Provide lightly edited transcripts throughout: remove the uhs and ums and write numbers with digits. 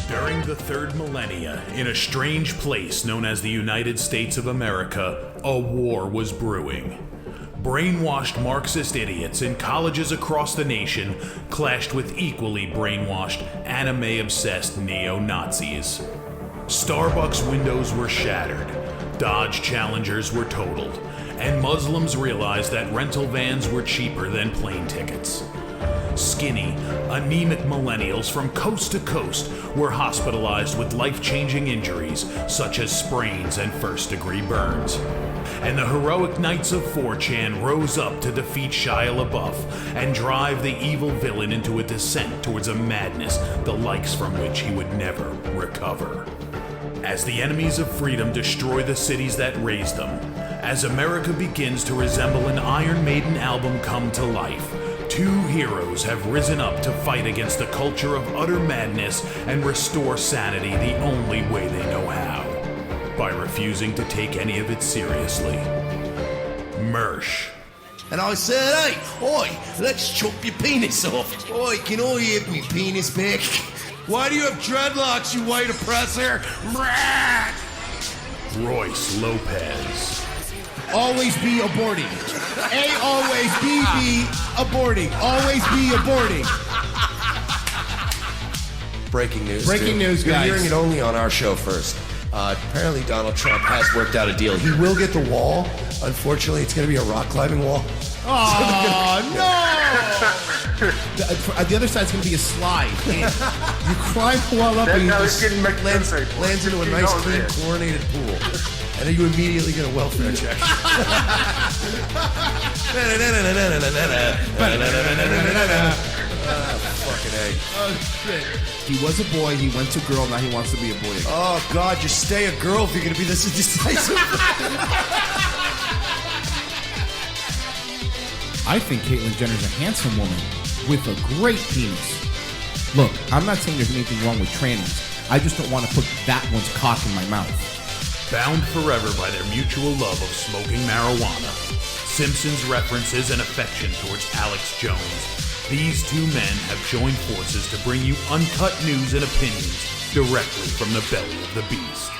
During the third millennia, in a strange place known as the United States of America, a war was brewing. Brainwashed Marxist idiots in colleges across the nation clashed with equally brainwashed, anime-obsessed neo-Nazis. Starbucks windows were shattered, Dodge Challengers were totaled, and Muslims realized that rental vans were cheaper than plane tickets. Skinny, anemic millennials from coast to coast were hospitalized with life-changing injuries such as sprains and first-degree burns. And the heroic knights of 4chan rose up to defeat Shia LaBeouf and drive the evil villain into a descent towards a madness the likes from which he would never recover. As the enemies of freedom destroy the cities that raised them, as America begins to resemble an Iron Maiden album come to life, two heroes have risen up to fight against the culture of utter madness and restore sanity the only way they know how, by refusing to take any of it seriously. Mersh. And I said, hey, oi, let's chop your penis off. Oi, can I have me penis back? Why do you have dreadlocks, you white oppressor? Royce Lopez. Always be aborting. Always be aborting. Always be aborting. Breaking news. Breaking news, guys. You're hearing it only on our show first. Apparently Donald Trump has worked out a deal. He will get the wall. Unfortunately, it's going to be a rock climbing wall. Oh, no! The other side's going to be a slide. You climb the wall up and you just lands into a nice, clean, chlorinated pool. And then you immediately get a welfare check. Fucking A. Oh, shit. He was a boy, he went to girl, now he wants to be a boy again. Oh, God, just stay a girl if you're going to be this indecisive. I think Caitlyn Jenner's a handsome woman with a great penis. Look, I'm not saying there's anything wrong with trannies. I just don't want to put that one's cock in my mouth. Bound forever by their mutual love of smoking marijuana, Simpsons references and affection towards Alex Jones, these two men have joined forces to bring you uncut news and opinions directly from the belly of the beast.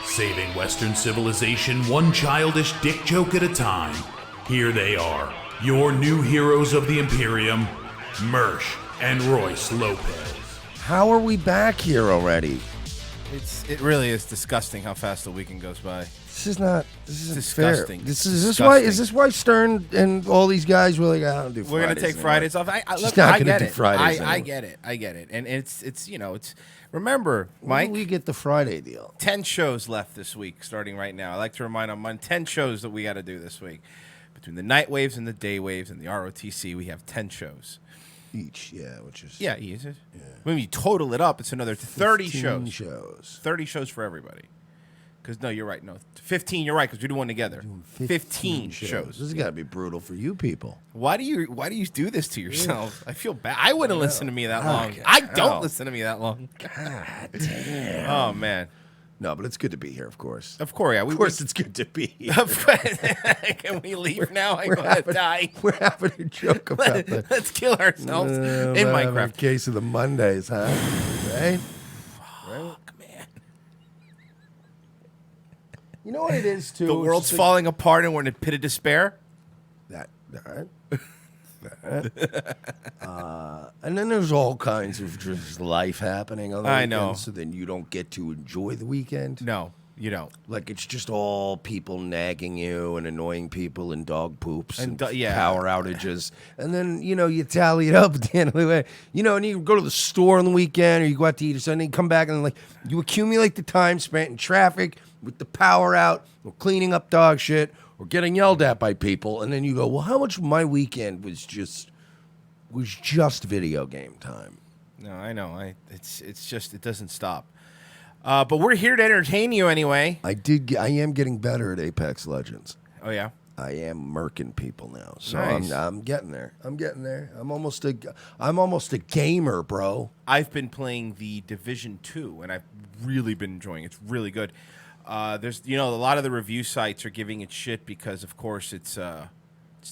Saving Western civilization one childish dick joke at a time, here they are, your new heroes of the Imperium, Mersh and Royce Lopez. How are we back here already? It really is disgusting how fast the weekend goes by. This isn't disgusting. Fair. Is this why Stern and all these guys were like, I don't do Fridays. We're gonna take anymore. Fridays off. I get it. I get it. And it's remember, Mike. We get the Friday deal. 10 shows left this week, starting right now. I like to remind them on 10 shows that we got to do this week. Between the night waves and the day waves and the ROTC, we have 10 shows. Each, which is... Yeah, each. Yeah. When you total it up, it's another 30 shows. 30 shows for everybody. Because, no, you're right. No, 15, you're right, because we do one together. 15 shows. This has got to be brutal for you people. Why do you do this to yourselves? I feel bad. I wouldn't listen to me that long. God, I don't listen to me that long. God damn. Oh, man. No, but it's good to be here, of course. Of course, yeah. Of course it's good to be here. Can we leave now? I'm going to die. We're having a joke about that. Let's kill ourselves in Minecraft. In case of the Mondays, huh? Right? Fuck, man. You know what it is, too? The world's falling apart and we're in a pit of despair? All right. And then there's all kinds of just life happening on the weekend, know. So then you don't get to enjoy the weekend. No, you don't. Like it's just all people nagging you and annoying people and dog poops and yeah. power outages. And then, you tally it up at the end of the way. And you go to the store on the weekend or you go out to eat or something, you come back and you accumulate the time spent in traffic with the power out or cleaning up dog shit or getting yelled at by people. And then you go, well, how much of my weekend was just was just video game time. No, I know. It's just it doesn't stop. But we're here to entertain you anyway. I am getting better at Apex Legends. Oh yeah. I am murking people now, so Nice. I'm getting there. I'm almost a gamer, bro. I've been playing the Division 2, and I've really been enjoying it. It's really good. There's a lot of the review sites are giving it shit because, of course, it's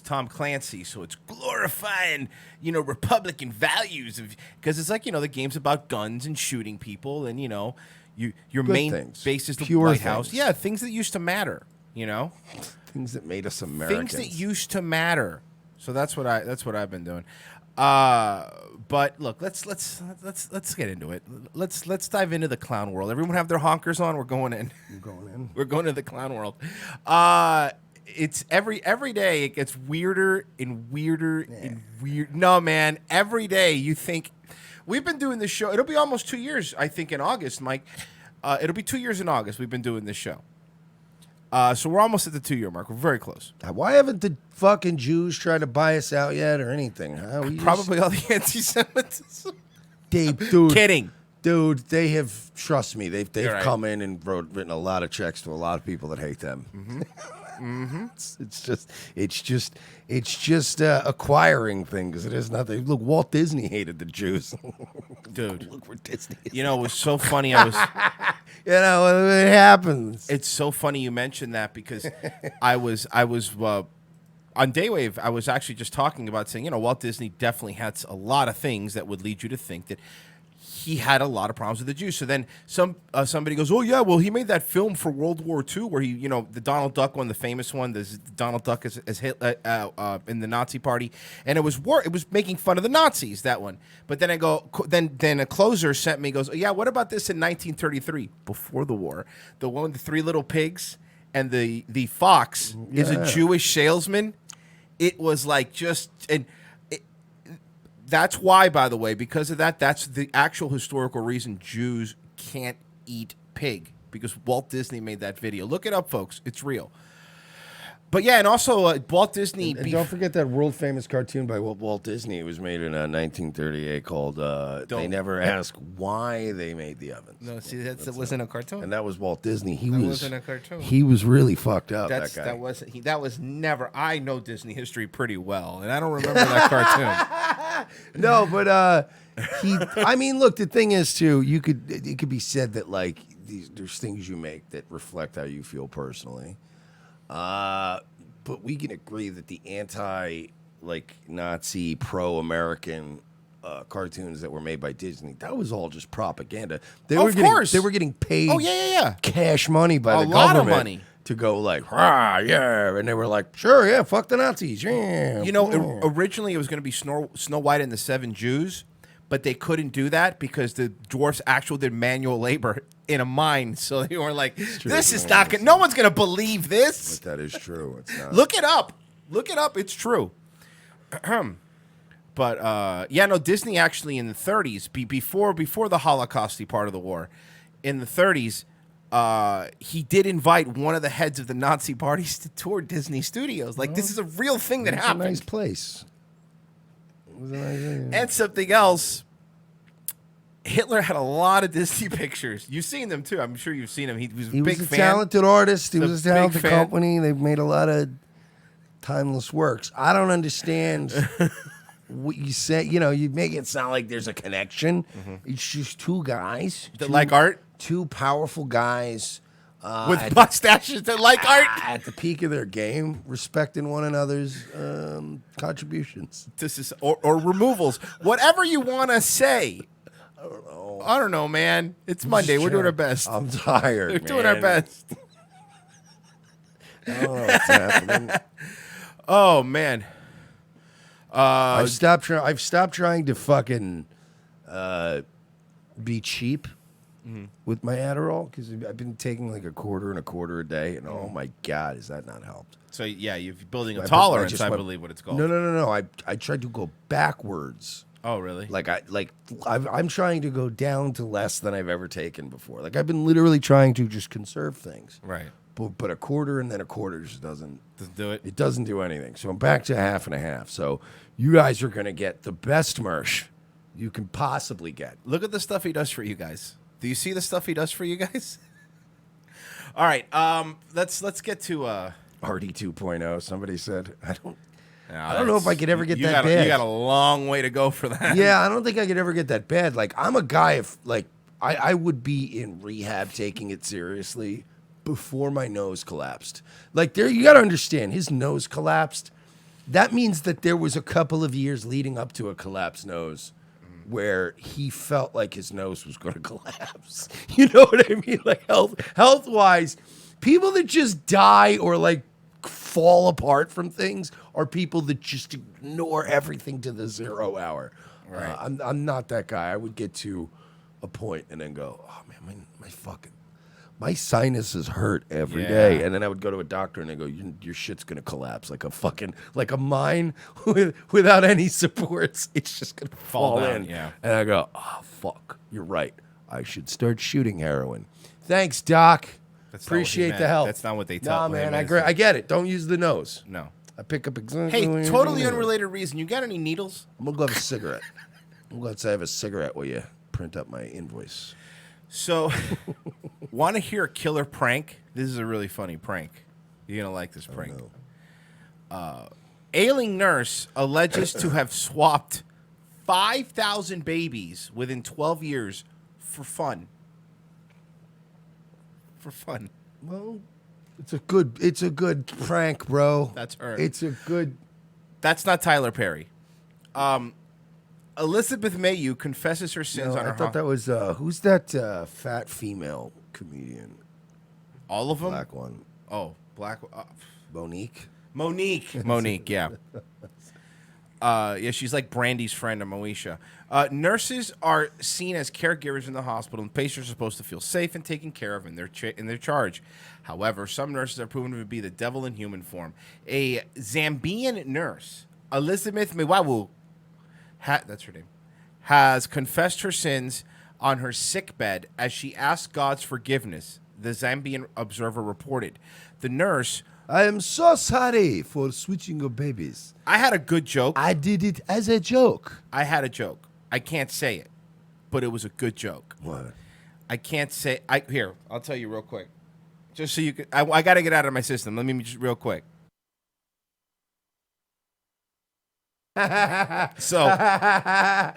Tom Clancy, so it's glorifying Republican values because it's like the game's about guns and shooting people, and your Good main things. base is the Pure White House. things. Yeah, things that used to matter. Things that made us Americans. Things that used to matter. So that's what I've been doing. But look, let's get into it. Let's dive into the clown world. Everyone have their honkers on. We're going in. You're going in. We're going to the clown world. It's every day it gets weirder and weirder and weird. No, man, every day you think we've been doing this show. It'll be almost 2 years, I think, in August, Mike. It'll be 2 years in August. We've been doing this show. So we're almost at the 2-year mark. We're very close. Why haven't the fucking Jews tried to buy us out yet or anything? Huh? Probably all the anti-Semitism. Dude, Kidding. Dude, they have, trust me, they've right. come in and written a lot of checks to a lot of people that hate them. It's just acquiring things. It is nothing. Look, Walt Disney hated the Jews. Dude. Look where Disney is. It was so funny. It happens. It's so funny you mentioned that because I was on Daywave. I was actually just talking about saying, Walt Disney definitely had a lot of things that would lead you to think that he had a lot of problems with the Jews. So then somebody goes, oh yeah, well he made that film for World War II where he, the Donald Duck one, the famous one, the Donald Duck as Hitler in the Nazi Party, and it was making fun of the Nazis, that one. But then I go, then a closer sent me, goes, oh, yeah, what about this in 1933 before the war? The one with the 3 little pigs and the fox is a Jewish salesman. It was like that's why, by the way, because of that, that's the actual historical reason Jews can't eat pig, because Walt Disney made that video. Look it up, folks. It's real. But yeah, and also Walt Disney... And don't forget that world-famous cartoon by Walt Disney. It was made in 1938 called They Never Ask Why They Made the Ovens. No, see, that wasn't a cartoon. And that was Walt Disney. Wasn't a cartoon. He was really fucked up, that guy. That was never... I know Disney history pretty well, and I don't remember that cartoon. No, but I mean, look, the thing is, too, it could be said that, like, there's things you make that reflect how you feel personally. But we can agree that the Nazi, pro-American cartoons that were made by Disney, that was all just propaganda. They were getting paid. Oh yeah. Cash money by the government. A lot of money to go like, yeah, and they were like, sure, yeah, fuck the Nazis, yeah. Originally it was going to be Snow White and the 7 Jews, but they couldn't do that because the dwarfs actually did manual labor in a mine. So they were like, this is not good. No one's going to believe this. But that is true. It's not. Look it up. It's true. But Disney actually in the 30s, before the Holocausty part of the war, in the 30s, he did invite one of the heads of the Nazi parties to tour Disney Studios. Like, this is a real thing that happened. It's a nice place. And something else, Hitler had a lot of Disney pictures. You've seen them too. I'm sure you've seen him. He was a big fan. Talented artist. He was a talented fan. company. They've made a lot of timeless works. I don't understand what you say. You make it sound like there's a connection. It's just two guys that like art. Two powerful guys with mustaches that like art at the peak of their game, respecting one another's contributions. This is or removals, whatever you want to say. I don't know, man. It's Monday. We're doing our best. I'm tired. We're doing our best. I don't know what's happening. Oh man. I've stopped trying to fucking be cheap with my Adderall because I've been taking like a quarter a day, and oh my god, has that not helped? So yeah, you're building a tolerance. I believe what it's called. No. I tried to go backwards. Oh really? I'm trying to go down to less than I've ever taken before. Like I've been literally trying to just conserve things. Right. but a quarter and then a quarter just doesn't do it. It doesn't do anything. So I'm back to half and a half. So you guys are gonna get the best merch you can possibly get. Look at the stuff he does for you guys. Do you see the stuff he does for you guys? All right, let's get to RD 2.0. Somebody said I don't no, know if I could ever get that bad. bad. You got a long way to go for that. Yeah, I don't think I could ever get that bad. Like, I'm a guy, if like, I would be in rehab taking it seriously before my nose collapsed. Like, there, you got to understand, his nose collapsed. That means that there was a couple of years leading up to a collapsed nose where he felt like his nose was going to collapse. You know what I mean? Like, health-wise, people that just die or, like, fall apart from things are people that just ignore everything to the 0 hour. Right. I'm not that guy. I would get to a point and then go, oh man, my sinuses hurt every day, and then I would go to a doctor and they go, your shit's gonna collapse like a mine without any supports. It's just gonna fall down, in. yeah. And I go, oh fuck, you're right. I should start shooting heroin. Thanks, Doc. That's not what he Appreciate meant. the help. That's not what they tell Nah, him. man, Is I get it. Don't use the nose. No. I pick up exactly. Hey, what you're totally doing. unrelated reason. You got any needles? I'm gonna go have a cigarette. I'm gonna have a cigarette while you print up my invoice. So, want to hear a killer prank? This is a really funny prank. You're gonna like this prank. Ailing nurse alleges to have swapped 5,000 babies within 12 years for fun. For fun. Well, it's a good prank, bro. That's her. It's a good. That's not Tyler Perry. Elizabeth Mayu confesses her sins on her. I thought that was who's that fat female comedian? All of them. Black one. Oh, black. Monique. Monique, yeah. Yeah, she's like Brandy's friend, Moesha. Nurses are seen as caregivers in the hospital, and patients are supposed to feel safe and taken care of in their charge. However, some nurses are proven to be the devil in human form. A Zambian nurse, Elizabeth Miwawu, that's her name, has confessed her sins on her sickbed as she asked God's forgiveness, the Zambian Observer reported. The nurse... I am so sorry for switching your babies. I had a good joke. I did it as a joke. I had a joke. I can't say it, but it was a good joke. What? I can't say... Here, I'll tell you real quick. Just so you can... I got to get out of my system. Let me just real quick. So... I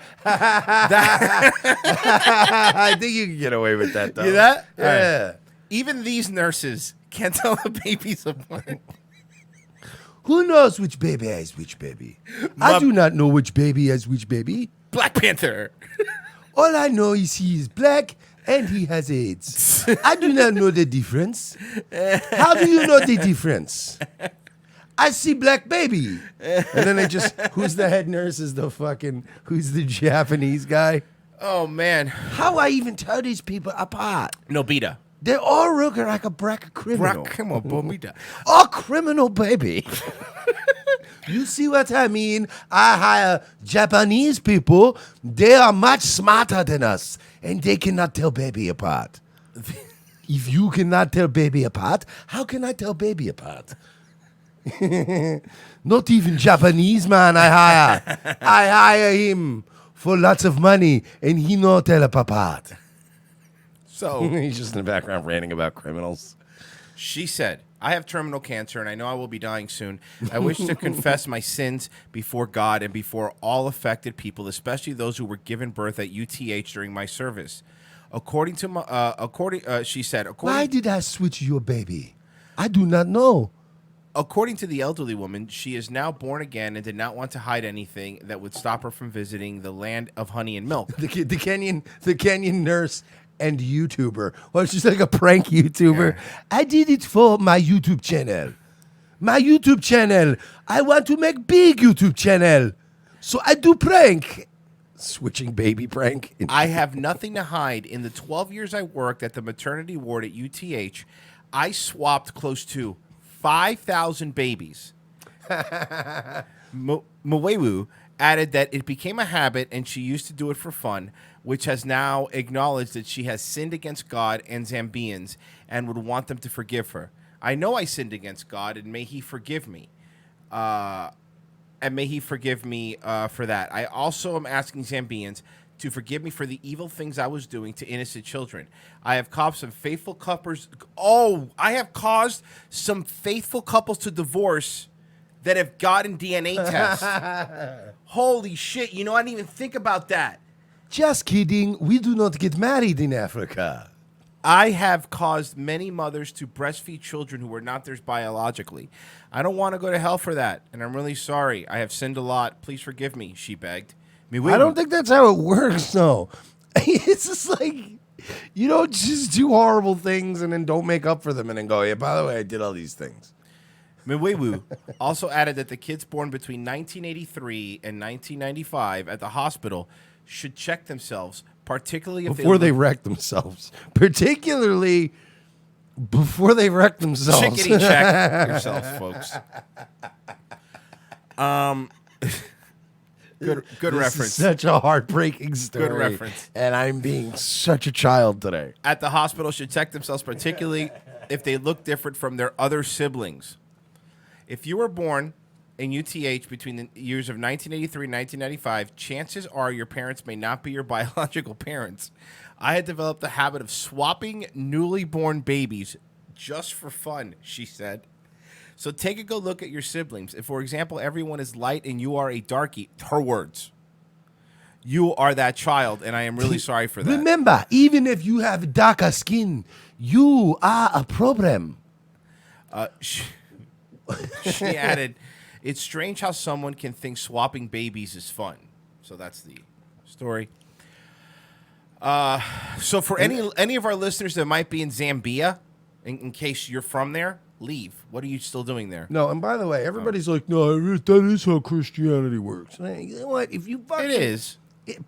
think you can get away with that, though. You that? Yeah. Right. Even these nurses can't tell the babies apart. Who knows which baby has which baby? I do not know which baby has which baby. Black Panther. All I know is he is black and he has AIDS. I do not know the difference. How do you know the difference? I see black baby. And then they just, who's the head nurse? Is the fucking, who's the Japanese guy? Oh, man. How I even tell these people apart? Nobita. They're all looking like a brack criminal. Nobita. A criminal baby. You see what I mean? I hire Japanese people. They are much smarter than us, and they cannot tell baby apart. If you cannot tell baby apart, how can I tell baby apart? Not even Japanese man I hire. I hire him for lots of money, and he not tell apart. So He's just in the background ranting about criminals. she said, I have terminal cancer and I know I will be dying soon. I wish to confess my sins before God and before all affected people, especially those who were given birth at UTH during my service. According to my, she said, Why did I switch your baby? I do not know. According to the elderly woman, she is now born again and did not want to hide anything that would stop her from visiting the land of honey and milk. The Kenyan nurse and YouTuber. Well, she's like a prank YouTuber. Yeah. I did it for my YouTube channel. My YouTube channel. I want to make big YouTube channel. So I do prank. Switching baby prank. I have nothing to hide. In the 12 years I worked at the maternity ward at UTH, I swapped close to 5,000 babies. Mwewu added that it became a habit and she used to do it for fun, which has now acknowledged that she has sinned against God and Zambians and would want them to forgive her. I know I sinned against God, and may He forgive me. And may He forgive me for that. I also am asking Zambians to forgive me for the evil things I was doing to innocent children. I have caused some faithful couples. Oh, I have caused some faithful couples to divorce that have gotten DNA tests. Holy shit! You know, I didn't even think about that. Just kidding. We do not get married in Africa. I have caused many mothers to breastfeed children who were not theirs biologically. I don't want to go to hell for that, and I'm really sorry. I have sinned a lot. Please forgive me, she begged. I don't think that's how it works, though. It's just like, you don't just do horrible things and then don't make up for them and then go, yeah, by the way, I did all these things. Miwewu also added that the kids born between 1983 and 1995 at the hospital should check themselves, particularly if Before they wreck themselves. Particularly before they wreck themselves. Chickadee check yourself, folks. Good This reference. is such a heartbreaking story. Good reference. And I'm being such a child today. At the hospital should check themselves, particularly if they look different from their other siblings. If you were born in UTH between the years of 1983 and 1995, chances are your parents may not be your biological parents. I had developed the habit of swapping newly born babies just for fun, she said. So take a good look at your siblings. If, for example, everyone is light and you are a darkie, her words, you are that child, and I am really sorry for that. Remember, even if you have darker skin, you are a problem. She added, it's strange how someone can think swapping babies is fun. So that's the story. So for any of our listeners that might be in Zambia, in case you're from there, leave. What are you still doing there? No, and by the way, everybody's like, no, that is how Christianity works. Hey, you know what? If you fucking, It is.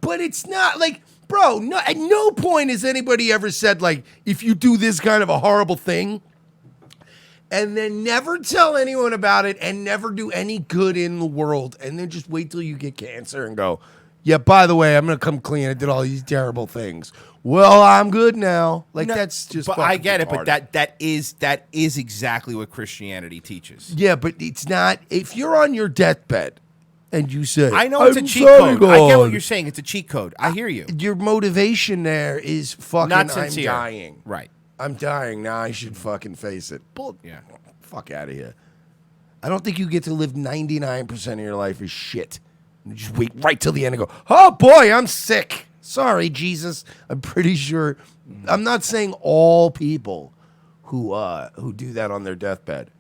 but it's not like, bro. No, at no point has anybody ever said like, if you do this kind of a horrible thing, and then never tell anyone about it, and never do any good in the world, and then just wait till you get cancer and go, yeah. By the way, I'm gonna come clean. I did all these terrible things. Well, I'm good now. Like No, that's just. But I get it. retarded. But that is exactly what Christianity teaches. Yeah, but it's not. If you're on your deathbed and you say, I know it's a "I'm cheat sorry, code. I get what God," you're saying. It's a cheat code. I hear you. your motivation there is fucking. Not I'm sincere. dying. Right. I'm dying now. I should fucking face it. Bull. Yeah. Fuck out of here. I don't think you get to live 99% of your life as shit. You just wait right till the end and go, oh boy, I'm sick. Sorry, Jesus. I'm pretty sure. I'm not saying all people who do that on their deathbed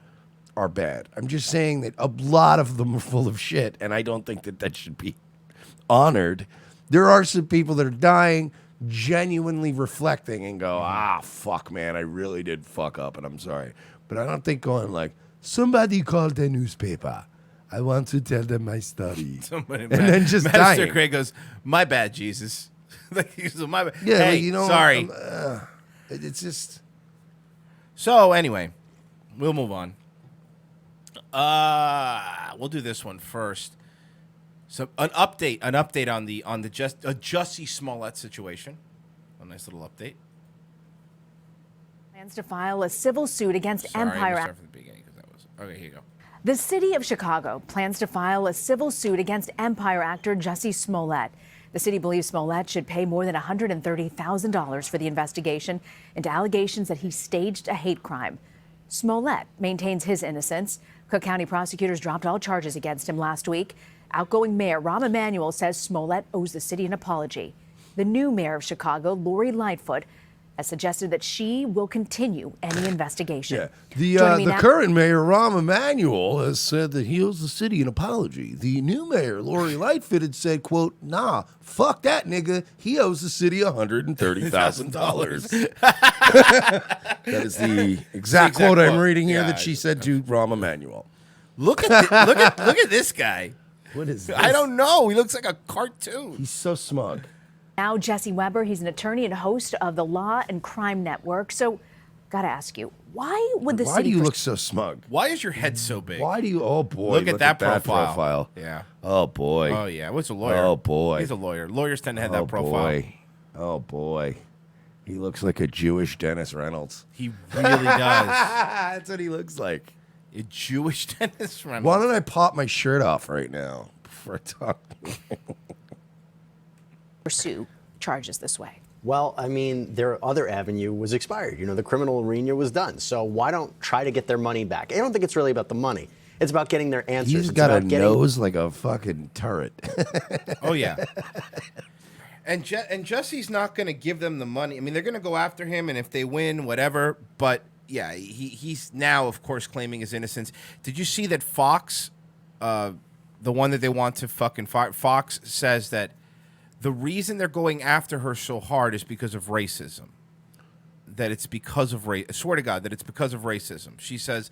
are bad. I'm just saying that a lot of them are full of shit, and I don't think that should be honored. There are some people that are dying, genuinely reflecting and go, fuck, man, I really did fuck up, and I'm sorry. But I don't think going like, somebody called the newspaper. I want to tell them my story. Somebody, then just Master dying. Craig goes, my bad, Jesus. Like, he's like, my bad. Yeah, hey, like, you know, sorry. It's just. So anyway, we'll move on. We'll do this one first. So an update on the Jussie Smollett situation. A nice little update. Plans to file a civil suit against Sorry, I'm Empire. gonna start from the beginning because that was okay. Here you go. The city of Chicago plans to file a civil suit against Empire actor Jussie Smollett. The city believes Smollett should pay more than $130,000 for the investigation into allegations that he staged a hate crime. Smollett maintains his innocence. Cook County prosecutors dropped all charges against him last week. Outgoing Mayor Rahm Emanuel says Smollett owes the city an apology. The new mayor of Chicago, Lori Lightfoot, has suggested that she will continue any investigation. Yeah. Joining me The now- current mayor, Rahm Emanuel, has said that he owes the city an apology. The new mayor, Lori Lightfoot, had said, quote, nah, fuck that nigga. He owes the city $130,000. That is the exact quote I'm quote. reading here Yeah, that she said to Rahm Emanuel. Look at look at this guy. What is this? I don't know. He looks like a cartoon. He's so smug. Now, Jesse Weber, he's an attorney and host of the Law and Crime Network. So, gotta ask you, why would the Why city... do you look so smug? Why is your head so big? Why do you? Oh boy! Look at that profile. Yeah. Oh boy. Oh yeah. What's a lawyer? Oh boy. He's a lawyer. Lawyers tend to have Oh that profile. boy. Oh boy. He looks like a Jewish Dennis Reynolds. He really does. That's what he looks like. A Jewish Dennis Reynolds. Why don't I pop my shirt off right now before I talk? Pursue charges this way. Well, I mean, their other avenue was expired. You know, the criminal arena was done. So why don't try to get their money back? I don't think it's really about the money. It's about getting their answers. He's got a nose like a fucking turret. Oh, yeah. And Jesse's not going to give them the money. I mean, they're going to go after him, and if they win, whatever. But, yeah, he's now, of course, claiming his innocence. Did you see that Fox, the one that they want to fucking fire, Fox says that the reason they're going after her so hard is because of racism. That it's because of race. I swear to God that it's because of racism. She says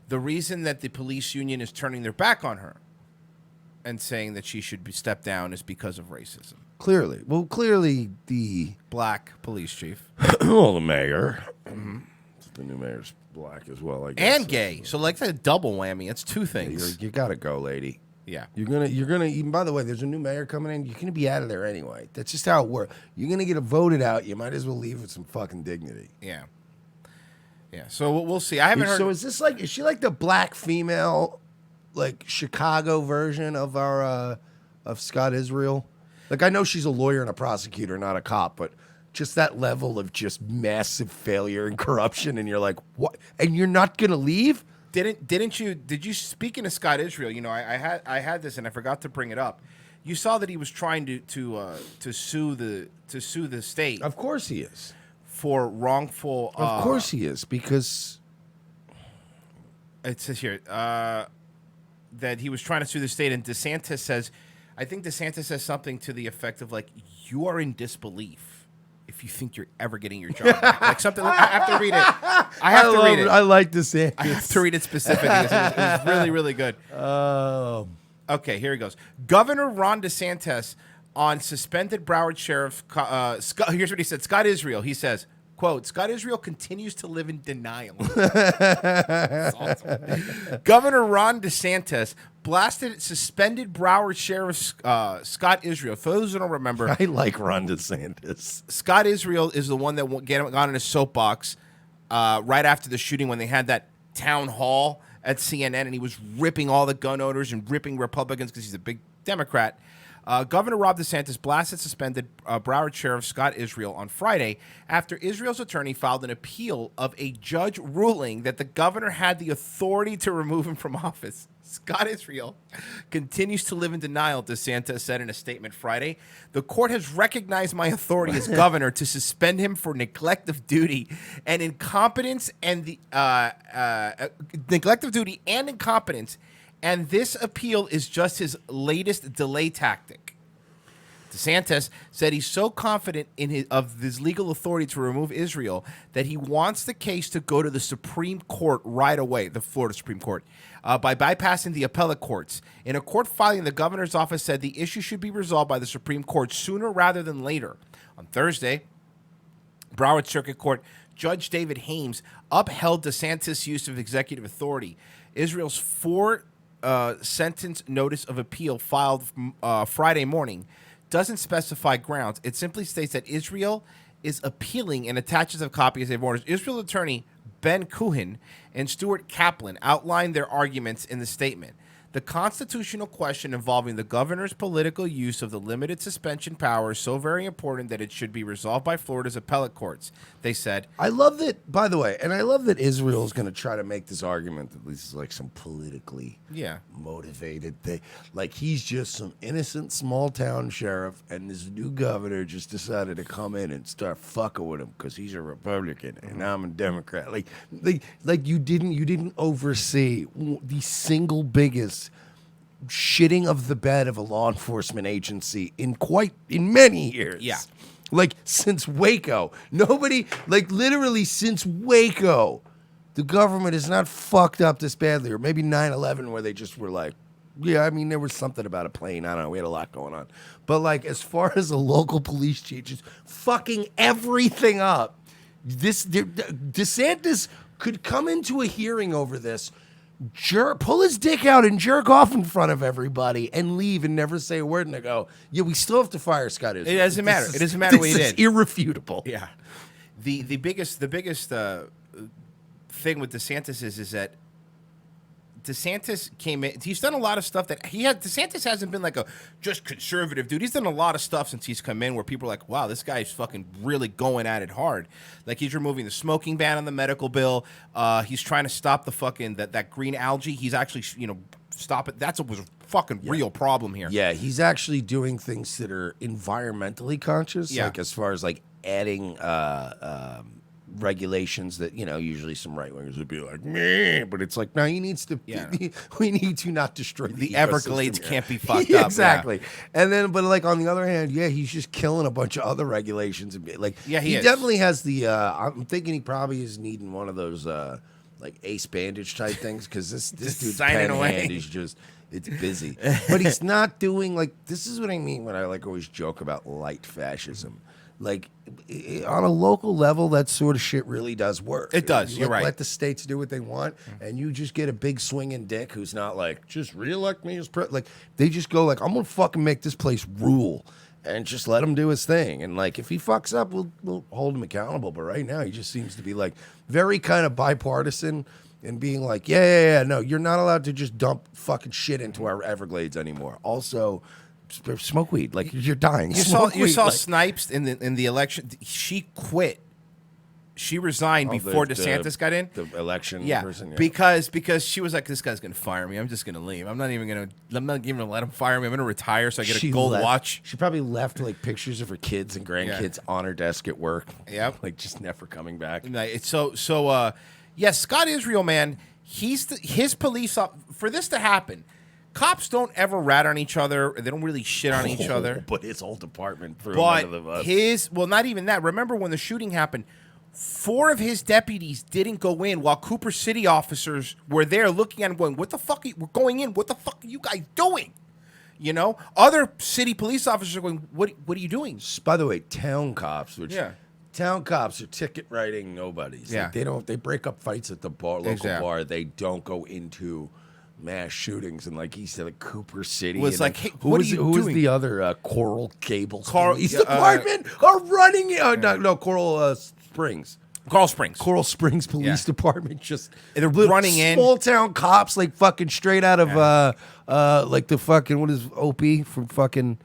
the reason that the police union is turning their back on her and saying that she should be stepped down is because of racism. Clearly. Well, clearly the Black police chief. well, the mayor. Mm-hmm. The new mayor's black as well, I guess. And gay. So like that's a double whammy. It's two things. You gotta go, lady. Yeah. You're gonna even by the way, there's a new mayor coming in, you're gonna be out of there anyway. That's just how it works. You're gonna get voted out, you might as well leave with some fucking dignity. Yeah. Yeah. So we'll see. I haven't heard. So is she like the black female, like Chicago version of our of Scott Israel? Like I know she's a lawyer and a prosecutor, not a cop, but just that level of just massive failure and corruption, and you're like, what? And you're not gonna leave? Did you speaking of Scott Israel, you know, I had this and I forgot to bring it up. You saw that he was trying to sue the state. Of course he is. For wrongful Of course he is, because it says here that he was trying to sue the state, and DeSantis says something to the effect of like, you are in disbelief if you think you're ever getting your job back. Like something like, I have to read it. I have to read it. I like DeSantis. I have to read it specifically. It was really, really good. Oh. Okay, here he goes. Governor Ron DeSantis on suspended Broward Sheriff, here's what he said. Scott Israel, he says, quote, Scott Israel continues to live in denial. That's awesome. Governor Ron DeSantis blasted suspended Broward Sheriff Scott Israel. For those who don't remember, I like Ron DeSantis. Scott Israel is the one that got on his soapbox right after the shooting when they had that town hall at CNN, and he was ripping all the gun owners and ripping Republicans because he's a big Democrat. Governor Ron DeSantis blasted suspended Broward Sheriff Scott Israel on Friday after Israel's attorney filed an appeal of a judge ruling that the governor had the authority to remove him from office. Scott Israel continues to live in denial, DeSantis said in a statement Friday. The court has recognized my authority as governor to suspend him for neglect of duty and incompetence and neglect of duty and incompetence. And this appeal is just his latest delay tactic. DeSantis said he's so confident in his legal authority to remove Israel that he wants the case to go to the Supreme Court right away, the Florida Supreme Court, by bypassing the appellate courts. In a court filing, the governor's office said the issue should be resolved by the Supreme Court sooner rather than later. On Thursday, Broward Circuit Court Judge David Hames upheld DeSantis' use of executive authority. Israel's sentence notice of appeal filed Friday morning doesn't specify grounds. It simply states that Israel is appealing and attaches a copy as they've orders. Israel attorney Ben Cohen and Stuart Kaplan outlined their arguments in the statement. The constitutional question involving the governor's political use of the limited suspension power is so very important that it should be resolved by Florida's appellate courts, they said. I love that, by the way, and I love that Israel's going to try to make this argument that this is like some politically motivated thing. Like he's just some innocent small town sheriff, and this new governor just decided to come in and start fucking with him because he's a Republican and I'm a Democrat. Like you didn't oversee the single biggest shitting of the bed of a law enforcement agency in many years. Yeah. Like since Waco. Nobody, like literally since Waco, the government has not fucked up this badly. Or maybe 9/11 where they just were like, yeah, I mean, there was something about a plane. I don't know. We had a lot going on. But like as far as a local police chief just fucking everything up, DeSantis could come into a hearing over this, pull his dick out and jerk off in front of everybody and leave and never say a word, and they go, yeah, we still have to fire Scott Israel. It doesn't matter. It doesn't matter what he did. It's irrefutable. Yeah. The biggest thing with DeSantis is that DeSantis came in. He's done a lot of stuff that DeSantis hasn't been like a just conservative dude. He's done a lot of stuff since he's come in where people are like, wow, this guy's fucking really going at it hard. Like he's removing the smoking ban on the medical bill. He's trying to stop the fucking that green algae. He's actually stop it. Was a fucking real problem here. Yeah, he's actually doing things that are environmentally conscious. Yeah. Like as far as like adding regulations that usually some right wingers would be like, meh, but it's like no, he needs to. Yeah. We need to not destroy the Everglades. Here. Can't be fucked up. Exactly. Yeah. And then, but like on the other hand, yeah, he's just killing a bunch of other regulations and like he definitely has the. I'm thinking he probably is needing one of those like ace bandage type things because this dude's pen hand is just. It's busy, but he's not doing like this is what I mean when I like always joke about light fascism. Like on a local level, that sort of shit really does work. It does. You're right. Let the states do what they want, and you just get a big swinging dick who's not like just reelect me as president. Like they just go like I'm gonna fucking make this place rule, and just let him do his thing. And like if he fucks up, we'll hold him accountable. But right now, he just seems to be like very kind of bipartisan. And being like, no, you're not allowed to just dump fucking shit into our Everglades anymore. Also, smoke weed, like you're dying. You saw Snipes in the election. She quit. She resigned before DeSantis got in. The election person, yeah. Because she was like, this guy's gonna fire me. I'm just gonna leave. I'm not even gonna let him fire me. I'm gonna retire so I get a gold watch. She probably left like pictures of her kids and grandkids on her desk at work. Yep. Like just never coming back. It's so. Yes, Scott Israel, man, his police for this to happen. Cops don't ever rat on each other. They don't really shit on each other. But his whole department threw him under the bus. Not even that. Remember when the shooting happened, 4 of his deputies didn't go in while Cooper City officers were there looking at him going, what the fuck we're going in? What the fuck are you guys doing? Other city police officers are going, what are you doing? By the way, town cops, which... Yeah. Town cops are ticket writing nobodies. Yeah. Like they break up fights at the local bar. They don't go into mass shootings. And like he said, like Cooper City. Was like, hey, who was the other Coral Gables Police Department are running Coral Springs. Coral Springs Police Department just they're running in small town cops like fucking straight out of like the fucking what is OP from fucking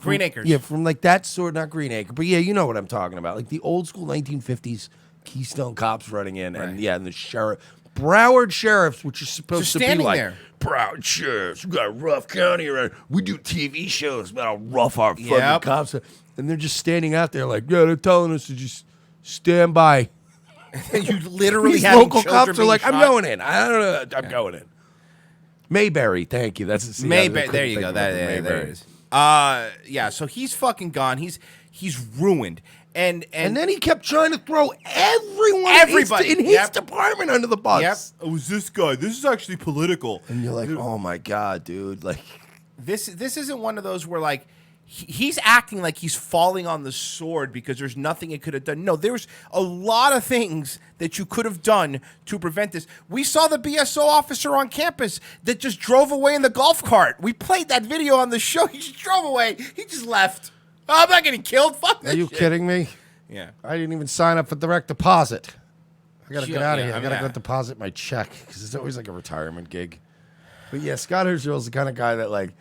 Green Acres. Yeah, from like that sort, not Green Acre, but yeah, you know what I'm talking about. Like the old school 1950s Keystone cops running in, and and the sheriff, Broward sheriffs, which is supposed to be like there. Broward sheriffs. We got a rough county around. We do TV shows about how rough our fucking cops are, and they're just standing out there like, yeah, they're telling us to just stand by. You literally These local cops are like, I'm going in. I don't know, I'm going in. Mayberry, thank you. That's Mayberry. There you go. There it is. So he's fucking gone. He's ruined. And then he kept trying to throw everybody in his department under the bus. Yep. It was this guy. This is actually political. And you're like, oh my God, dude. Like this isn't one of those where like he's acting like he's falling on the sword because there's nothing it could have done. No, there's a lot of things that you could have done to prevent this. We saw the BSO officer on campus that just drove away in the golf cart. We played that video on the show. He just drove away. He just left. Oh, I'm not getting killed. Fuck this. Are you kidding me? Yeah. I didn't even sign up for direct deposit. I got to get out of here. I got to go deposit my check because it's always like a retirement gig. But yeah, Scott Israel's the kind of guy that like,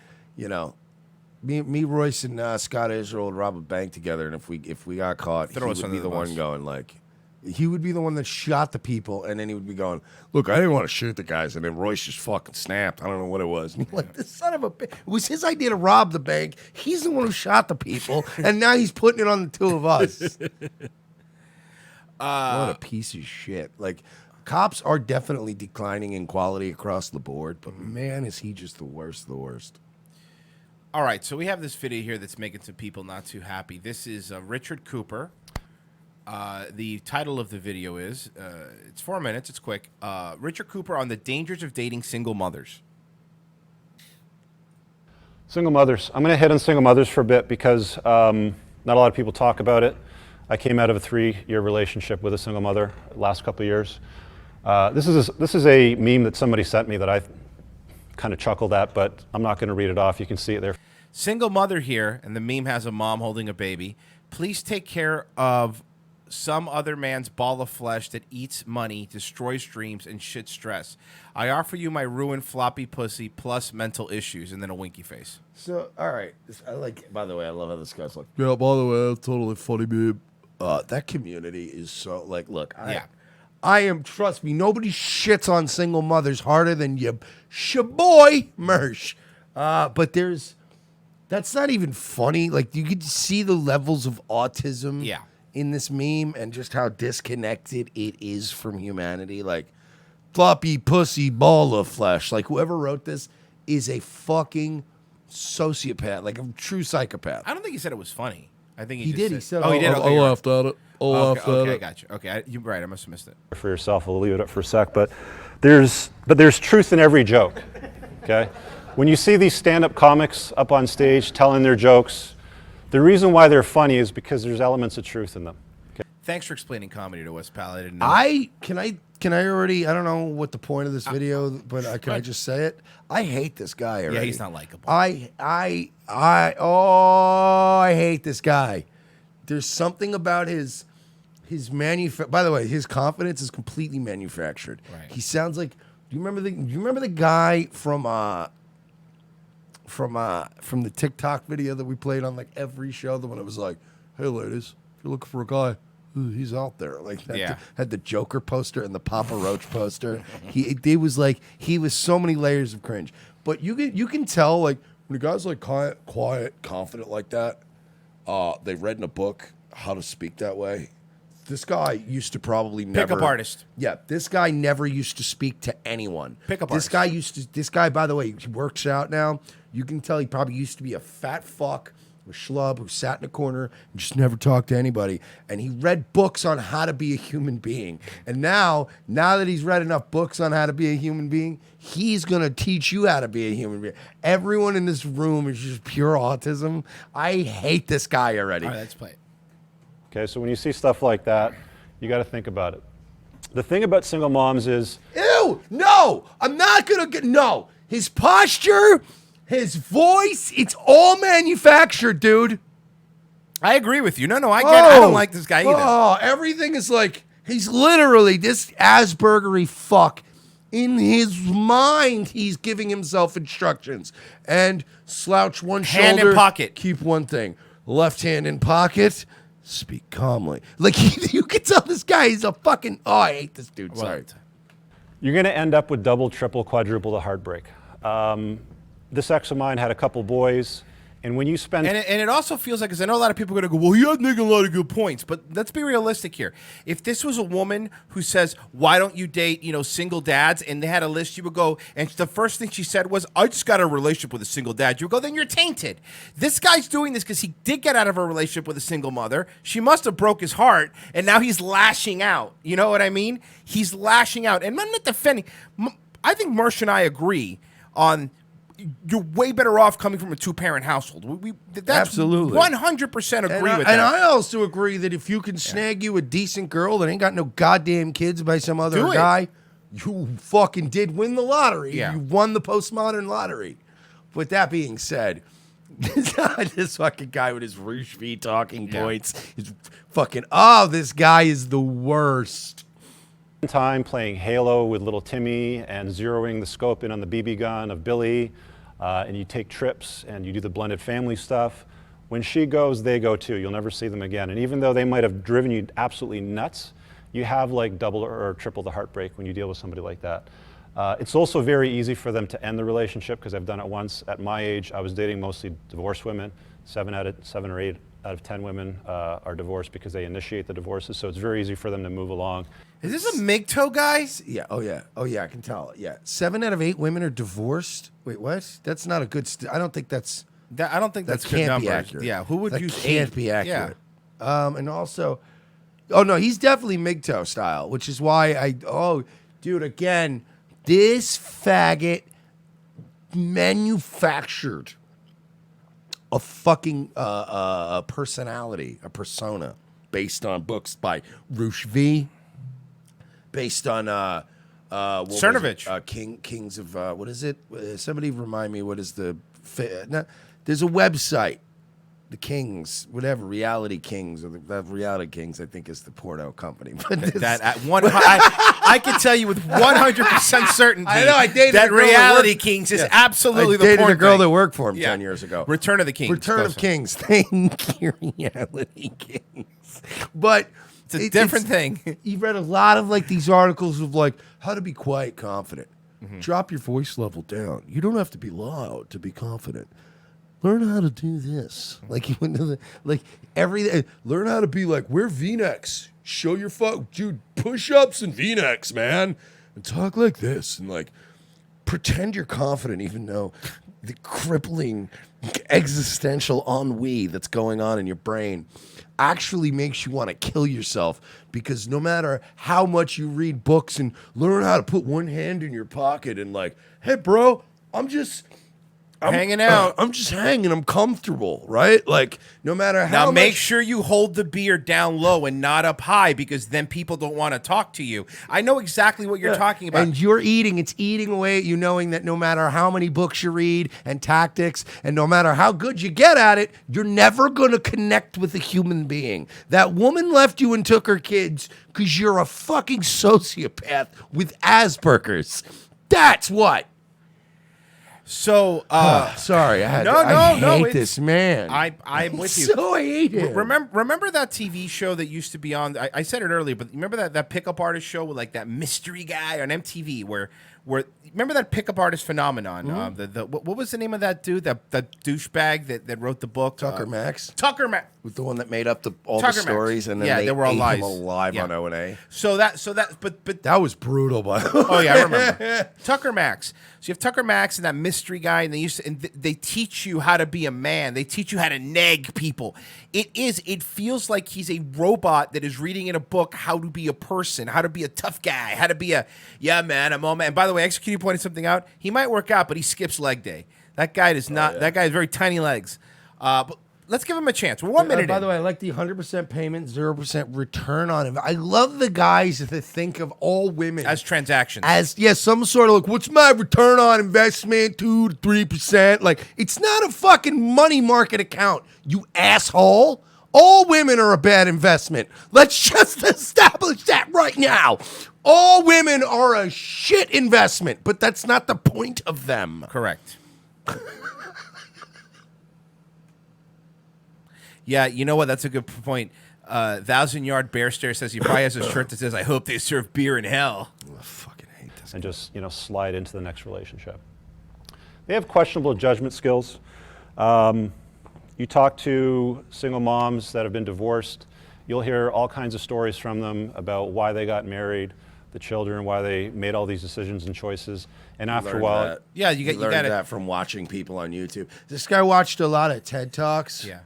Me, Royce, and Scott Israel would rob a bank together, and if we got caught, he would be the one going like, he would be the one that shot the people, and then he would be going, look, I didn't want to shoot the guys, and then Royce just fucking snapped. I don't know what it was. And you're like, this son of a bitch. It was his idea to rob the bank. He's the one who shot the people, and now he's putting it on the two of us. What a piece of shit. Like, cops are definitely declining in quality across the board, but man, is he just the worst of the worst. All right, so we have this video here that's making some people not too happy. This is Richard Cooper. The title of the video is, it's 4 minutes, it's quick. Richard Cooper on the dangers of dating single mothers. Single mothers. I'm going to hit on single mothers for a bit because not a lot of people talk about it. I came out of a 3-year relationship with a single mother last couple of years. This is a meme that somebody sent me that I kind of chuckled at, but I'm not going to read it off. You can see it there. Single mother here, and the meme has a mom holding a baby. Please take care of some other man's ball of flesh that eats money, destroys dreams, and shit stress. I offer you my ruined floppy pussy plus mental issues, and then a winky face. So, all right. I like. By the way, I love how this guy's like. Yeah. By the way, that's totally funny, babe. That community is so like. Look, I am. Trust me. Nobody shits on single mothers harder than you, shaboy Mersh. But that's not even funny. Like you could see the levels of autism. Yeah. In this meme and just how disconnected it is from humanity. Like, floppy pussy ball of flesh. Like, whoever wrote this is a fucking sociopath, like a true psychopath. I don't think he said it was funny. I think He did. He said, "Oh, he did." Okay, I laughed at it. I laughed at okay, I it. got you. Okay, you're right. I must have missed it. For yourself, I'll leave it up for a sec, but there's truth in every joke. Okay, when you see these stand-up comics up on stage telling their jokes, the reason why they're funny is because there's elements of truth in them. Okay? Thanks for explaining comedy to us, pal. I didn't know. Can I already? I don't know what the point of this video, but can I just say it? I hate this guy already. Yeah, he's not likable. I hate this guy. There's something about his by the way, his confidence is completely manufactured. Right. He sounds like. Do you remember the guy from the TikTok video that we played on like every show? The one that was like, "Hey ladies, if you're looking for a guy, he's out there." Like that. Yeah. Had the Joker poster and the Papa Roach poster. He was so many layers of cringe. But you can tell like when a guy's like quiet, confident like that. They read in a book how to speak that way. This guy used to probably never Pickup artist. Yeah, this guy never used to speak to anyone. Pickup This artist. This guy, by the way, he works out now. You can tell he probably used to be a fat fuck, a schlub who sat in a corner and just never talked to anybody. And he read books on how to be a human being. And now that he's read enough books on how to be a human being, he's gonna teach you how to be a human being. Everyone in this room is just pure autism. I hate this guy already. All right, let's play it. Okay, so when you see stuff like that, you got to think about it. The thing about single moms is, Ew! No! I'm not gonna get. No! His posture, his voice, it's all manufactured, dude. I agree with you. No, I get it. I don't like this guy either. Oh, everything is like. He's literally this Aspergery fuck. In his mind, he's giving himself instructions. And slouch one Hand shoulder. in pocket. Keep one thing. Left hand in pocket. Speak calmly. Like, you can tell this guy is a fucking. Oh, I hate this dude. Sorry. you're going to end up with double, triple, quadruple the heartbreak. This ex of mine had a couple boys, and when you spend... And it also feels like, because I know a lot of people are going to go, well, he had making a lot of good points, but let's be realistic here. If this was a woman who says, why don't you date, single dads, and they had a list, you would go, and the first thing she said was, I just got a relationship with a single dad. You would go, then you're tainted. This guy's doing this because he did get out of a relationship with a single mother. She must have broke his heart, and now he's lashing out. You know what I mean? He's lashing out. And I'm not defending. I think Mersh and I agree on... You're way better off coming from a two-parent household. That's Absolutely. 100% agree with that. And I also agree that if you can snag you a decent girl that ain't got no goddamn kids by some other Do it. guy, you fucking did win the lottery. Yeah. You won the postmodern lottery. With that being said, this fucking guy with his Rouge V talking points is fucking, this guy is the worst. time playing Halo with little Timmy and zeroing the scope in on the BB gun of Billy, and you take trips and you do the blended family stuff. When she goes, they go too. You'll never see them again. And even though they might have driven you absolutely nuts, you have like double or triple the heartbreak when you deal with somebody like that. It's also very easy for them to end the relationship, because I've done it once. At my age, I was dating mostly divorced women. 7 or 8 out of 10 women are divorced because they initiate the divorces. So it's very easy for them to move along. Is this a MGTOW guy? Yeah. Oh yeah. I can tell. Yeah. 7 out of 8 women are divorced. Wait, what? That's not a good. I don't think that's. I don't think That that's good can't be numbers. accurate. Yeah, who would that use can't 8? be accurate. And also, no, he's definitely MGTOW style, which is why dude, again, this faggot manufactured a fucking personality, a persona based on books by Rouge V, based on Cernovich. Kings of what is it? Somebody remind me, what is the There's a website, the Kings, whatever, Reality Kings, or the Reality Kings, I think is the porno company. But this, I can tell you with 100% certainty. I know, I dated that a girl that Reality worked- Kings is Yeah. absolutely I the dated porn a girl thing. that worked for him Yeah. 10 years ago. Return of the Kings. Return of Kings. Thank you, Reality Kings. But It's a different thing. You've read a lot of like these articles of like how to be quiet, confident. Drop your voice level down. You don't have to be loud to be confident. Learn how to do this. Like you went to the learn how to be like, wear V-necks. Show your dude, push-ups and V-necks, man. And talk like this and like pretend you're confident even though the crippling existential ennui that's going on in your brain actually makes you want to kill yourself, because no matter how much you read books and learn how to put one hand in your pocket and like, hey bro, I'm hanging out. I'm just hanging. I'm comfortable, right? Like no matter how Now make much, sure you hold the beer down low and not up high, because then people don't want to talk to you. I know exactly what you're talking about. and you're eating, it's eating away at you, knowing that no matter how many books you read and tactics, and no matter how good you get at it, you're never going to connect with a human being. That woman left you and took her kids because you're a fucking sociopath with Asperger's. That's what. So, Sorry, I hate it's- this man. I'm with you. So hate him. Remember that TV show that used to be on? I said it earlier, but remember that pickup artist show with like that mystery guy on MTV where remember that pickup artist phenomenon? What was the name of that dude? That douchebag that wrote the book? Tucker Max? Tucker Max. With the one that made up all Tucker the Max. stories, and then Yeah, they they were all ate lies. him alive Yeah. on O&A. But That was brutal, by the way. oh yeah, I remember Tucker Max. So you have Tucker Max and that mystery guy, and they teach you how to be a man. They teach you how to nag people. It feels like he's a robot that is reading in a book how to be a person, how to be a tough guy, how to be I'm all man. And by the way, Executive pointed something out. He might work out, but he skips leg day. That guy does not. That guy has very tiny legs. But let's give him a chance. We're 1 minute By in. the way, I like the 100% payment, 0% return on it. I love the guys that think of all women As transactions. as some sort of like, what's my return on investment? 2 to 3%. Like, it's not a fucking money market account, you asshole. All women are a bad investment. Let's just establish that right now. All women are a shit investment, but that's not the point of them. Correct. Yeah, you know what? That's a good point. 1,000-yard bear stare says he probably has a shirt that says, "I hope they serve beer in hell." I fucking hate this. And just slide into the next relationship. They have questionable judgment skills. You talk to single moms that have been divorced, you'll hear all kinds of stories from them about why they got married, the children, why they made all these decisions and choices. And after a while, Yeah, you learned got it. that from watching people on YouTube. This guy watched a lot of TED Talks. Yeah.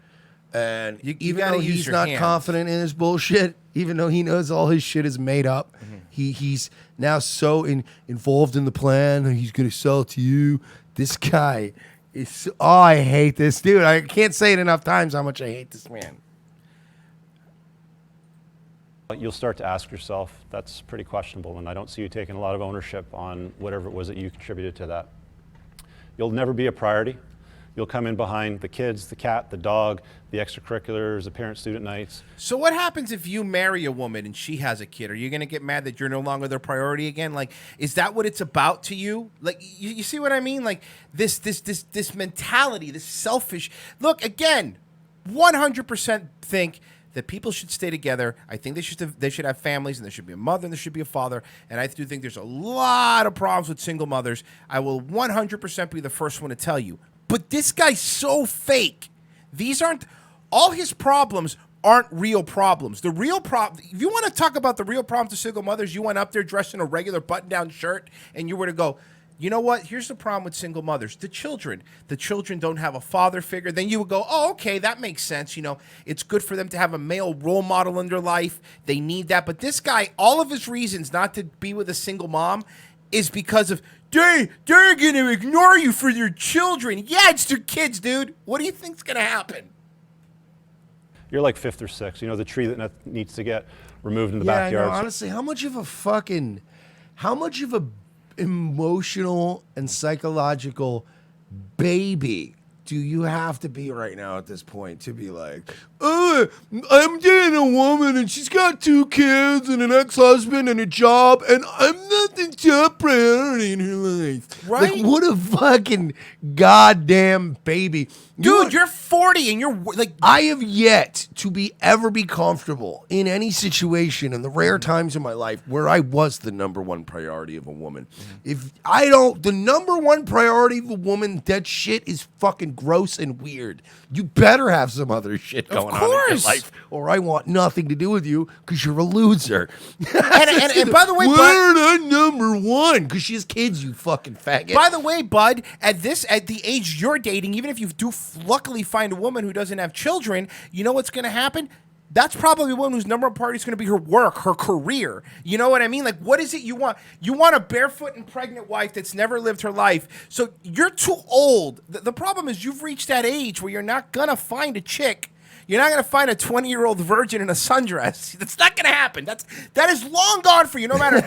And You even gotta though use he's your not hands. confident in his bullshit, even though he knows all his shit is made up, he's now so involved in the plan that he's going to sell it to you. This guy is, I hate this dude. I can't say it enough times how much I hate this man. you'll start to ask yourself, that's pretty questionable, and I don't see you taking a lot of ownership on whatever it was that you contributed to that. You'll never be a priority. You'll come in behind the kids, the cat, the dog, the extracurriculars, the parent-student nights. So what happens if you marry a woman and she has a kid? Are you going to get mad that you're no longer their priority again? Like, is that what it's about to you? Like, you see what I mean? Like this mentality, this selfish. Look, again, 100% think that people should stay together. I think they should have families, and there should be a mother and there should be a father. And I do think there's a lot of problems with single mothers. I will 100% be the first one to tell you. But this guy's so fake. These aren't, all his problems aren't real problems. The real problem, if you want to talk about the real problems of single mothers, you went up there dressed in a regular button-down shirt and you were to go, you know what? Here's the problem with single mothers. The children. The children don't have a father figure. Then you would go, oh, okay, that makes sense. You know, it's good for them to have a male role model in their life. They need that. But this guy, all of his reasons not to be with a single mom is because of, they're going to ignore you for your children. Yeah, it's their kids, dude. What do you think's going to happen? You're like fifth or sixth, the tree that needs to get removed in the Yeah, backyard. I know. Honestly, how much of a emotional and psychological baby do you have to be right now at this point to be like, oh, I'm dating a woman and she's got 2 kids and an ex-husband and a job and I'm not the top priority in her life. Right? Like, what a fucking goddamn baby. Dude, you're 40 and you're like... I have yet to ever be comfortable in any situation in the rare times in my life where I was the number one priority of a woman. If I don't, the number one priority of a woman, that shit is fucking gross and weird. You better have some other shit going on in your life, or I want nothing to do with you because you're a loser. And by the way, we're not number one because she has kids, you fucking faggot. By the way, bud, at the age you're dating, even if you do luckily find a woman who doesn't have children, you know what's going to happen? That's probably a woman whose number one priority is going to be her work, her career. You know what I mean? Like, what is it you want? You want a barefoot and pregnant wife that's never lived her life. So you're too old. The problem is you've reached that age where you're not going to find a chick. You're not going to find a 20-year-old virgin in a sundress. That's not going to happen. That is long gone for you. No matter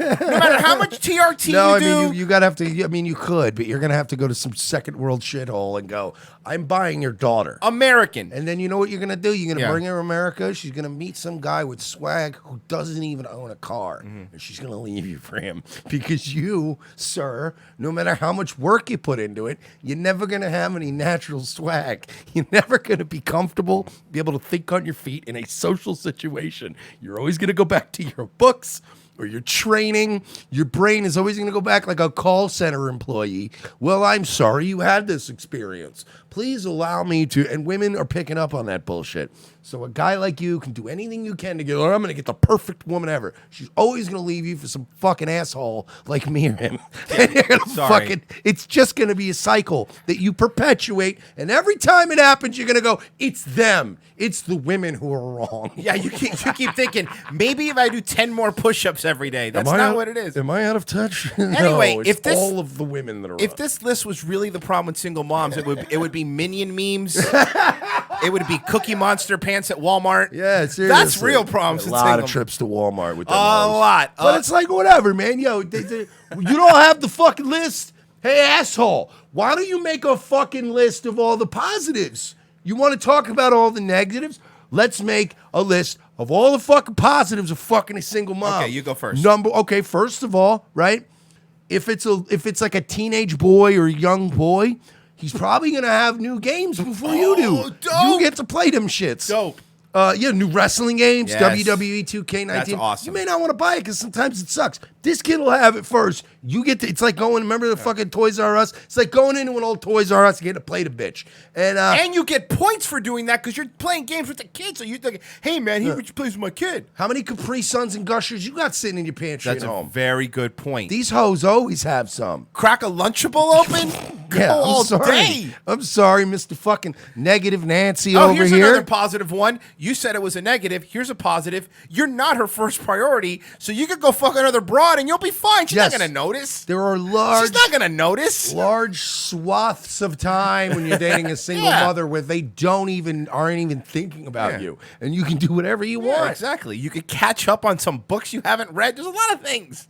how much TRT you do. No, I mean you gotta have to. I mean you could, but you're gonna have to go to some second world shithole and go, I'm buying your daughter. American. And then you know what you're gonna do? You're gonna Yeah. bring her to America. She's gonna meet some guy with swag who doesn't even own a car, and she's gonna leave you for him because you, sir, no matter how much work you put into it, you're never gonna have any natural swag. You're never gonna be comfortable, be able to think on your feet in a social situation. You're always gonna go back to your books or your training. Your brain is always going to go back like a call center employee. Well, I'm sorry you had this experience. Please allow me to. And women are picking up on that bullshit. So a guy like you can do anything you can to get, or I'm going to get the perfect woman ever. She's always going to leave you for some fucking asshole like me or him. And you're gonna Sorry. it's just going to be a cycle that you perpetuate. And every time it happens, you're going to go, it's them. It's the women who are wrong. Yeah, you keep thinking, maybe if I do 10 more push-ups every day. That's not what it is. Am I out of touch? Anyway, no, it's if this- all of the women that are If wrong. this list was really the problem with single moms, it would be Minion memes. It would be Cookie Monster pants at Walmart. Yeah, seriously. That's real problems A with lot single of trips to Walmart with them. A hoes. lot. But it's like, whatever, man. Yo, you don't have the fucking list? Hey, asshole, why don't you make a fucking list of all the positives? You want to talk about all the negatives? Let's make a list of all the fucking positives of fucking a single mom. Okay, you go first. Okay, first of all, right? If it's like a teenage boy or a young boy, he's probably gonna have new games before you do. dope. You get to play them shits. Dope. New wrestling games, Yes. WWE 2K19. That's awesome. You may not want to buy it because sometimes it sucks. This kid will have it first. You get to, it's like going, remember the fucking Toys R Us? It's like going into an old Toys R Us and getting to play the bitch. And you get points for doing that because you're playing games with the kids. So you're thinking, hey, man, here you play with my kid. How many Capri Suns and Gushers you got sitting in your pantry That's at a home? very good point. These hoes always have some. Crack a Lunchable open? Yeah, Go all I'm sorry. day. I'm sorry, Mr. fucking Negative Nancy Oh, over here's here. another positive one. You said it was a negative. Here's a positive. You're not her first priority, so you could go fuck another broad and you'll be fine. She's Yes. not gonna notice. There are large, She's not gonna notice. large swaths of time when you're dating a single Yeah. mother where they aren't even thinking about Yeah. you, and you can do whatever you Yeah, want. exactly. You could catch up on some books you haven't read. There's a lot of things.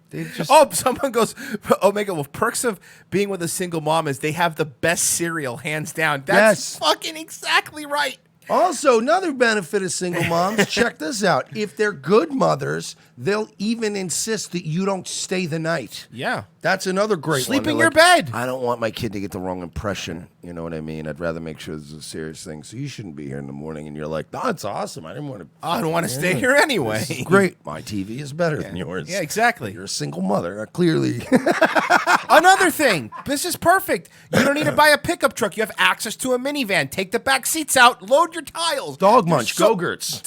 They just, Oh, someone goes, Omega, well, perks of being with a single mom is they have the best cereal, hands down. That's Yes. fucking exactly right. Also, another benefit of single moms, check this out. If they're good mothers, they'll even insist that you don't stay the night. Yeah. That's another great Sleep one. in They're your like, bed. I don't want my kid to get the wrong impression. You know what I mean? I'd rather make sure this is a serious thing. So you shouldn't be here in the morning. And you're like, no, it's awesome. I didn't want to. I don't want to stay here anyway. This is great. My TV is better than yours. Yeah, exactly. You're a single mother. Clearly. Another thing, this is perfect. You don't need to buy a pickup truck. You have access to a minivan. Take the back seats out, load your tiles. Dog munch, Go-Gurts.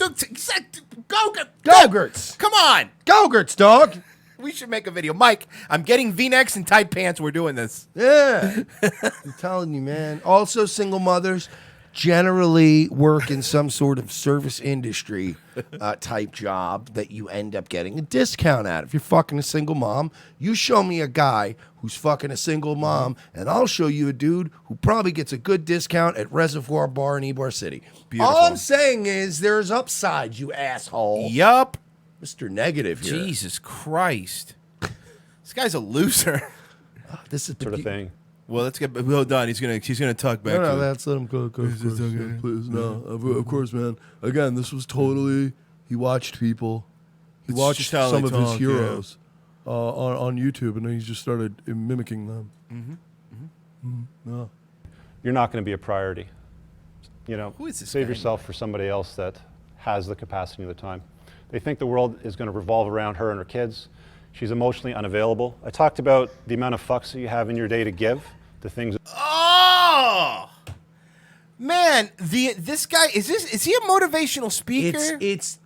Go-Gurts. Come on. Go-Gurts, dog. We should make a video. Mike, I'm getting V-necks and tight pants. We're doing this. Yeah. I'm telling you, man. Also, single mothers generally work in some sort of service industry type job that you end up getting a discount at. If you're fucking a single mom, you show me a guy who's fucking a single mom, and I'll show you a dude who probably gets a good discount at Reservoir Bar in Ybor City. Beautiful. All I'm saying is there's upsides, you asshole. Yup. Mr. Negative here. Jesus Christ. This guy's a loser. This is Sort of thing. Well, let's get well done. He's gonna talk back. No, to that's let him go. Please, no. Of course, man. Again, this was totally. He watched people. He It's watched just how some they of his talk, heroes on YouTube, and then he just started mimicking them. No. You're not going to be a priority. You know, Who is this save guy yourself for somebody else that has the capacity and the time. They think the world is going to revolve around her and her kids. She's emotionally unavailable. I talked about the amount of fucks that you have in your day to give, the things. Oh man, this guy is he a motivational speaker? It's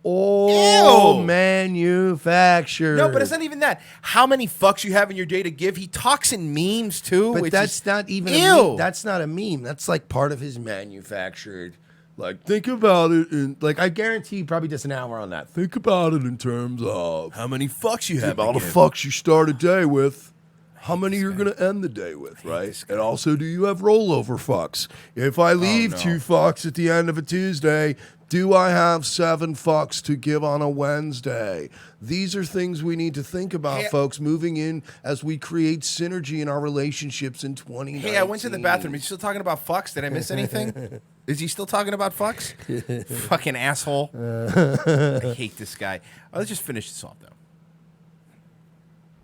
all Ew. manufactured. No, but it's not even that. How many fucks you have in your day to give? He talks in memes too. But which that's is, not even ew. a meme. That's not a meme. That's like part of his manufactured. Like, think about it in, like, I guarantee he probably does an hour on that. Think about it in terms of How many fucks you have? all to the give. fucks you start a day with. How many you're going to end the day with, right? And also, do you have rollover fucks? If I leave no. 2 fucks at the end of a Tuesday, do I have 7 fucks to give on a Wednesday? These are things we need to think about, Hey, folks, moving in as we create synergy in our relationships in 2019. Hey, I went to the bathroom. Is he still talking about fucks? Did I miss anything? Is he still talking about fucks? Fucking asshole. I hate this guy. Let's just finish this off, though.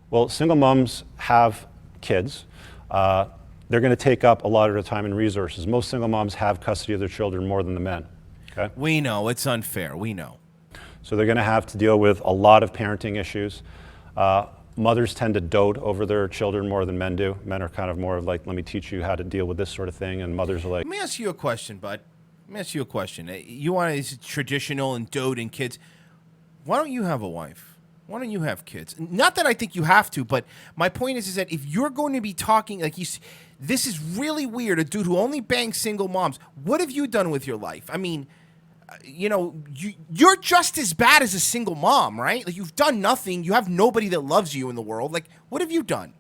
Well, single moms have kids. They're going to take up a lot of their time and resources. Most single moms have custody of their children more than the men. Okay? We know. It's unfair. We know. So they're going to have to deal with a lot of parenting issues. Mothers tend to dote over their children more than men do. Men are kind of more of like, let me teach you how to deal with this sort of thing. And mothers are like, Let me ask you a question, bud. Let me ask you a question. You want to traditional and doting kids. Why don't you have a wife? Why don't you have kids? Not that I think you have to, but my point is that if you're going to be talking like this is really weird. A dude who only bangs single moms. What have you done with your life? I mean, you know, you're just as bad as a single mom, right? Like you've done nothing. You have nobody that loves you in the world. Like, what have you done?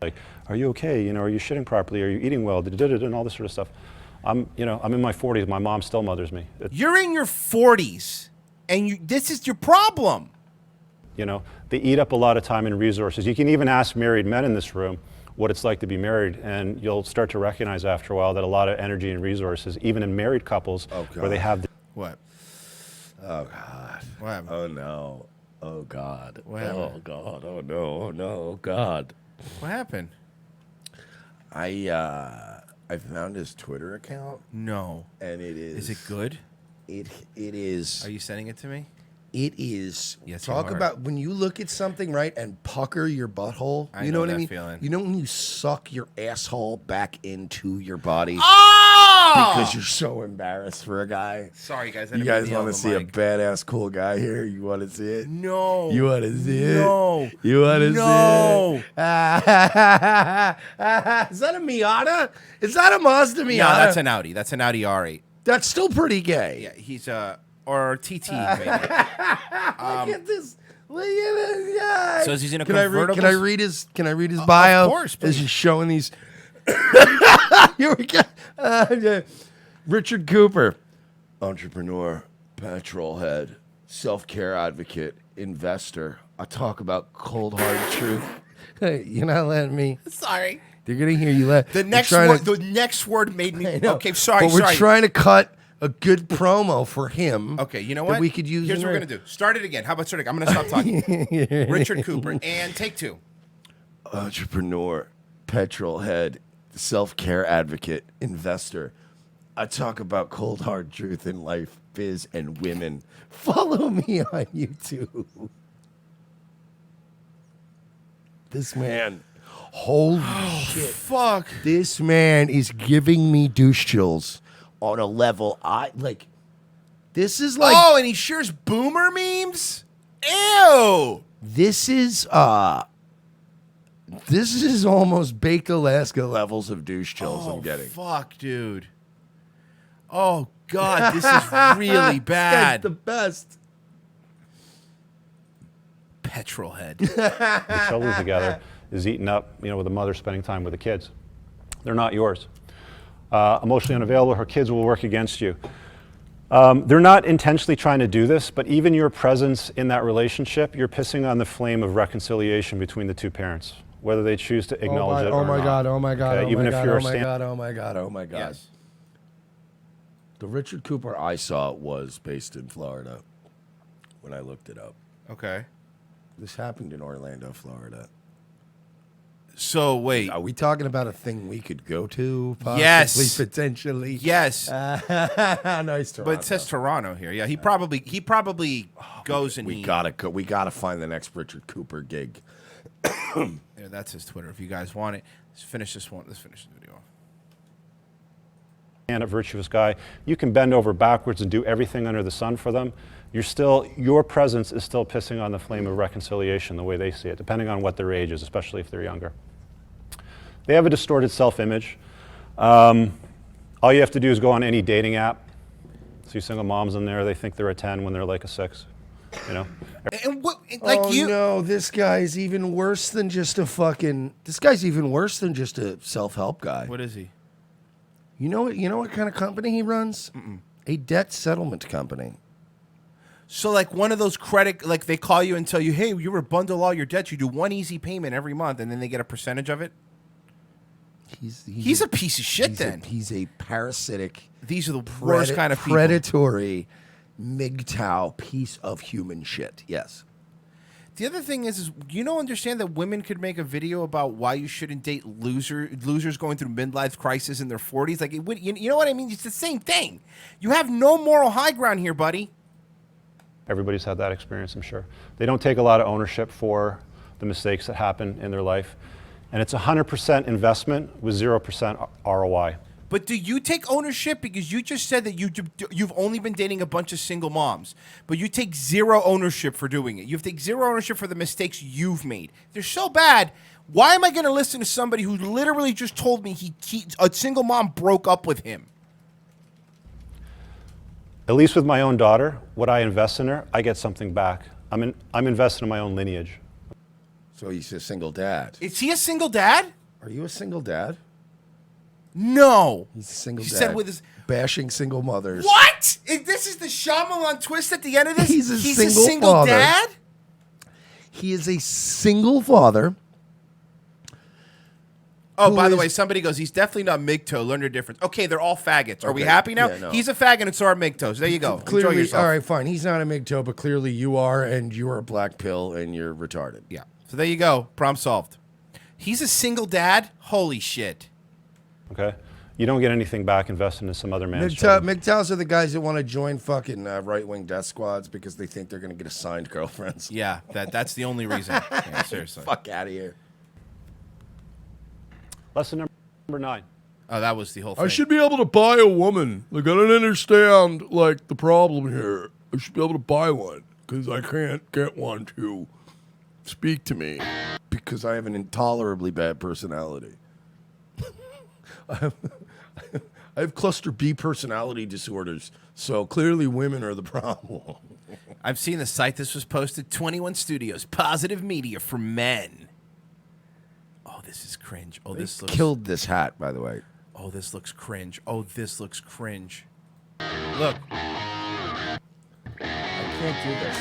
like, are you okay? You know, are you shitting properly? Are you eating well? And all this sort of stuff. I'm in my 40s. My mom still mothers me. You're in your 40s, and this is your problem. You know, they eat up a lot of time and resources. You can even ask married men in this room what it's like to be married, and you'll start to recognize after a while that a lot of energy and resources, even in married couples, where they have. What? Oh, God. What happened? Oh, no. Oh, God. What happened? Oh, God. Oh, no. Oh, no. Oh, God. What happened? I found his Twitter account, No. and it is. Is it good? It is. Are you sending it to me? It is. Yes, you Talk are. about when you look at something, right, and pucker your butthole. I You know know what I that mean? feeling. You know when you suck your asshole back into your body Oh! because you're so embarrassed for a guy. Sorry, guys. You guys want to see a badass cool guy here? You want to see it? No. You want to see it? No. You want to No. see it? Is that a Miata? Is that a Mazda Miata? No, that's an Audi. That's an Audi R8. That's still pretty gay. Yeah, he's or TT maybe. Look at this. Look at this guy. Says he's in a Can I read convertible? Can I read his bio? Of course, please. As he's showing these. Here we go. Richard Cooper, entrepreneur, petrol head, self-care advocate, investor. I talk about cold hard truth. Hey, you're not letting me. Sorry. They're gonna hear you. The next word made me. I know, Okay, sorry. But we're sorry. trying to cut a good promo for him. Okay, you know that what? we could use. Here's in what we're there. gonna do. Start it again. How about starting? I'm gonna stop talking. Richard Cooper and take 2. Entrepreneur, petrol head, self-care advocate, investor. I talk about cold hard truth in life, biz, and women. Follow me on YouTube. This man, holy shit. Fuck. This man is giving me douche chills on a level I like. This is like Oh, and he shares boomer memes. Ew. this is almost baked Alaska levels of douche chills I'm getting. Fuck, dude. Oh God, this is really bad. That's the best. Petrol head. the children together is eaten up, you know, with the mother spending time with the kids. They're not yours. Emotionally unavailable, her kids will work against you. They're not intentionally trying to do this, but even your presence in that relationship, you're pissing on the flame of reconciliation between the two parents. whether they choose to acknowledge it or oh my not. God, oh my God, Okay? oh Even my if God, you're oh a my stand- God, oh my God, oh my God. Yes. The Richard Cooper I saw was based in Florida when I looked it up. Okay. This happened in Orlando, Florida. So wait. Are we talking about a thing we could go to? Possibly, Yes. potentially. Yes. Nice Toronto. But it says Toronto here. Yeah, he probably goes and we he. gotta go. We gotta find the next Richard Cooper gig. Yeah, that's his Twitter. If you guys want it, let's finish this one. Let's finish the video. and a virtuous guy, you can bend over backwards and do everything under the sun for them. Your presence is still pissing on the flame of reconciliation the way they see it, depending on what their age is, especially if they're younger. They have a distorted self-image. All you have to do is go on any dating app. See single moms in there, they think they're a 10 when they're like a 6, you know? And what, like oh no, this guy's even worse than just a fucking. This guy's even worse than just a self-help guy. What is he? You know what? You know what kind of company he runs? A debt settlement company. So like one of those credit, like they call you and tell you, hey, you were bundle all your debts. You do one easy payment every month, and then they get a percentage of it. He's a piece of shit. He's a parasitic. These are the worst kind of people. Predatory, MGTOW piece of human shit. Yes. The other thing is you don't understand that women could make a video about why you shouldn't date losers going through midlife crisis in their 40s. Like, you know what I mean? It's the same thing. You have no moral high ground here, buddy. Everybody's had that experience, I'm sure. They don't take a lot of ownership for the mistakes that happen in their life. And it's 100% investment with 0% ROI. But do you take ownership? Because you just said that you've only been dating a bunch of single moms. But you take zero ownership for doing it. You take zero ownership for the mistakes you've made. They're so bad. Why am I going to listen to somebody who literally just told me a single mom broke up with him? At least with my own daughter, what I invest in her, I get something back. I'm invested in my own lineage. So he's a single dad. Is he a single dad? Are you a single dad? No. He's a single He dad. said with his bashing single mothers. What? This is the Shyamalan twist at the end of this? He's a a single single father. dad? He is a single father. Oh, Who by the is- way, somebody goes, he's definitely not MGTOW. Learn the difference. Okay, they're all faggots. Are we Okay, happy now? yeah, no. He's a faggot and so are MGTOWs. There you go. Enjoy Clearly, yourself. all right, fine. He's not a MGTOW, but clearly you are, and you are a black pill, and you're retarded. Yeah. So there you go. Problem solved. He's a single dad? Holy shit. Okay? You don't get anything back invested in some other man's children. MGTOWs are the guys that want to join fucking right-wing death squads because they think they're going to get assigned girlfriends. Yeah, that's the only reason. Yeah, seriously. Fuck out of here. Lesson number 9. Oh, that was the whole thing. I should be able to buy a woman. Like, I don't understand, like, the problem here. I should be able to buy one because I can't get one to speak to me. Because I have an intolerably bad personality. I have cluster B personality disorders, so clearly women are the problem. I've seen the site this was posted. 21 Studios, positive media for men. Oh, this is cringe. Oh, this looks... Killed this hat, by the way. Oh, this looks cringe. Oh, this looks cringe. Look. I can't do this.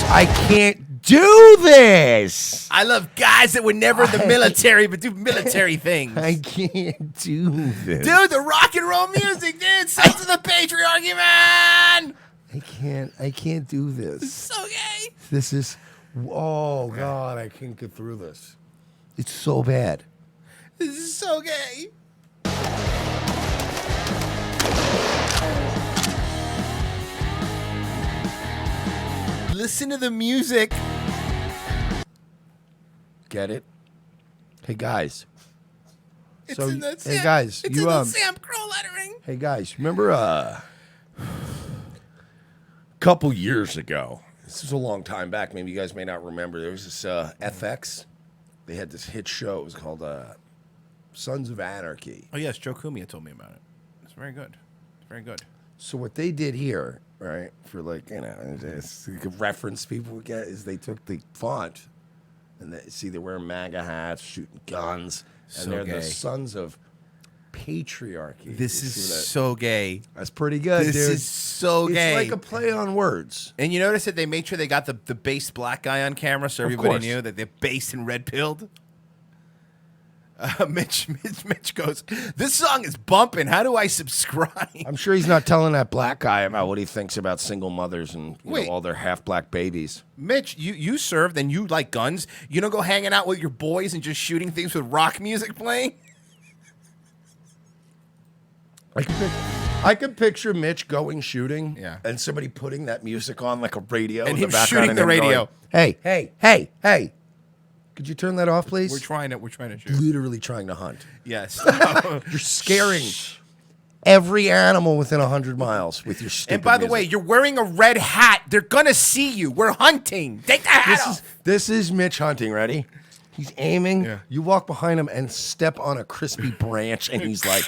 I can't do this. I love guys that were never in the military but do military things. I can't do this. Dude, the rock and roll music, dude. Sons of the patriarchy, man. I can't do this. So gay. This is, oh God, I can't get through this. It's so bad. This is so gay. Listen to the music. Get it? Hey guys. It's So, in the hey, Sam, guys, it's you, in the Sam Crow lettering. Hey guys, remember a couple years ago? This is a long time back. Maybe you guys may not remember. There was this FX. They had this hit show. It was called Sons of Anarchy. Oh yes, Joe Cumia told me about it. It's very good. It's very good. So what they did here, right, for like, you know, it's a reference people would get, is they took the font and they're wearing MAGA hats, shooting guns, and So they're gay. the sons of patriarchy. This You is see that? so gay. That's pretty good, This dude. is so gay. It's like a play on words. And you notice that they made sure they got the based black guy on camera so everybody course. knew that they're based and red pilled. Mitch goes, this song is bumping. How do I subscribe? I'm sure he's not telling that black guy about what he thinks about single mothers and Wait. all their half-black babies. Mitch, you served and you like guns. You don't go hanging out with your boys and just shooting things with rock music playing? I could picture Mitch going shooting, Yeah. and somebody putting that music on like a radio And in him the background, shooting and the him radio. going, hey, hey, hey, hey! Could you turn that off, please? We're trying to shoot. Literally trying to hunt. Yes. You're scaring every animal within 100 miles with your stupid And by the music. way, you're wearing a red hat. They're gonna see you. We're hunting. Take the hat off. This is Mitch hunting. Ready? He's aiming. Yeah. You walk behind him and step on a crispy branch, and he's like,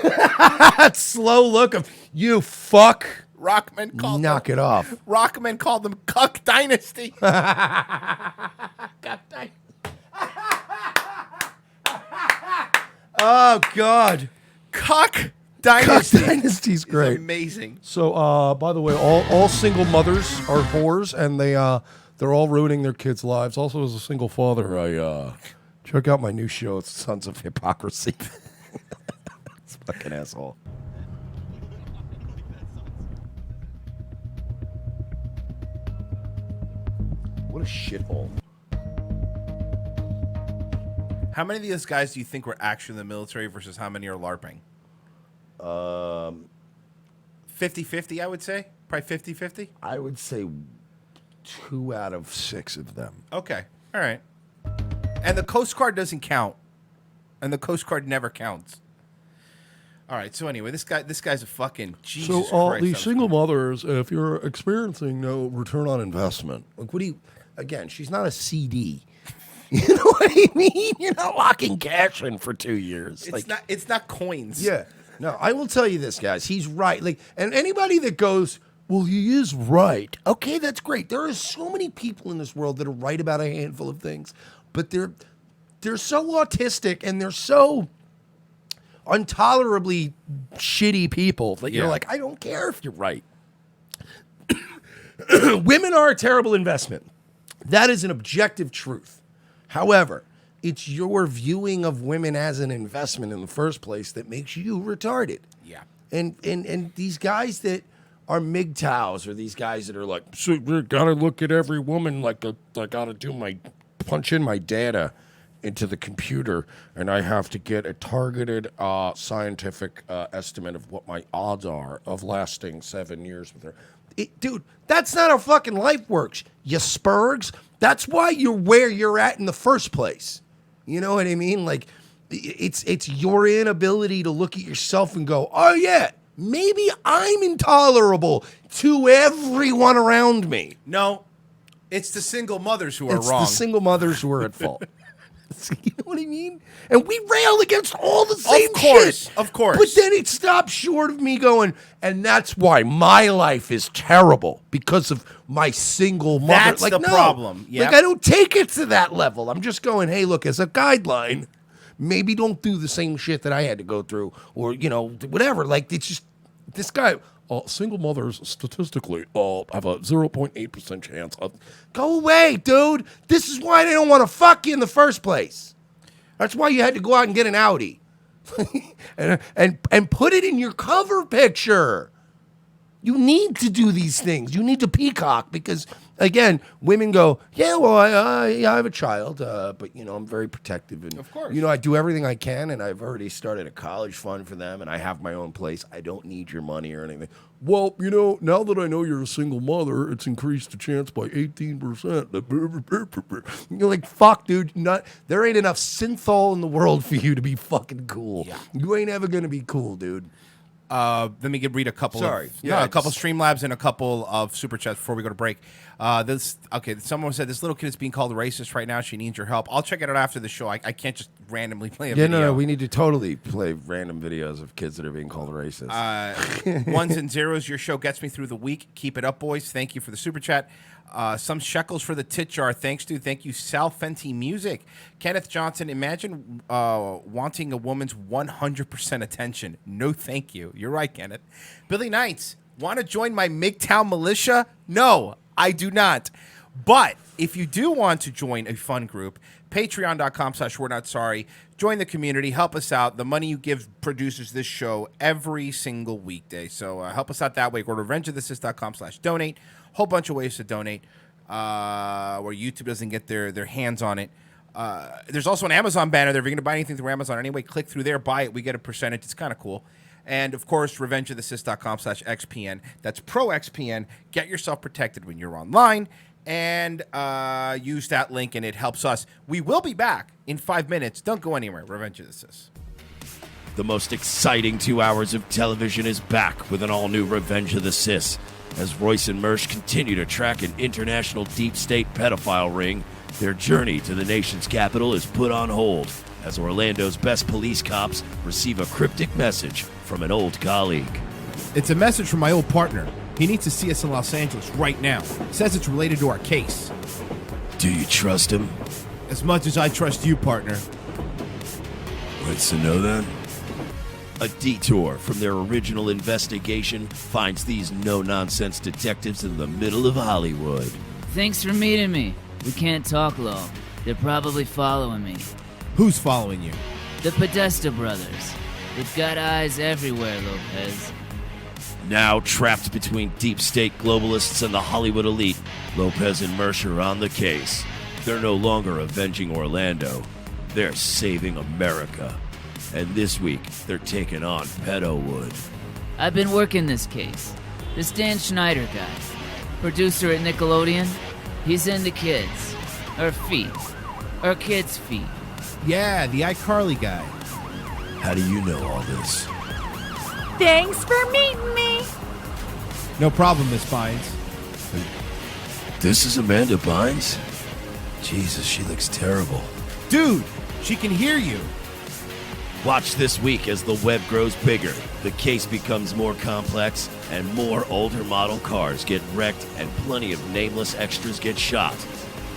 that slow look of you fuck. Rockman called Knock them, it off. Rockman called them Cuck Dynasty. Oh God, Cuck Dynasty. Cuck Dynasty's It's great. amazing. So, by the way, all single mothers are whores, and they're all ruining their kids' lives. Also, as a single father, I Check out my new show. It's Sons of Hypocrisy. It's fucking asshole. What a shithole. How many of these guys do you think were actually in the military versus how many are LARPing? 50-50, I would say. Probably 50-50. I would say 2 out of 6 of them. Okay. All right. And the Coast Guard doesn't count. And the Coast Guard never counts. All right. So anyway, this guy's a fucking Jesus so Christ. these single mothers, if you're experiencing no return on investment, Like, what do you? Again, she's not a CD. You know what I mean? You're not locking cash in for 2 years. It's not coins. Yeah. No, I will tell you this, guys. He's right. Like, and anybody that goes, well, he is right. Okay, that's great. There are so many people in this world that are right about a handful of things, but they're so autistic and they're so intolerably shitty people that you're Yeah. like, I don't care if you're right. Women are a terrible investment. That is an objective truth. However, it's your viewing of women as an investment in the first place that makes you retarded. Yeah. And these guys that are MGTOWs or these guys that are like, so you gotta look at every woman like I gotta punch in my data into the computer, and I have to get a targeted scientific estimate of what my odds are of lasting 7 years with her. dude, that's not how fucking life works. You spurgs. That's why you're where you're at in the first place. You know what I mean? Like, it's your inability to look at yourself and go, oh yeah, maybe I'm intolerable to everyone around me. No, it's the single mothers who are It's wrong. the single mothers who are at fault. You know what I mean? And we rail against all the same shit. Of course. But then it stops short of me going, and that's why my life is terrible because of my single mother. That's like, the no. problem. Yep. Like, I don't take it to that level. I'm just going, hey, look, as a guideline, maybe don't do the same shit that I had to go through or, you know, whatever. Like, it's just, this guy, single mothers statistically have a 0.8% chance of. go away, dude. This is why they don't want to fuck you in the first place. That's why you had to go out and get an Audi. and put it in your cover picture. You need to do these things. You need to peacock because, again, women go, yeah, well, I have a child, but, you know, I'm very protective. And, Of course. you know, I do everything I can, and I've already started a college fund for them, and I have my own place. I don't need your money or anything. Well, you know, now that I know you're a single mother, it's increased the chance by 18%. You're like, fuck, dude. There ain't enough synthol in the world for you to be fucking cool. Yeah. You ain't ever going to be cool, dude. Let me read a couple. Sorry. A couple Streamlabs and a couple of super chats before we go to break. Someone said this little kid is being called a racist right now. She needs your help. I'll check it out after the show. I can't just randomly play a Yeah, video. no, we need to totally. Play random videos of kids that are being called racist. Ones and zeros, your show gets me through the week. Keep it up, boys. Thank you for the super chat. Some shekels for the tit jar. Thank you, Sal Fenty Music. Kenneth Johnson, imagine wanting a woman's 100% attention. No, thank you. You're right, Kenneth. Billy Knights, want to join my MGTOW militia? No, I do not. But if you do want to join a fun group, patreon.com/we're-not-sorry. Join the community. Help us out. The money you give produces this show every single weekday. So help us out that way. Go to revengeofthesis.com/donate. Whole bunch of ways to donate where YouTube doesn't get their hands on it. There's also an Amazon banner there. If you're going to buy anything through Amazon anyway, click through there, buy it. We get a percentage. It's kind of cool. And, of course, revengeofthesis.com/XPN. That's ProXPN. Get yourself protected when you're online. And use that link, and it helps us. We will be back in 5 minutes. Don't go anywhere. Revenge of the Sis. The most exciting 2 hours of television is back with an all-new Revenge of the Sis. As Royce and Mersch continue to track an international deep state pedophile ring, their journey to the nation's capital is put on hold as Orlando's best police cops receive a cryptic message from an old colleague. It's a message from my old partner. He needs to see us in Los Angeles right now. Says it's related to our case. Do you trust him? As much as I trust you, partner. What's to know then? A detour from their original investigation finds these no-nonsense detectives in the middle of Hollywood. Thanks for meeting me. We can't talk long. They're probably following me. Who's following you? The Podesta brothers. They've got eyes everywhere, Lopez. Now trapped between deep state globalists and the Hollywood elite, Lopez and Mersch are on the case. They're no longer avenging Orlando. They're saving America. And this week, they're taking on Pedowood. I've been working this case. This Dan Schneider guy, producer at Nickelodeon, he's into kids. Or feet. Or kids' feet. Yeah, the iCarly guy. How do you know all this? Thanks for meeting me. No problem, Miss Bynes. This is Amanda Bynes? Jesus, she looks terrible. Dude, she can hear you. Watch this week as the web grows bigger, the case becomes more complex, and more older model cars get wrecked and plenty of nameless extras get shot.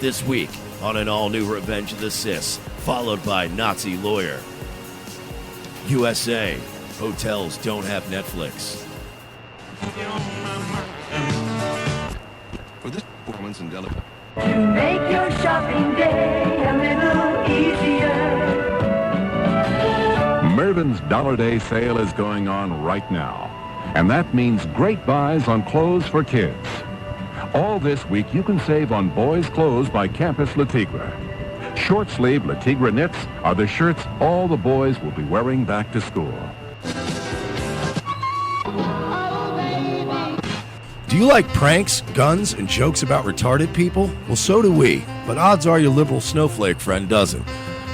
This week on an all-new Revenge of the Sis, followed by Nazi Lawyer. USA, hotels don't have Netflix. For this performance in Delaware. To make your shopping day a little easier. Mervyn's Dollar Day sale is going on right now, and that means great buys on clothes for kids. All this week, you can save on boys' clothes by Campus Le Tigre. Short-sleeve Le Tigre knits are the shirts all the boys will be wearing back to school. Do you like pranks, guns, and jokes about retarded people? Well, so do we, but odds are your liberal snowflake friend doesn't.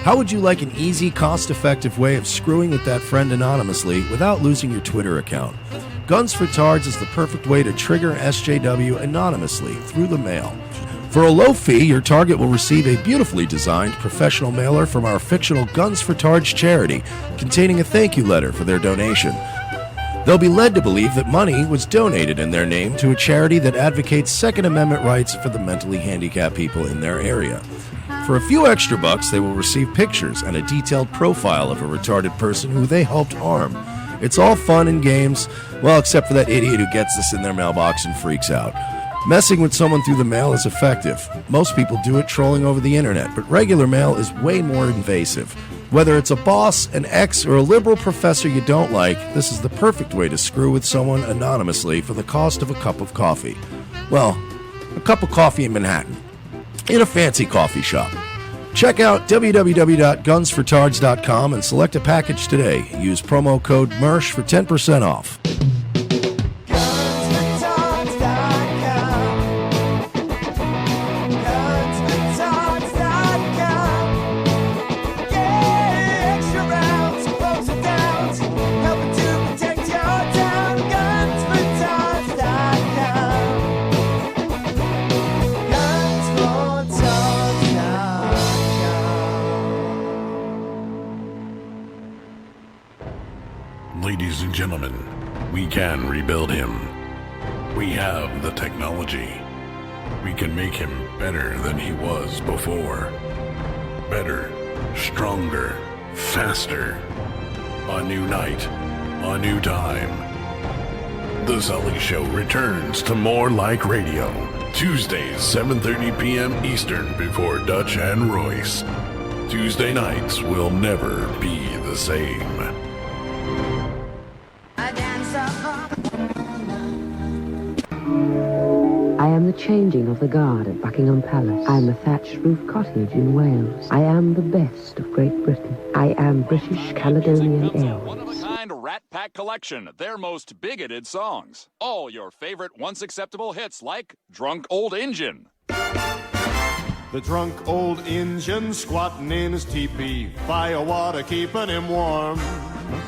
How would you like an easy, cost-effective way of screwing with that friend anonymously without losing your Twitter account? Guns for Tards is the perfect way to trigger SJW anonymously through the mail. For a low fee, your target will receive a beautifully designed professional mailer from our fictional Guns for Tards charity, containing a thank you letter for their donation. They'll be led to believe that money was donated in their name to a charity that advocates Second Amendment rights for the mentally handicapped people in their area. For a few extra bucks, they will receive pictures and a detailed profile of a retarded person who they helped harm. It's all fun and games, well, except for that idiot who gets this in their mailbox and freaks out. Messing with someone through the mail is effective. Most people do it trolling over the internet, but regular mail is way more invasive. Whether it's a boss, an ex, or a liberal professor you don't like, this is the perfect way to screw with someone anonymously for the cost of a cup of coffee. Well, a cup of coffee in Manhattan, in a fancy coffee shop. Check out www.gunsfortards.com and select a package today. Use promo code MERSH for 10% off. Ladies and gentlemen, we can rebuild him. We have the technology. We can make him better than he was before. Better, stronger, faster. A new night, a new time. The Sully Show returns to More Like Radio, Tuesdays, 7:30 p.m. Eastern before Dutch and Royce. Tuesday nights will never be the same. I am the changing of the guard at Buckingham Palace. I am a thatched roof cottage in Wales. I am the best of Great Britain. I am British Caledonian Airways. One-of-a-kind Rat Pack collection, their most bigoted songs. All your favorite once-acceptable hits like Drunk Old Injun. The drunk old Injun squatting in his teepee, fire water keeping him warm.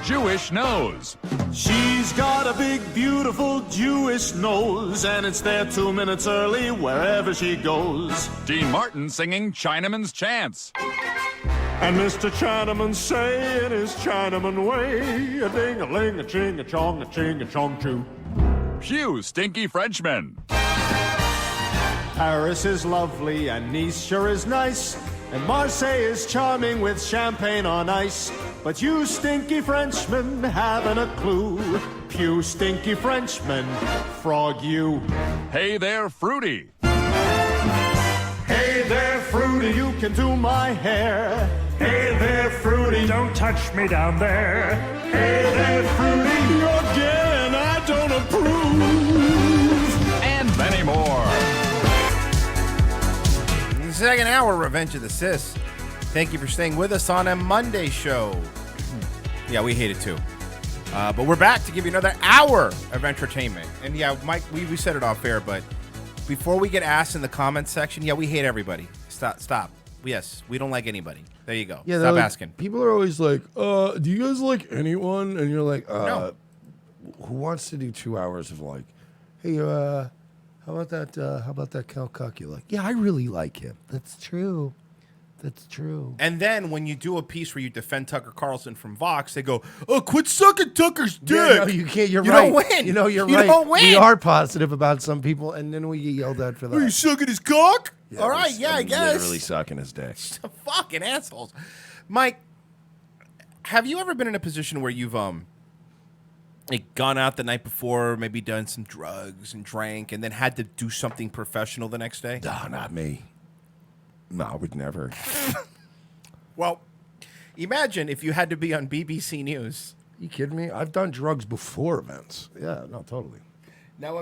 Jewish Nose. She's got a big, beautiful Jewish nose, and it's there 2 minutes early wherever she goes. Dean Martin singing Chinaman's Chants. And Mr. Chinaman say in his Chinaman way, a ding-a-ling, a ching-a-chong, a ching-a-chong too. Hugh Stinky Frenchman. Paris is lovely and Nice sure is nice, and Marseille is charming with champagne on ice. But you stinky Frenchmen haven't a clue. Pew stinky Frenchmen, frog you. Hey there, Fruity. Hey there, Fruity, you can do my hair. Hey there, Fruity, don't touch me down there. Hey there, Fruity, again, I don't approve. And many more. Second hour, Revenge of the Sis. Thank you for staying with us on a Monday show. Yeah, we hate it too. But we're back to give you another hour of entertainment. And yeah, Mike, we said it off air, but before we get asked in the comments section, yeah, we hate everybody. Stop. Yes, we don't like anybody. There you go. Yeah, stop like, asking. People are always like, do you guys like anyone? And you're like, No. Who wants to do 2 hours of like, hey, how about that Cal Cuck you like? Yeah, I really like him. That's true. That's true. And then when you do a piece where you defend Tucker Carlson from Vox, they go, "Oh, quit sucking Tucker's dick." Yeah, no, you can't. You're you right. Don't win. You know, you're you right. Don't win. We are positive about some people, and then we get yelled at for that. Are you sucking his cock? Yeah, all right, yeah, I guess. Literally sucking his dick. Fucking assholes. Mike, have you ever been in a position where you've like gone out the night before, maybe done some drugs and drank, and then had to do something professional the next day? No, not me. No, I would never. Well, imagine if you had to be on BBC News. You kidding me? I've done drugs before events. Yeah, no, totally. Now,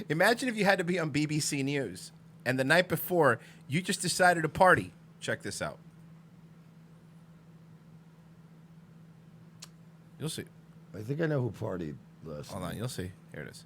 imagine if you had to be on BBC News, and the night before, you just decided to party. Check this out. You'll see. I think I know who partied last. Hold on, you'll see. Here it is.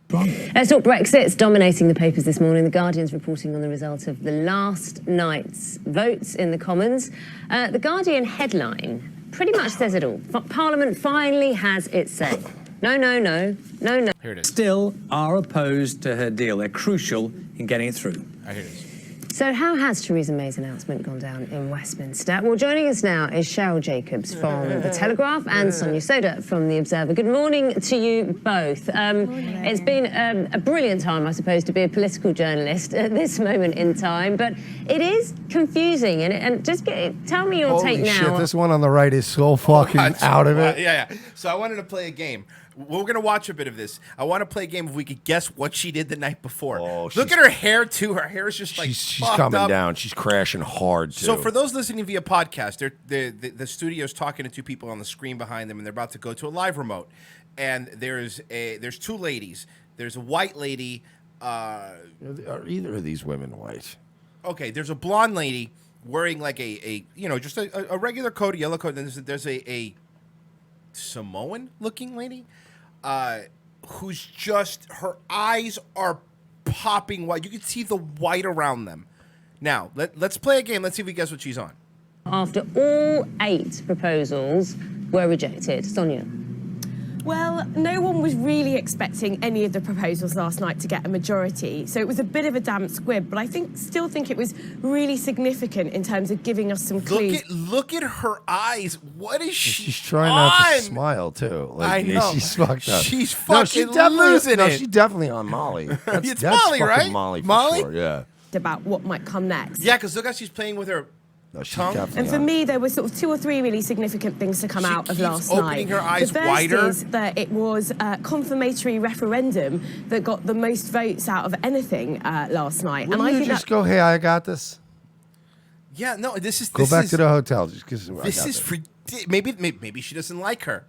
Let's talk Brexit. It's dominating the papers this morning. The Guardian's reporting on the result of the last night's votes in the Commons. The Guardian headline pretty much says it all. Parliament finally has its say. No. Here it is. Still are opposed to her deal. They're crucial in getting it through. Here it is. So how has Theresa May's announcement gone down in Westminster? Well, joining us now is Cheryl Jacobs from The Telegraph and Sonia Soda from The Observer. Good morning to you both. It's been a brilliant time, I suppose, to be a political journalist at this moment in time, but it is confusing. And just tell me your take now. Holy shit, this one on the right is so fucking out of it. Yeah. So I wanted to play a game. We're going to watch a bit of this. I want to play a game if we could guess what she did the night before. Look at her hair, too. Her hair is just like she's coming down. She's crashing hard, too. So for those listening via podcast, the studio's talking to two people on the screen behind them, and they're about to go to a live remote. And there's two ladies. There's a white lady. Are either of these women white? Okay, there's a blonde lady wearing like just a regular coat, a yellow coat. And there's a Samoan-looking lady who's just, her eyes are popping white. You can see the white around them. Now, let's play a game. Let's see if we guess what she's on. After all 8 proposals were rejected. Sonia. Well, no one was really expecting any of the proposals last night to get a majority, so it was a bit of a damp squib, but I still think it was really significant in terms of giving us some clues. Look at her eyes. What is she? She's trying not to smile too. Like, I know. She's fucked up. She's No, fucking definitely, losing no, it. she's definitely on Molly. It's Molly, fucking right? Molly, for Molly? sure, yeah. About what might come next. Yeah, because look how she's playing with her tongue. And for me, there were sort of 2 or 3 really significant things to come out of keeps last opening night. her eyes the first wider. is that it was a confirmatory referendum that got the most votes out of anything last night. Wouldn't and I you think just go, hey, I got this? Yeah, no, this is Go back to the hotel. Just 'cause I This got is maybe she doesn't like her.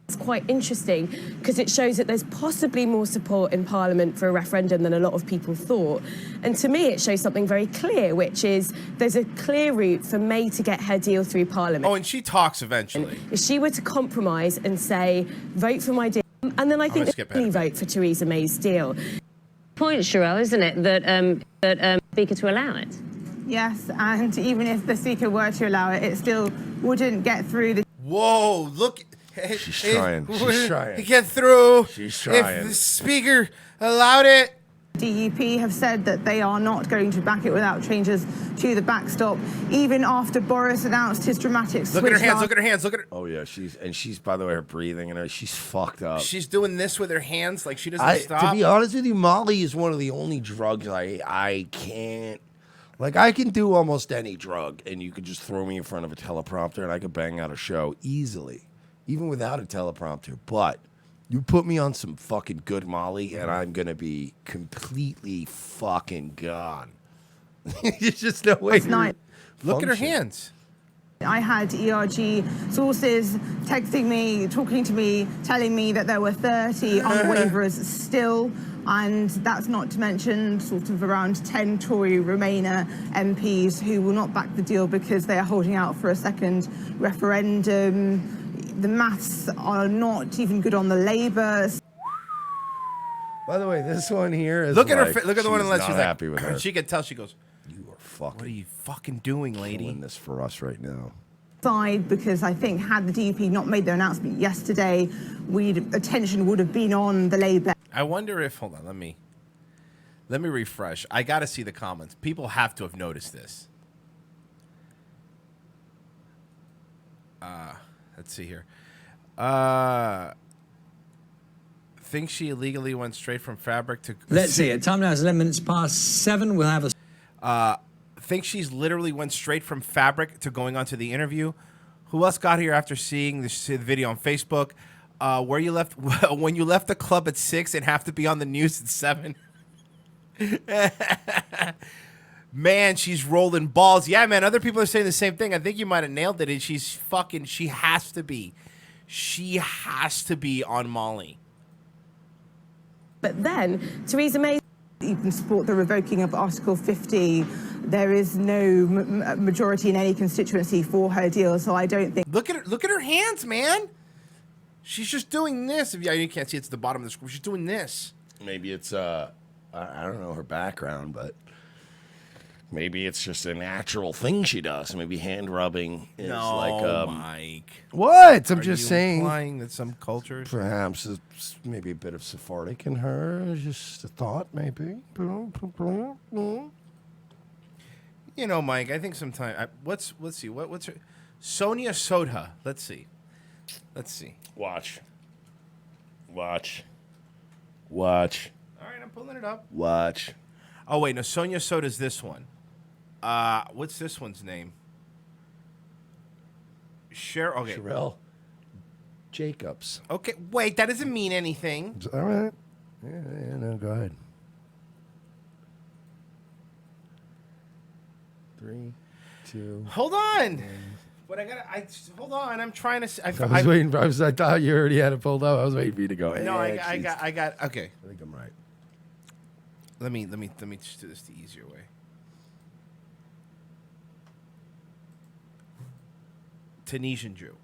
it's quite interesting because it shows that there's possibly more support in Parliament for a referendum than a lot of people thought. And to me, it shows something very clear, which is there's a clear route for May to get her deal through Parliament. Oh, and she talks eventually. If she were to compromise and say, vote for my deal, and then I think skip they vote for Theresa May's deal. Point, Sherelle, isn't it, that Speaker to allow it? Yes, and even if the Speaker were to allow it, it still wouldn't get through the... Whoa, look. She's trying. She's trying. Get through. She's If trying. the Speaker allowed it. DUP have said that they are not going to back it without changes to the backstop, even after Boris announced his dramatic switch. Look at her hands. last- Look at her hands. Look at her. Oh yeah, she's by the way, her breathing and she's fucked up. She's doing this with her hands like she doesn't stop. To be honest with you, Molly is one of the only drugs I can't. Like, I can do almost any drug, and you could just throw me in front of a teleprompter, and I could bang out a show easily, even without a teleprompter. But you put me on some fucking good Molly, and I'm gonna be completely fucking gone. There's just no way. Last night. Look at her function. hands. I had ERG sources texting me, talking to me, telling me that there were 30 unwaivers still, and that's not to mention sort of around 10 Tory Remainer MPs who will not back the deal because they are holding out for a second referendum. The maths are not even good on the Labour. By the way, this one here is Look at her. like, Look at the one she's unless not she's happy with her. She can tell. She goes, "You are fucking. What are you fucking doing, lady? Doing this for us right now." Side because I think had the DUP not made their announcement yesterday, attention would have been on the Labour. I wonder if. Hold on. Let me refresh. I got to see the comments. People have to have noticed this. Let's see here. Think she illegally went straight from fabric to. Let's see. At time now is 11 minutes past 7. We'll have a. Think she's literally went straight from fabric to going on to the interview. Who else got here after seeing the video on Facebook? Where you left when you left the club at 6 and have to be on the news at 7. Man, she's rolling balls. Yeah, man. Other people are saying the same thing. I think you might have nailed it. She's fucking. She has to be. She has to be on Molly. But then Theresa May even support the revoking of Article 50. There is no majority in any constituency for her deal, so I don't think. Look at her hands, man. She's just doing this. Yeah, you can't see it's at the bottom of the screen. She's doing this. Maybe it's I don't know her background, but maybe it's just a natural thing she does. Maybe hand rubbing is like Mike. What? I'm Are just you saying. implying that some cultures. Perhaps it's maybe a bit of Sephardic in her. Just a thought, maybe. You know, Mike. I think sometimes. Let's see. What's her? Sonia Soda. Let's see. Watch. All right, I'm pulling it up. Watch. Oh wait, no. Sonia Soda's this one. What's this one's name? Okay. Sherelle Jacobs. Okay, wait. That doesn't mean anything. All right. Yeah, no, go ahead. 3, 2. Hold on. But hold on. I'm trying to. I was waiting. I thought you already had it pulled up. I was waiting for you to go. No, "Hey, I got. Okay. I think I'm right. Let me just do this the easier way. Tunisian Jew.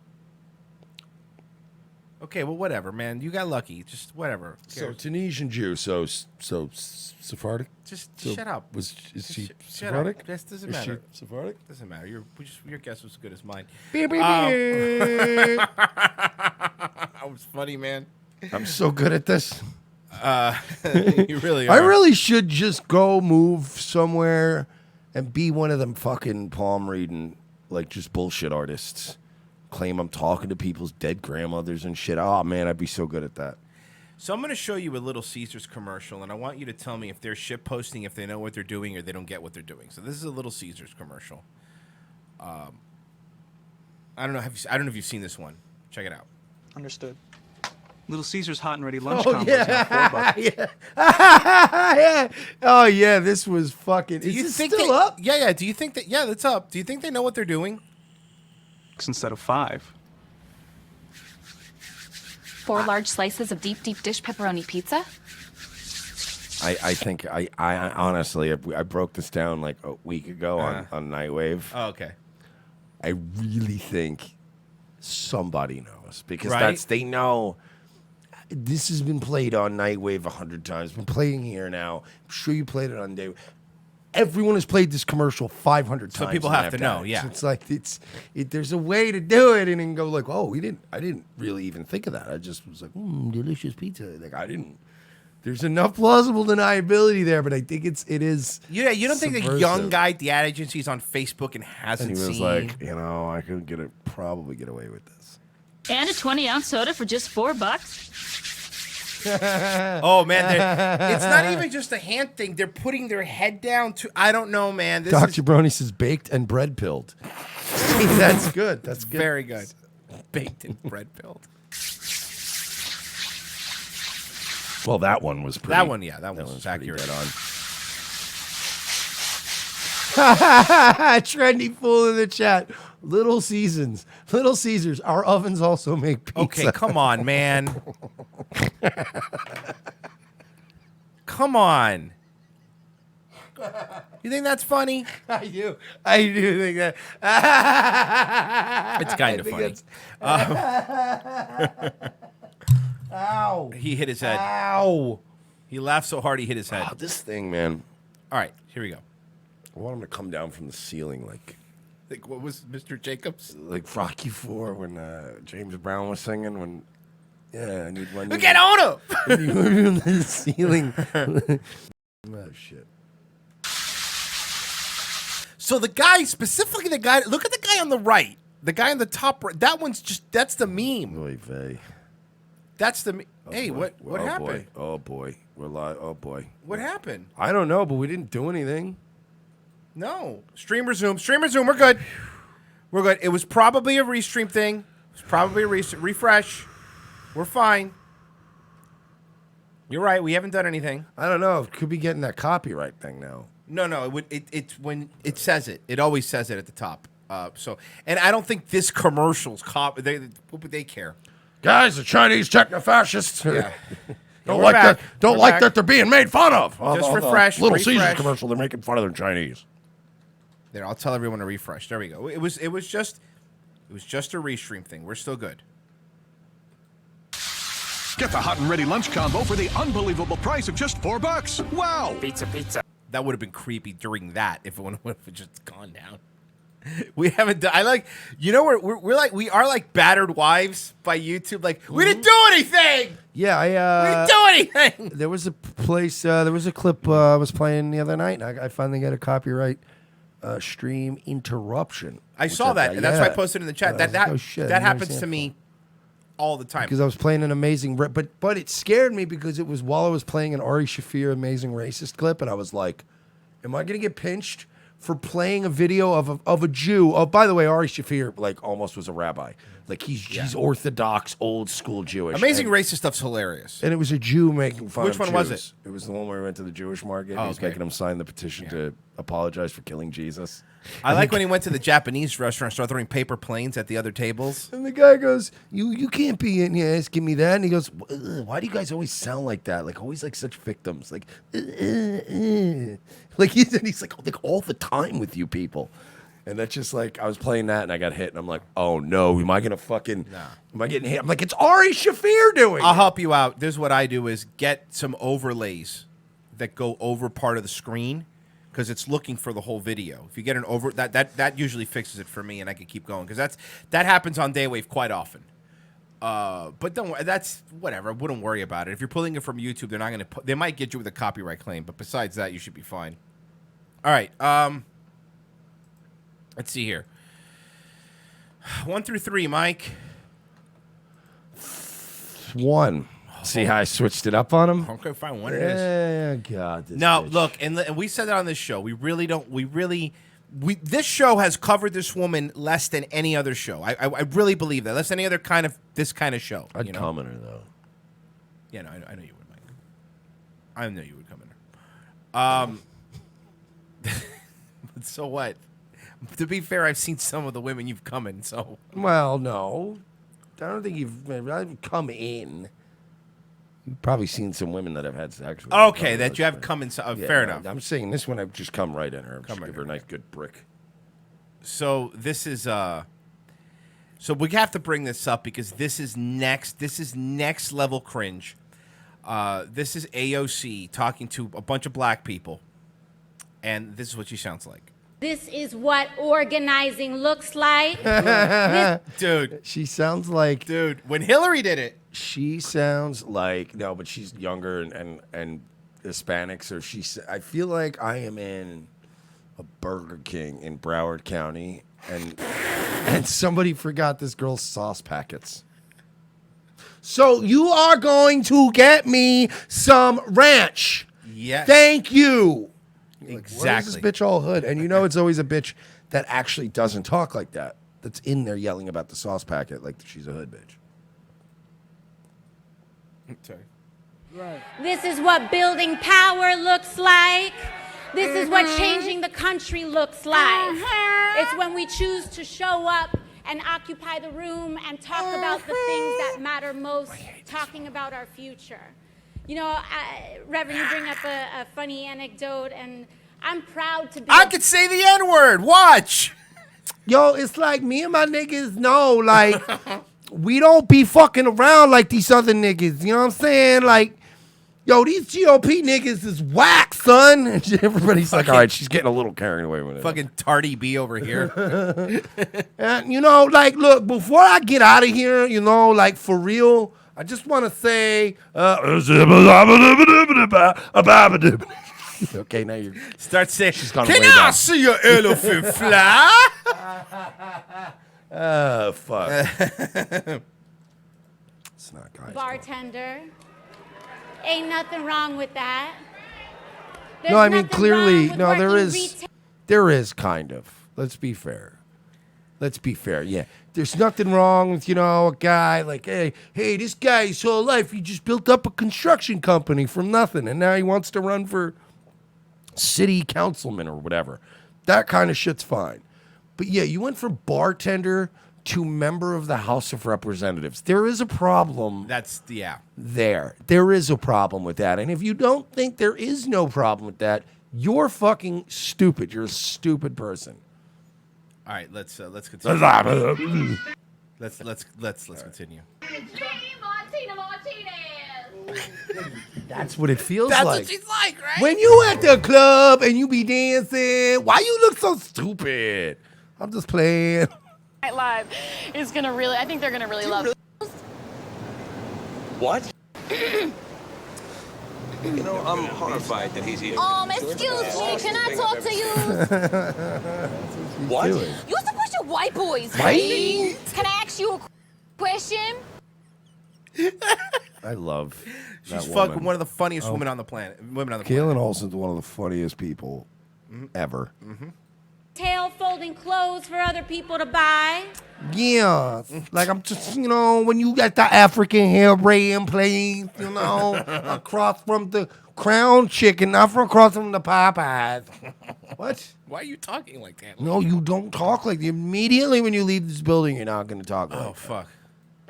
Okay, well, whatever, man. You got lucky. Just whatever. Who So cares? Tunisian Jew. So Sephardic. Just So shut up. Is she Shut Sephardic? up. This doesn't Is she matter. Sephardic? Doesn't matter. Your guess was as good as mine. Beep, beep, That was funny, man. I'm so good at this. You really are. I really should just go move somewhere and be one of them fucking palm reading, like just bullshit artists. Claim I'm talking to people's dead grandmothers and shit. Oh man, I'd be so good at that. So I'm going to show you a Little Caesars commercial, and I want you to tell me if they're shit posting, if they know what they're doing, or they don't get what they're doing. So this is a Little Caesars commercial. I don't know. I don't know if you've seen this one. Check it out. Understood. Little Caesars hot and ready lunch combos yeah. now $4. Yeah. Oh yeah, this was fucking. Do you is think it still they, up? Yeah. Do you think that? Yeah, that's up. Do you think they know what they're doing? Instead of 5. 4 large slices of deep dish pepperoni pizza. I think I honestly I broke this down like a week ago on Nightwave. Oh, okay. I really think somebody knows because Right? they know. This has been played on Nightwave 100 times. Been playing here now. I'm sure you played it on day. Everyone has played this commercial 500 times. So people in have that to know, batch. yeah. There's a way to do it, and then go like, oh, I didn't really even think of that. I just was like, delicious pizza. Like I didn't. There's enough plausible deniability there, but I think it is. Yeah, you don't think the subversive. young guy at the ad agency is on Facebook and hasn't And he was seen? like, I could probably get away with this. And a 20-ounce soda for just $4. Oh man, it's not even just a hand thing. They're putting their head down to. I don't know, man. This Dr. is Brony says baked and bread pilled. That's good. That's good. very good. Baked and bread pilled. Well, that one was pretty. That one, yeah, that one was pretty accurate. dead on. Trendy fool in the chat. Little Caesars. Our ovens also make pizza. Okay, come on, man. Come on. You think that's funny? I do think that. It's kind of funny. Ow. He hit his head. Ow. He laughed so hard he hit his head. Oh, this thing, man. All right, here we go. I want him to come down from the ceiling like What was Mr. Jacobs? Like Rocky IV when James Brown was singing. When I need one. Get on him! From the ceiling. Oh shit. So the guy, specifically the guy, look at the guy on the right. The guy on the top right. That's the meme. Oy vey. That's the meme. Oh, Hey, boy. what happened? Oh boy. We're live. Oh boy. What happened? I don't know, but we didn't do anything. No. Stream resume. We're good. We're good. It was probably a restream thing. It was probably a refresh. We're fine. You're right. We haven't done anything. I don't know. It could be getting that copyright thing now. No. It's when it says it. It always says it at the top. And I don't think this commercial's what would they care? Guys, the Chinese techno-fascists. Yeah. Don't We're like back. that. Don't We're like back. that they're being made fun of. Just the refresh, Little refresh. Caesars commercial. They're making fun of the Chinese. There, I'll tell everyone to refresh. There we go. It was just a restream thing. We're still good. Get the hot and ready lunch combo for the unbelievable price of just $4. Wow! Pizza. That would have been creepy during that if it would have just gone down. We haven't done. We are like battered wives by YouTube. Like we didn't do anything. Yeah, we didn't do anything. There was a place. There was a clip I was playing the other night. And I finally got a copyright stream interruption. I saw that, and that's why I posted in the chat. That happens to me all the time. Because I was playing an amazing, but it scared me because it was while I was playing an Ari Shaffir Amazing Racist clip, and I was like, "Am I going to get pinched for playing a video of a Jew?" Oh, by the way, Ari Shaffir almost was a rabbi. He's Orthodox, old school Jewish. Amazing Racist stuff's hilarious. And it was a Jew making fun Which of one Jews. was it? It was the one where we went to the Jewish market. Oh, He was okay. making them sign the petition to apologize for killing Jesus. I like when he went to the Japanese restaurant and started throwing paper planes at the other tables. And the guy goes, "You can't be in here asking me that." And he goes, "Why do you guys always sound like that? Always like such victims. He's like all the time with you people." And that's just like, I was playing that and I got hit and I'm like, oh no, am I going to fucking, am I getting hit? I'm like, it's Ari Shaffir doing I'll it. help you out. This is what I do is get some overlays that go over part of the screen because it's looking for the whole video. If you get an over, that usually fixes it for me and I can keep going because that happens on Daywave quite often. But don't worry, that's whatever. I wouldn't worry about it. If you're pulling it from YouTube, they're not going to, they might get you with a copyright claim, but besides that, you should be fine. All right. Let's see here. 1 through 3, Mike. 1. See how I switched it up on him? Okay, fine. One it is. Yeah, God. No, look, and we said that on this show. This show has covered this woman less than any other show. I really believe that. Less than any other this kind of show. I'd comment her, though. Yeah, no, I know you would, Mike. I know you would comment her. So what? To be fair, I've seen some of the women you've come in, so. Well, no. I don't think I've come in. You've probably seen some women that have had sex with. Okay, that you have come in. Fair enough. I'm saying this one, I've just come right in her. Just give her a nice, good brick. So this is so we have to bring this up because this is next level cringe. This is AOC talking to a bunch of black people, and this is what she sounds like. This is what organizing looks like. Dude. She sounds like... Dude, when Hillary did it. She sounds like... No, but she's younger and Hispanic, so I feel like I am in a Burger King in Broward County, and somebody forgot this girl's sauce packets. So you are going to get me some ranch. Yes. Thank you. Exactly. Why is this bitch all hood? And you know it's always a bitch that actually doesn't talk like that. That's in there yelling about the sauce packet like she's a hood bitch. Sorry. Right. This is what building power looks like. This is what changing the country looks like. It's when we choose to show up and occupy the room and talk about the things that matter most, talking about our future. You know, Reverend, you bring up a funny anecdote, and I'm proud to be... I could say the N-word. Watch. Yo, it's like me and my niggas know, like, we don't be fucking around like these other niggas. You know what I'm saying? Like, yo, these GOP niggas is whack, son. And everybody's like, All right, she's getting a little carried away with it. Fucking Tardy B over here. And, you know, like, look, before I get out of here, you know, like, for real... I just want to say, okay, now you're... Start saying, she's gone can way I down. see your elephant fly? Oh, fuck. It's not, guys. Bartender. Ain't nothing wrong with that. No, I mean, nothing clearly, wrong with no, there working is... retail. There is, kind of. Let's be fair. Let's be fair, yeah. There's nothing wrong with, you know, a guy like, hey, this guy his whole life, he just built up a construction company from nothing, and now he wants to run for city councilman or whatever. That kind of shit's fine. But yeah, you went from bartender to member of the House of Representatives. There is a problem. There is a problem with that. And if you don't think there is no problem with that, you're fucking stupid. You're a stupid person. All right, let's continue. let's continue. That's what it feels That's like. what she's like, right? When you at the club and you be dancing, why you look so stupid? I'm just playing. Night Live is gonna really, I think they're gonna really love it. What? You know, I'm horrified that he's here. Excuse me, can I talk to you? What? You're supposed to white boys, Right? Can I ask you a question? I love She's that fucking woman. one of the funniest women on the planet. Women on the planet. Kaylin Olsen's one of the funniest people ever. Tail folding clothes for other people to buy. Yeah, like I'm just, you know, when you got the African hair braid place, you know, across from the Crown Chicken, not from across from the Popeyes. What? Why are you talking like that? No, you don't talk like that. Immediately when you leave this building, you're not going to talk like that. Oh, fuck.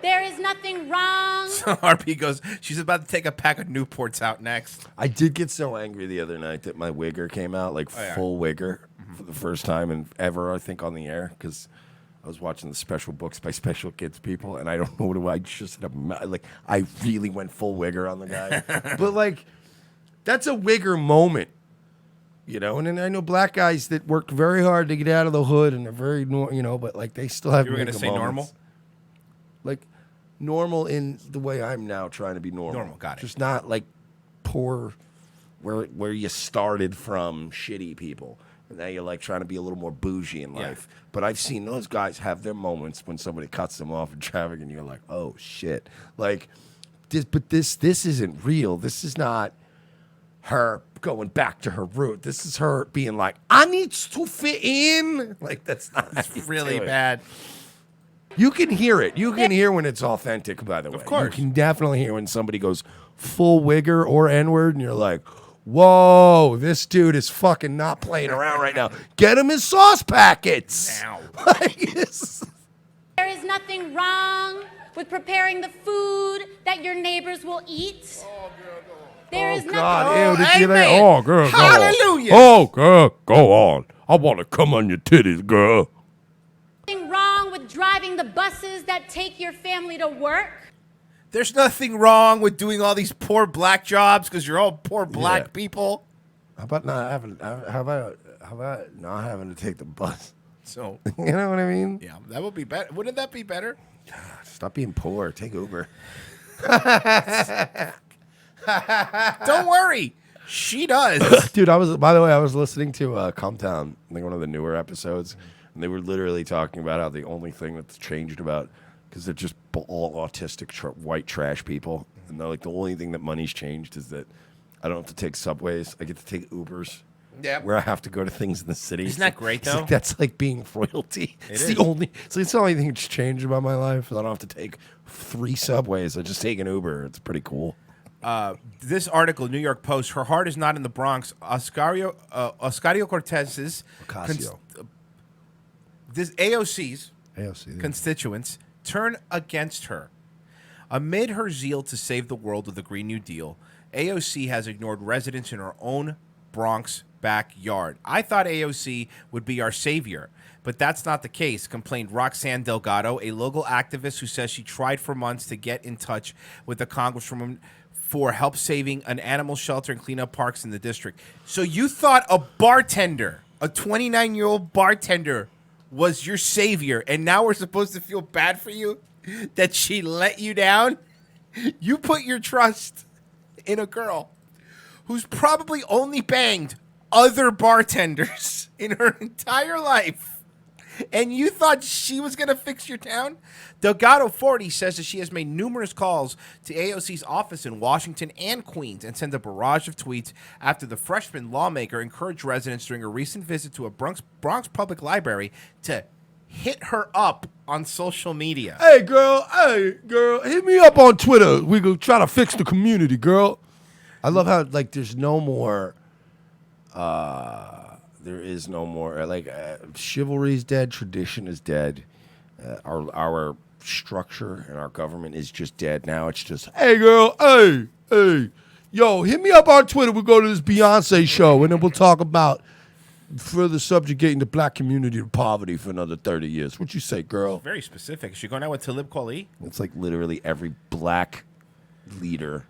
There is nothing wrong. So RP goes, she's about to take a pack of Newports out next. I did get so angry the other night that my wigger came out, like Oh, yeah. full wigger. for the first time in ever, I think, on the air because I was watching the special books by special kids people, and I don't know what I just had I really went full wigger on the guy, but like that's a wigger moment, you know. And then I know black guys that work very hard to get out of the hood, and they're very, but like they still have. You were gonna say normal, like normal in the way I'm now trying to be normal. Normal, got it. Just not like poor, where you started from, shitty people. And now you're like trying to be a little more bougie in life. Yeah. But I've seen those guys have their moments when somebody cuts them off in traffic and you're like, oh shit. Like this isn't real. This is not her going back to her root. This is her being like, I need to fit in. Like that's not really bad. You can hear it. You can hear when it's authentic, by the way. Of course. You can definitely hear when somebody goes full wigger or N-word and you're like, whoa, this dude is fucking not playing around right now. Get him his sauce packets. Now. There is nothing wrong with preparing the food that your neighbors will eat. There is God, nothing. ew, oh, girl, go Hallelujah. on. Oh, girl, go on. I want to come on your titties, girl. Nothing wrong with driving the buses that take your family to work. There's nothing wrong with doing all these poor black jobs because you're all poor black people. How about not having? How about not having to take the bus? So you know what I mean? Yeah, that would be better. Wouldn't that be better? Stop being poor. Take Uber. Don't worry, she does. Dude, by the way, I was listening to Calm Town, like one of the newer episodes, and they were literally talking about how the only thing that's changed about, because they're just all autistic white trash people, and they're like, the only thing that money's changed is that I don't have to take subways. I get to take Ubers. Yeah. Where I have to go to things in the city. Isn't that great, It's though? like, that's like being royalty. It's the only thing that's changed about my life. I don't have to take 3 subways. I just take an Uber. It's pretty cool. This article, New York Post, her heart is not in the Bronx. Oscario Cortez's this AOC's constituents turn against her. Amid her zeal to save the world with the Green New Deal, AOC has ignored residents in her own Bronx backyard. I thought AOC would be our savior, but that's not the case, complained Roxanne Delgado, a local activist who says she tried for months to get in touch with the congresswoman for help saving an animal shelter and clean up parks in the district. So you thought a bartender, a 29-year-old bartender, was your savior, and now we're supposed to feel bad for you that she let you down? You put your trust in a girl who's probably only banged other bartenders in her entire life, and you thought she was going to fix your town? Delgado 40 says that she has made numerous calls to AOC's office in Washington and Queens and sent a barrage of tweets after the freshman lawmaker encouraged residents during a recent visit to a Bronx public library to hit her up on social media. Hey, girl, hit me up on Twitter. We go try to fix the community, girl. I love how like there's no more. There is no more chivalry's dead. Tradition is dead. Our structure and our government is just dead. Now it's just Hey, girl, hey, yo, hit me up on Twitter. We'll go to this Beyonce show, and then we'll talk about further subjugating the black community to poverty for another 30 years. What you say, girl? Very specific. Is she going out with Talib Kweli? It's like literally every black leader.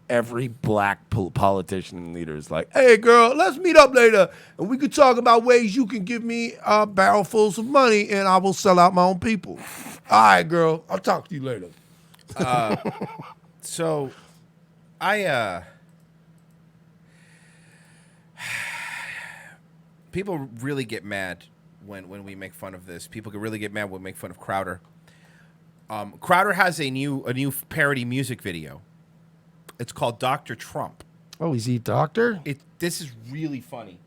Every black politician and leader is like, Hey, girl, let's meet up later, and we could talk about ways you can give me barrelfuls of money, and I will sell out my own people. All right, girl, I'll talk to you later. So, people really get mad when we make fun of this. People can really get mad when we make fun of Crowder. Crowder has a new parody music video. It's called Dr. Trump. Oh, is he Doctor? This is really funny.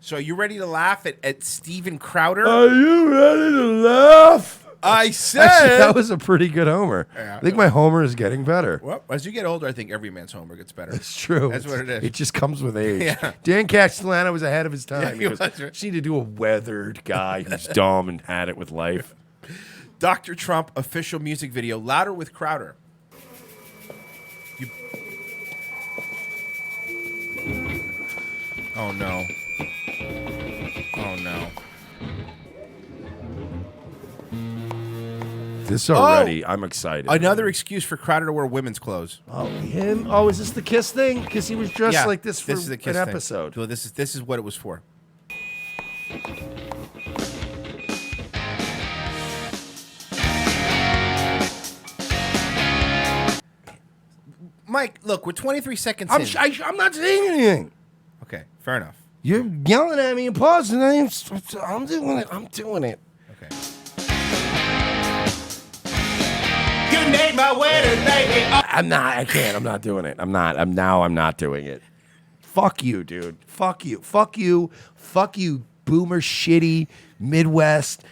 So are you ready to laugh at Steven Crowder? Are you ready to laugh? I said... Actually, that was a pretty good Homer. Yeah. I think my Homer is getting better. Well, as you get older, I think every man's Homer gets better. It's true. That's what it is. It just comes with age. Yeah. Dan Castellano was ahead of his time. Yeah, he was, right. Just need to do a weathered guy who's dumb and had it with life. Dr. Trump official music video, Louder with Crowder. Oh, no. Oh no. This already, I'm excited. Another excuse for Crowder to wear women's clothes. Oh, him? Oh, is this the Kiss thing? Because he was dressed like this for is the Kiss an thing. episode. Well, this is what it was for. Mike, look, we're 23 seconds in. I'm not saying anything. Okay, fair enough. You're yelling at me and pausing. I'm doing it. I'm doing it. Okay. You made my wedding, baby. I'm not. I can't. I'm not doing it. I'm not doing it. Fuck you, dude. Fuck you. Fuck you. Fuck you, boomer shitty Midwest.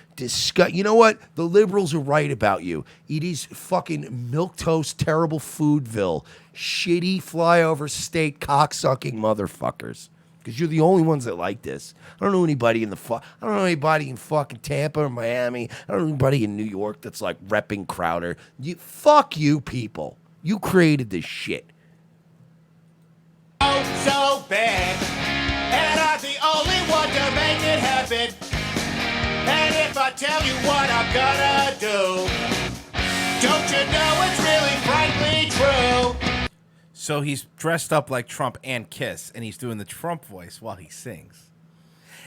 You know what? The liberals are right about you. It is fucking milquetoast, terrible foodville, shitty flyover state cocksucking motherfuckers. Because you're the only ones that like this. I don't know anybody in fucking Tampa or Miami. I don't know anybody in New York that's like repping Crowder. Fuck you, people. You created this shit. Oh, so bad. And I'm the only one to make it happen. And if I tell you what I'm gonna do, don't you know it's really frankly true? So he's dressed up like Trump and Kiss, and he's doing the Trump voice while he sings.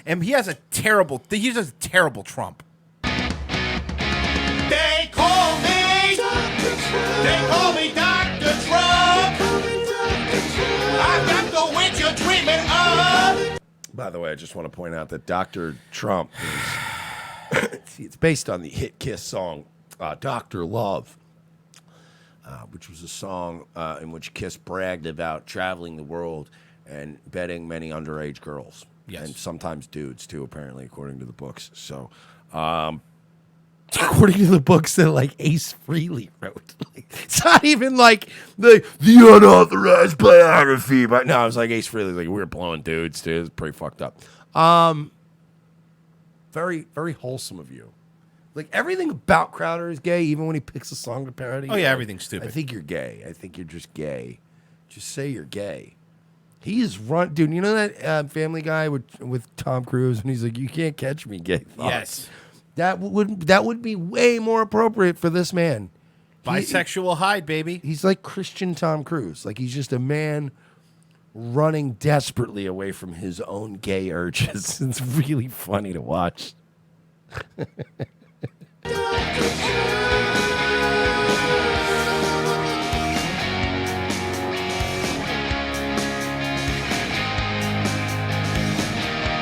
And he has a terrible Trump. They call me Dr. Trump. I've got the witch you're dreaming of. By the way, I just want to point out that Dr. Trump it's based on the hit Kiss song Dr. Love, which was a song in which Kiss bragged about traveling the world and betting many underage girls. Yes. And sometimes dudes, too, apparently, according to the books. So, according to the books that, like, Ace Frehley wrote. It's not even, like, the unauthorized biography. But, no, it was like Ace Frehley. Like, we were blowing dudes, dude. It's pretty fucked up. Very, very wholesome of you. Like, everything about Crowder is gay, even when he picks a song to parody. Oh, yeah, everything's stupid. I think you're gay. I think you're just gay. Just say you're gay. He is dude. You know that Family Guy with Tom Cruise, and he's like, "You can't catch me, gay." Yes, that would be way more appropriate for this man. Bisexual hide, baby. He's like Christian Tom Cruise. Like, he's just a man running desperately away from his own gay urges. It's really funny to watch.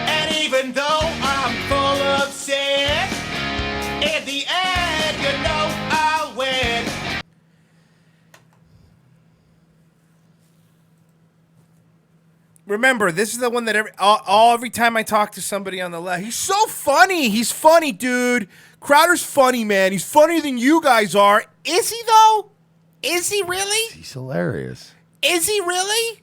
And even though I'm full of sin, in the end, you know I'll win. Remember, this is the one that every time I talk to somebody on the left, he's so funny. He's funny, dude. Crowder's funny, man. He's funnier than you guys are. Is he, though? Is he really? He's hilarious. Is he really?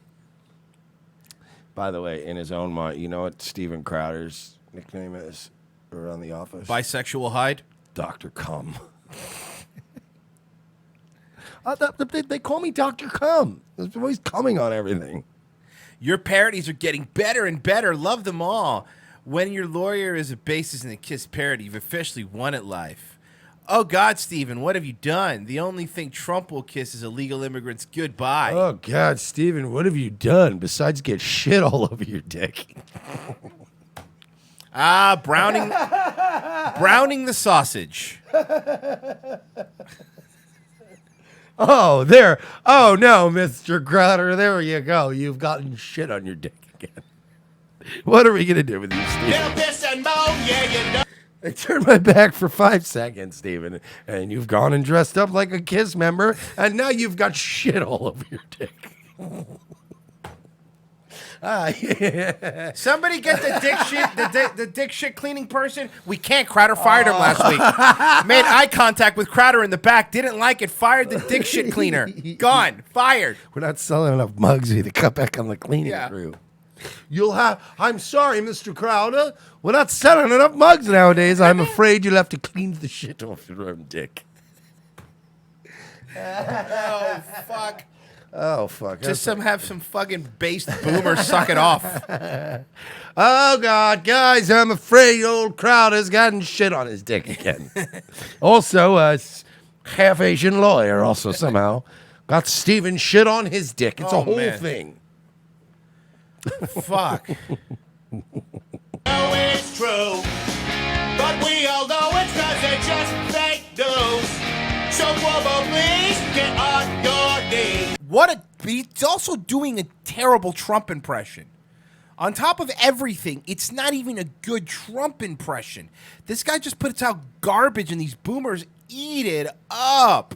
By the way, in his own mind, you know what Steven Crowder's nickname is around the office? Bisexual hide? Dr. Cum. They call me Dr. Cum. There's always coming on everything. Your parodies are getting better and better. Love them all. When your lawyer is a basis in a Kiss parody, you've officially won at life. Oh, God, Steven, what have you done? The only thing Trump will kiss is illegal immigrants. Goodbye. Oh, God, Steven, what have you done besides get shit all over your dick? Browning the sausage. Oh, there. Oh, no, Mr. Crowder. There you go. You've gotten shit on your dick again. What are we going to do with you, Steven? They'll piss and moan, yeah, you know. I turned my back for 5 seconds, Steven, and you've gone and dressed up like a Kiss member, and now you've got shit all over your dick. Yeah. Somebody get the dick shit, the dick shit cleaning person. We can't. Crowder fired him last week. Made eye contact with Crowder in the back. Didn't like it. Fired the dick shit cleaner. Gone. Fired. We're not selling enough mugs to cut back on the cleaning crew. I'm sorry, Mr. Crowder. We're not selling enough mugs nowadays. I'm afraid you'll have to clean the shit off your own dick. Oh, fuck. Oh fuck! Just have some fucking based boomer suck it off. Oh God, guys, I'm afraid old Crowder's gotten shit on his dick again. Also, a half Asian lawyer also somehow got Steven shit on his dick. It's a whole thing. Fuck. know it's true, but we all know it's 'cause it's just fake news. So Cuomo, please get on your knees. He's also doing a terrible Trump impression. On top of everything, it's not even a good Trump impression. This guy just puts out garbage and these boomers eat it up.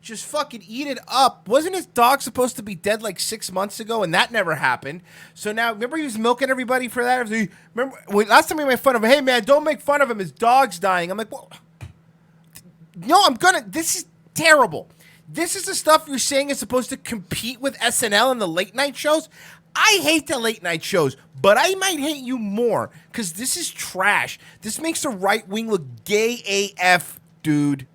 Just fucking eat it up. Wasn't his dog supposed to be dead like 6 months ago, and that never happened? So now, remember he was milking everybody for that? Remember last time we made fun of him, hey man, don't make fun of him, his dog's dying. I'm like, well, no, this is terrible. This is the stuff you're saying is supposed to compete with SNL and the late night shows? I hate the late night shows, but I might hate you more, because this is trash. This makes the right wing look gay AF, dude.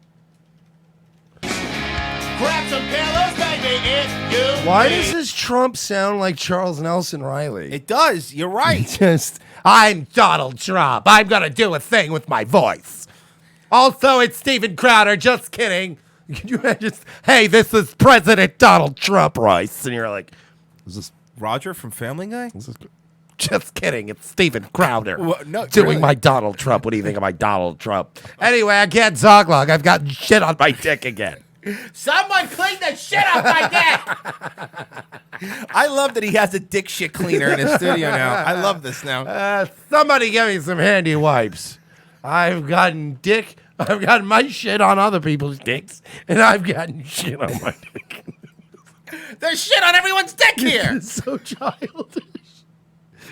Grab some pillows, baby, if you Why need. does this Trump sound like Charles Nelson Riley? It does. You're right. I'm Donald Trump. I'm going to do a thing with my voice. Also, it's Steven Crowder. Just kidding. Can you imagine? Hey, this is President Donald Trump, Royce. And you're like, is this Roger from Family Guy? Just kidding. It's Steven Crowder no, doing really? my Donald Trump. What do you think of my Donald Trump? Anyway, I can't talk long. I've got shit on my dick again. Someone clean the shit off my dick. I love that he has a dick shit cleaner in his studio now. I love this now. Somebody give me some handy wipes. I've gotten my shit on other people's dicks, and I've gotten shit on my dick. There's shit on everyone's dick here. It's so childish.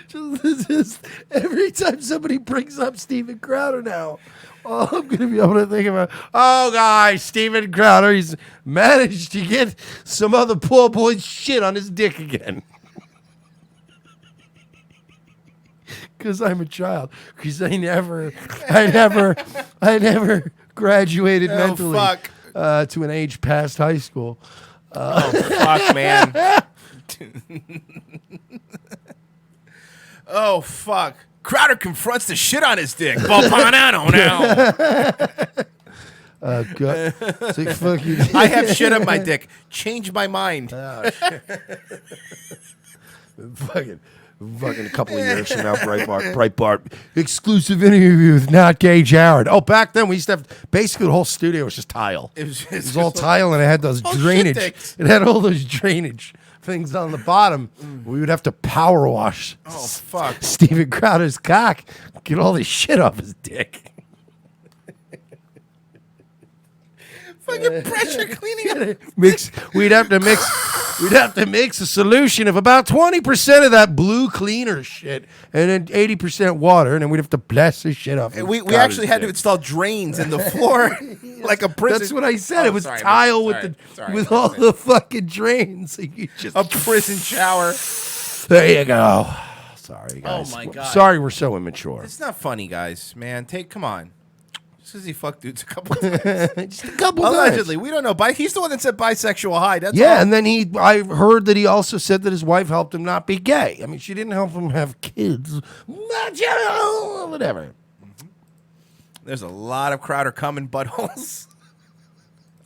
Just every time somebody brings up Steven Crowder now, all I'm going to be able to think about, oh, guys, Steven Crowder, he's managed to get some other poor boy's shit on his dick again. Because I'm a child. Because I never graduated mentally to an age past high school. Fuck, man. Oh, fuck. Crowder confronts the shit on his dick. Bopanano now. Good. It's like fucking I have shit on my dick. Change my mind. Fucking a couple of years from now, Breitbart. Exclusive interview with Not Gay Jared. Oh, back then we used to have, basically the whole studio was just tile. It was all tile, and it had those drainage. It had all those drainage things on the bottom. We would have to power wash. Oh, fuck. Steven Crowder's cock. Get all this shit off his dick. Fucking pressure cleaning. We'd have to mix a solution of about 20% of that blue cleaner shit, and then 80% water, and then we'd have to blast this shit off. We actually had to install drains in the floor, like a prison. That's what I said. It was tile with all the fucking drains. So you just a prison shower. There you go. Sorry, guys. Oh my God. Sorry, we're so immature. It's not funny, guys. Man, come on. Just because he fucked dudes a couple times. Just a couple Allegedly. times. We don't know. He's the one that said bisexual high. That's yeah, all. and then I heard that he also said that his wife helped him not be gay. I mean, she didn't help him have kids. Whatever. There's a lot of Crowder coming buttholes.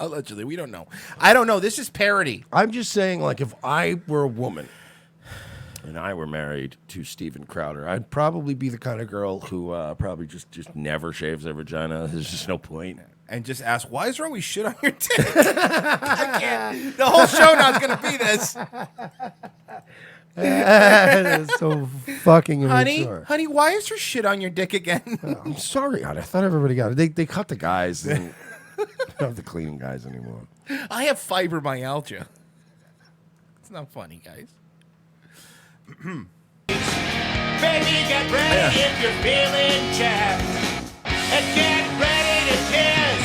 Allegedly. We don't know. I don't know. This is parody. I'm just saying, like, if I were a woman and I were married to Steven Crowder, I'd probably be the kind of girl who probably just never shaves their vagina. There's just no point. And just ask, why is there always shit on your dick? I can't. The whole show now is going to be this. That is so fucking immature. Honey, why is there shit on your dick again? I'm sorry, hon. I thought everybody got it. They cut the guys. And don't have the cleaning guys anymore. I have fibromyalgia. It's not funny, guys. Baby, get ready if you're feeling chapped. And get ready to kiss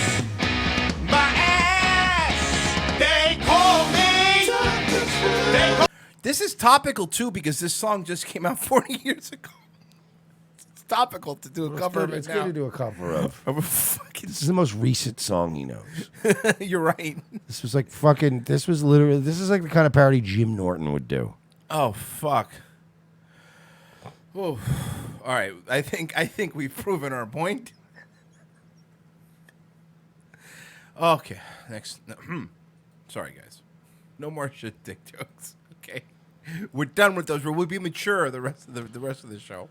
my ass. They call me. This is topical, too, because this song just came out 40 years ago. topical to do a cover of it It's now. good to do a cover of. Fucking, This is the most recent song he knows. you're right. This was like fucking. This is like the kind of parody Jim Norton would do. Oh fuck. Oh, all right. I think we've proven our point. Okay, next. Sorry, guys. No more shit dick jokes. Okay, we're done with those. We'll be mature the rest of the rest of the show.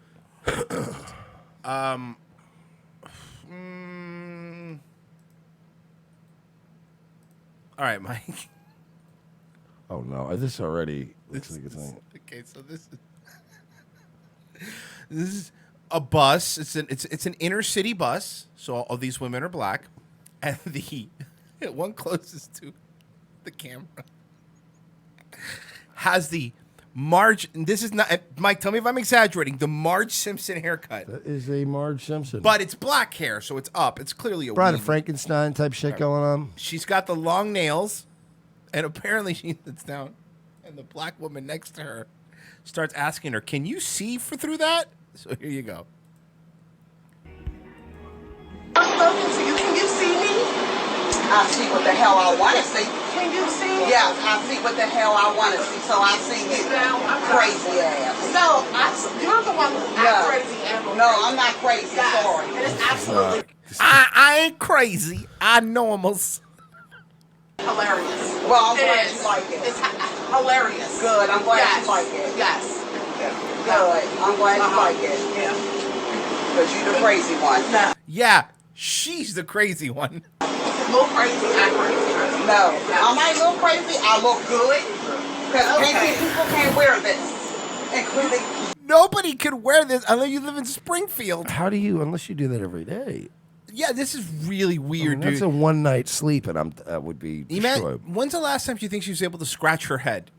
All right, Mike. Oh no, this already looks like it's like. Okay, so this is a bus. It's an inner city bus. So all these women are black, and the one closest to the camera has the Marge. This is not Mike. Tell me if I'm exaggerating. The Marge Simpson haircut. That is a Marge Simpson. But it's black hair, so it's up. It's clearly a Bride of weave. Frankenstein type shit going on. She's got the long nails, and apparently she sits down, and the black woman next to her starts asking her, "Can you see through that?" So here you go. Can you see me? I see what the hell I want to see. Can you see me? Yes, I see what the hell I want to see. So I see you. Crazy ass. No, you're the one who's crazy. No, I'm not crazy. Yes. Sorry. It is absolutely. I ain't crazy. I normals. Hilarious. Well, I'm glad you like it. It's hilarious. Good. I'm glad you like it. Yes. Good. I'm glad you like it. Yeah. Because you're the crazy one. No. Yeah, she's the crazy one. A little crazy, I'm crazy. No. Am I a little crazy? I look good. Because people can't wear this. Including... Nobody could wear this unless you live in Springfield. How do you, unless you do that every day? Yeah, this is really weird, That's dude. a one night sleep, and I would be destroyed. When's the last time you think she was able to scratch her head?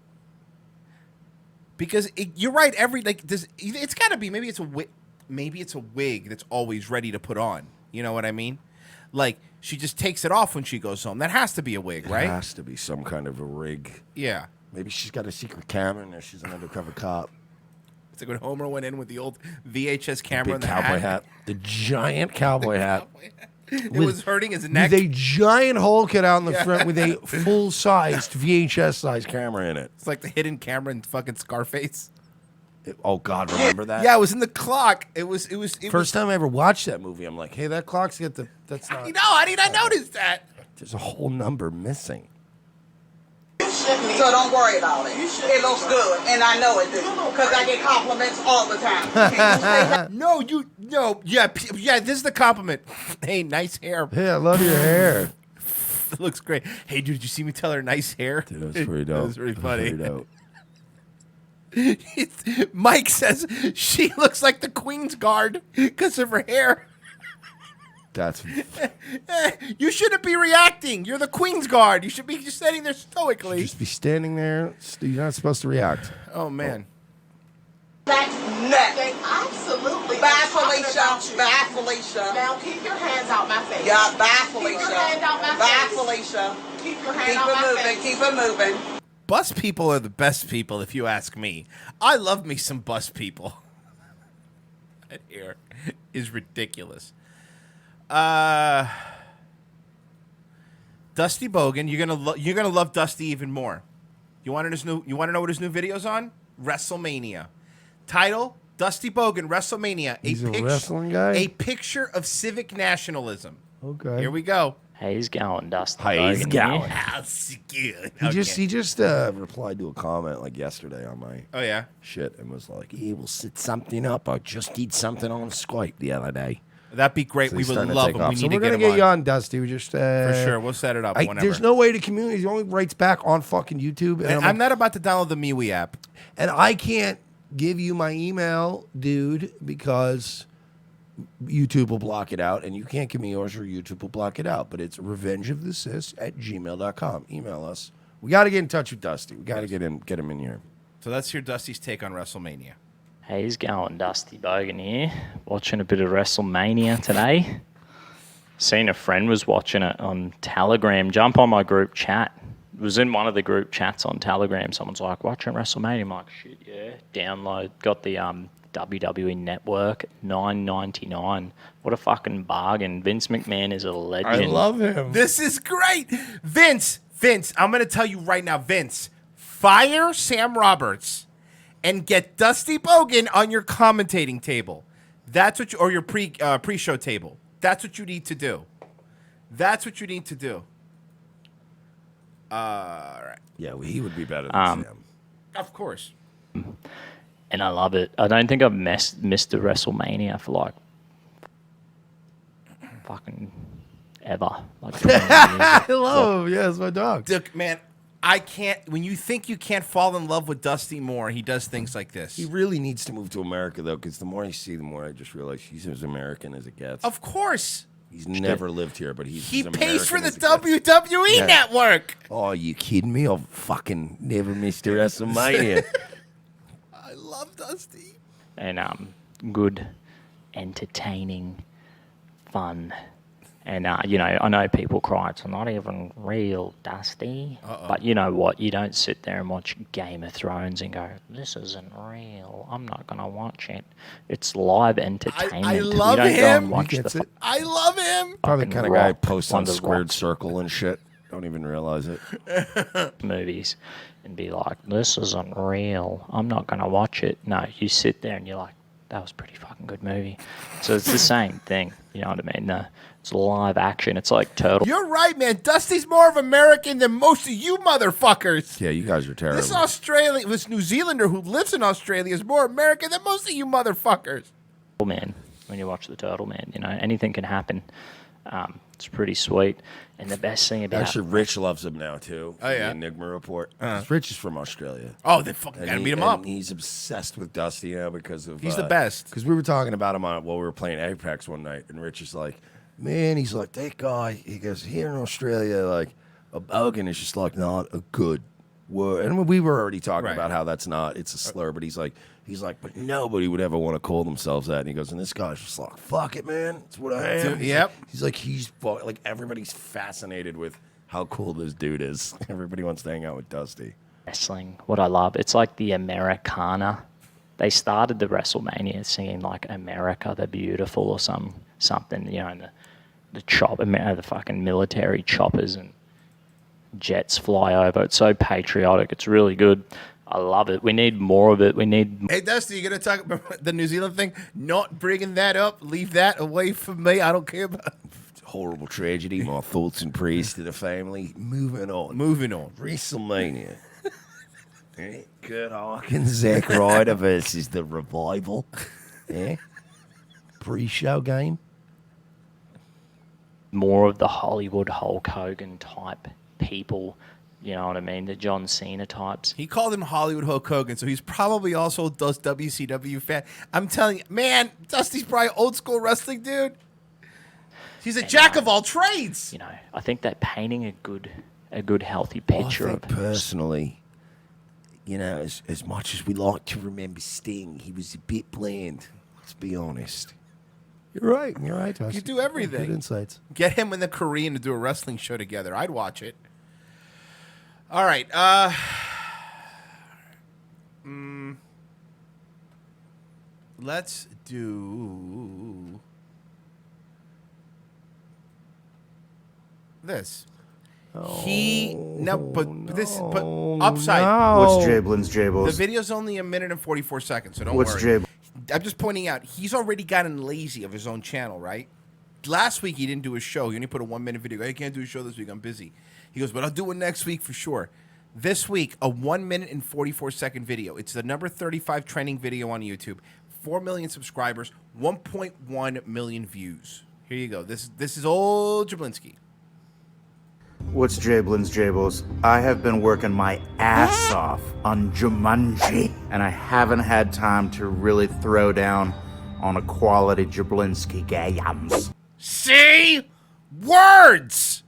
Because you're right. It's got to be. Maybe it's a wig that's always ready to put on. You know what I mean? Like she just takes it off when she goes home. That has to be a wig, right? It has to be some kind of a rig. Yeah. Maybe she's got a secret camera and she's an undercover cop. It's like when Homer went in with the old VHS camera and Big the cowboy hat. The giant cowboy hat. It was hurting his neck. With a giant hole cut out in the front with a full-sized VHS-sized camera in it. It's like the hidden camera in fucking Scarface. Oh God, remember that? Yeah, it was in the clock. It was First time I ever watched that movie, I'm like, hey, that clock's that's not. You know, how did I notice that? There's a whole number missing. So don't worry about it. It looks good, and I know it do, because I get compliments all the time. Yeah, this is the compliment. Hey, nice hair. Hey, I love your hair. It looks great. Hey, dude, did you see me tell her nice hair? Dude, that was pretty dope. That was pretty funny. Pretty dope. Mike says she looks like the Queen's Guard because of her hair. That's. You shouldn't be reacting. You're the Queen's Guard. You should be just standing there stoically. Just be standing there. You're not supposed to react. Oh man. That's nothing. Absolutely. Bye, Felicia. Bye, Felicia. Now keep your hands out my face. Yeah, bye, Felicia. Keep your hand out my face. Bye, Felicia. Keep your hand out my face. Keep it moving. Bus people are the best people, if you ask me. I love me some bus people. That hair is ridiculous. Dusty Bogan, you're gonna love Dusty even more. You want to know what his new video's on? WrestleMania. Title: Dusty Bogan, WrestleMania. He's a wrestling guy? A picture of civic nationalism. Okay. Here we go. He's going, Dusty. He's going. How's good? He just replied to a comment like yesterday on my shit and was like, "He will set something up. I just did something on Skype the other day." That'd be great. So we he's would starting to love take him. off. We So need we're to gonna get him you on. on, Dusty. We just For sure. We'll set it up whenever. There's no way to communicate. He only writes back on fucking YouTube. And I'm not about to download the MeWe app. And I can't give you my email, dude, because YouTube will block it out, and you can't give me yours or YouTube will block it out. But it's revengeofthesis@gmail.com. Email us. We got to get in touch with Dusty. We got to get him in here. So let's hear Dusty's take on WrestleMania. Hey, he's going, Dusty Bogan here. Watching a bit of WrestleMania today. Seen a friend was watching it on Telegram. Jump on my group chat. It was in one of the group chats on Telegram. Someone's like, watching WrestleMania. I'm like, shit, yeah. Download. Got the WWE Network, $9.99. What a fucking bargain! Vince McMahon is a legend. him. This is great. Vince, I'm going to tell you right now, Vince, fire Sam Roberts and get Dusty Bogan on your commentating table. That's what or your pre-show table. That's what you need to do. That's what you need to do. All right. Yeah, well, he would be better than Sam. Of course. And I love it. I don't think I've missed a WrestleMania for like fucking ever. Like 20 years. I love him. Yeah, it's my dog. Dude, man, I can't. When you think you can't fall in love with Dusty more, he does things like this. He really needs to move to America, though, because the more I see, the more I just realize he's as American as it gets. Of course. He's never lived here, but he pays for the WWE network. Oh, you kidding me? I'll fucking never missed a WrestleMania. I love Dusty. And good, entertaining, fun. And, you know, I know people cry, it's not even real, Dusty. But you know what? You don't sit there and watch Game of Thrones and go, this isn't real. I'm not going to watch it. It's live entertainment. I love you don't him. Go and watch He gets the it. I love him. Probably the kind of guy who posts on Wonder Squared Rock Circle and shit. Don't even realize it. movies and be like, this isn't real. I'm not going to watch it. No, you sit there and you're like, that was a pretty fucking good movie. So it's the same thing. You know what I mean? It's live action. It's like Turtle. You're right, man. Dusty's more of American than most of you motherfuckers. Yeah, you guys are terrible. This New Zealander who lives in Australia is more American than most of you motherfuckers. Man, when you watch the Turtle Man, you know, anything can happen. It's pretty sweet. And the best thing about Actually, Rich loves him now, too. Oh, yeah? The Enigma Report. Rich is from Australia. Oh, they fucking gotta beat him up. And he's obsessed with Dusty now because of... He's the best. Because we were talking about him while we were playing Apex one night, and Rich is like, man, he's like, that guy, he goes, here in Australia, like, a bogan is just like not a good word. And we were already talking about how that's not, it's a slur, but he's like, but nobody would ever want to call themselves that. And he goes, and this guy's just like, fuck it, man. It's what I am. Yep. He's like, like, everybody's fascinated with how cool this dude is. Everybody wants to hang out with Dusty. wrestling. What I love, it's like the Americana. They started the WrestleMania singing like "America the Beautiful" or something, you know, and the fucking military choppers and jets fly over. It's so patriotic. It's really good. I love it. We need more of it. We need. Hey, Dusty, you gonna talk about the New Zealand thing? Not bringing that up. Leave that away from me. I don't care about. Horrible tragedy. My thoughts and prayers to the family. Moving on. WrestleMania. Kurt Hawkins, Zack Ryder versus the Revival. Yeah. Pre-show game. More of the Hollywood Hulk Hogan type people. You know what I mean? The John Cena types. He called him Hollywood Hulk Hogan, so he's probably also does WCW fan. I'm telling you, man, Dusty's probably old school wrestling dude. He's a jack of all trades. You know, I think that painting a good healthy picture I of think personally, you know, as much as we like to remember Sting, he was a bit bland. Let's be honest. You're right. You're right, Dusty. You do everything. Good insights. Get him and the Korean to do a wrestling show together. I'd watch it. All right. Let's do this. But upside. What's Jablin's Jables? The video's only a minute and 44 seconds, so don't What's worry. I'm just pointing out, he's already gotten lazy of his own channel, right? Last week he didn't do his show. He only put a 1 minute video. I can't do a show this week. I'm busy. He goes, but I'll do it next week for sure. This week, a 1 minute and 44 second video. It's the number 35 trending video on YouTube. 4 million subscribers, 1.1 million views. Here you go. This is old Jablinski. What's Jablin's Jables? I have been working my ass off on Jumanji, and I haven't had time to really throw down on a quality Jablinski games. See? Words!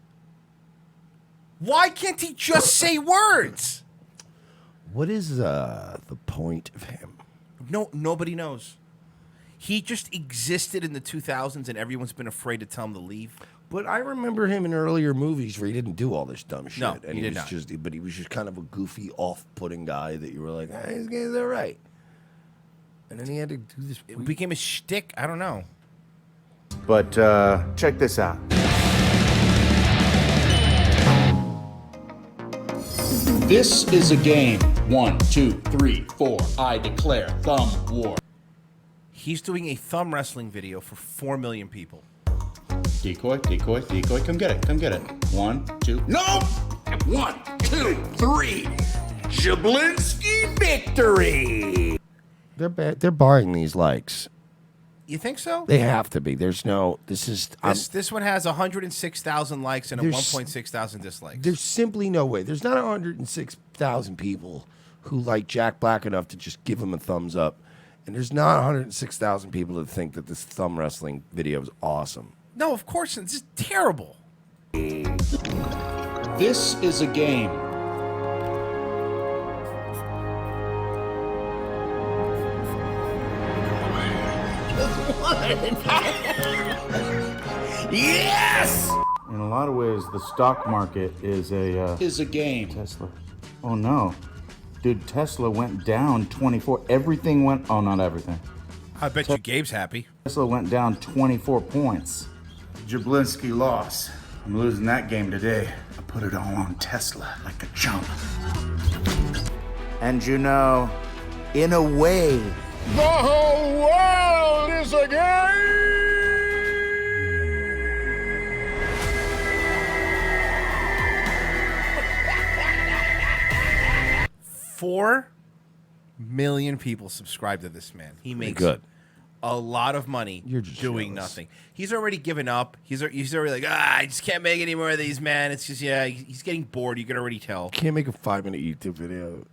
Why can't he just say words? What is the point of him? No, nobody knows. He just existed in the 2000s, and everyone's been afraid to tell him to leave. But I remember him in earlier movies where he didn't do all this dumb shit. No, and he did was not. But he was just kind of a goofy, off-putting guy that you were like, hey, this guy's all right. And then he had to do this. It became a shtick. I don't know. But check this out. This is a game. 1, 2, 3, 4. I declare thumb war. He's doing a thumb wrestling video for 4 million people. Decoy, decoy, decoy. Come get it. Come get it. 1, 2. No! 1, 2, 3. Jablinski victory. They're barring these likes. You think so? They have to be. There's no. This is. This one has 106,000 likes and a There's- 1.6 thousand dislikes. There's simply no way. There's not 106,000 people who like Jack Black enough to just give him a thumbs up, and there's not 106,000 people that think that this thumb wrestling video is awesome. No, of course it's just terrible. This is a game. Yes! In a lot of ways, the stock market is a game. Tesla. Oh no, dude! Tesla went down 24. Everything went. Oh, not everything. I bet you Gabe's happy. Tesla went down 24 points. Jablinski lost. I'm losing that game today. I put it all on Tesla like a chump. And you know, in a way, The whole world is a game. 4 million people subscribe to this man. He makes good. a lot of money doing nothing. He's already given up. He's already like, I just can't make any more of these, man. It's just, he's getting bored. You can already tell. Can't make a 5-minute YouTube video.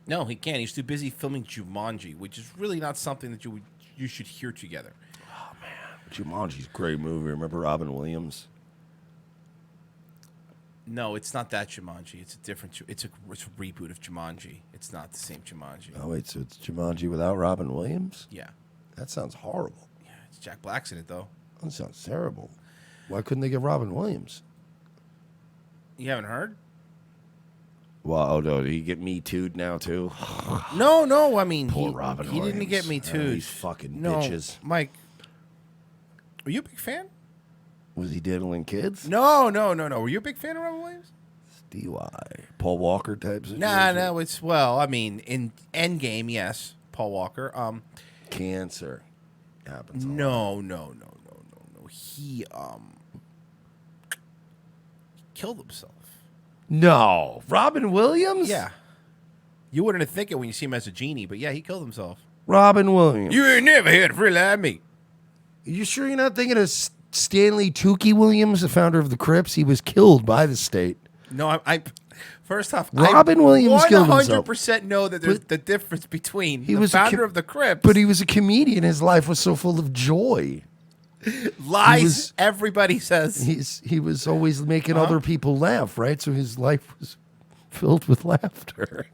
No, he can't. He's too busy filming Jumanji, which is really not something that you should hear together. Jumanji's a great movie. Remember Robin Williams? No, it's not that Jumanji. It's a different. It's a reboot of Jumanji. It's not the same Jumanji. Oh wait, so it's Jumanji without Robin Williams? Yeah. That sounds horrible. Yeah, it's Jack Black's in it though. That sounds terrible. Why couldn't they get Robin Williams? You haven't heard? Well, oh no, did he get Me Too'd now too? No. I mean, Poor Robin he didn't Williams. get Me Too'd. These fucking No, bitches. Mike, are you a big fan? Was he diddling kids? No. Were you a big fan of Robin Williams? DY. Paul Walker types of No. It's I mean, in Endgame, yes, Paul Walker. Cancer happens. No. He killed himself. No, Robin Williams. Yeah. You wouldn't think it when you see him as a genie, but yeah, he killed himself. Robin Williams. You ain't never had a friend like me. You sure you're not thinking of Stanley Tukey Williams, the founder of the Crips? He was killed by the state. No, I first off, Robin Williams killed himself. 100% know that there's the difference between He the was founder of the Crips. but he was a comedian. His life was so full of joy. Lies, everybody says. He was always making other people laugh, right? So his life was filled with laughter.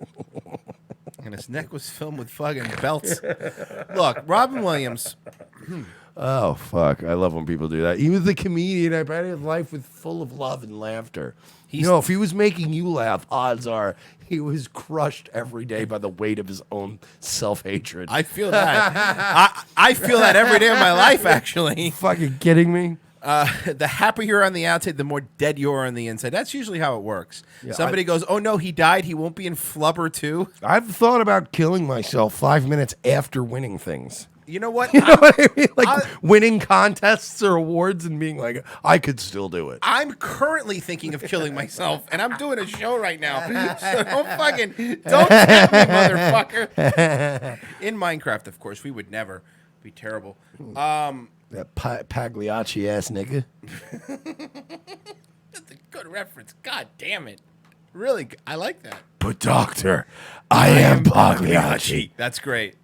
And his neck was filled with fucking belts. Look, Robin Williams. Oh, fuck. I love when people do that. He was the comedian. I bet his life was full of love and laughter. If he was making you laugh, odds are he was crushed every day by the weight of his own self-hatred. I feel that. I feel that every day of my life, actually. Fucking kidding me? The happier you're on the outside, the more dead you are on the inside. That's usually how it works. Yeah, Somebody goes, oh, no, he died. He won't be in Flubber 2. I've thought about killing myself 5 minutes after winning things. You know what? You know what I mean? Like winning contests or awards and being like, I could still do it. I'm currently thinking of killing myself, and I'm doing a show right now. So don't tap me, motherfucker. In Minecraft, of course, we would never be terrible. That Pagliacci ass nigga. That's a good reference. God damn it. Really, I like that. But doctor, I am Pagliacci. That's great.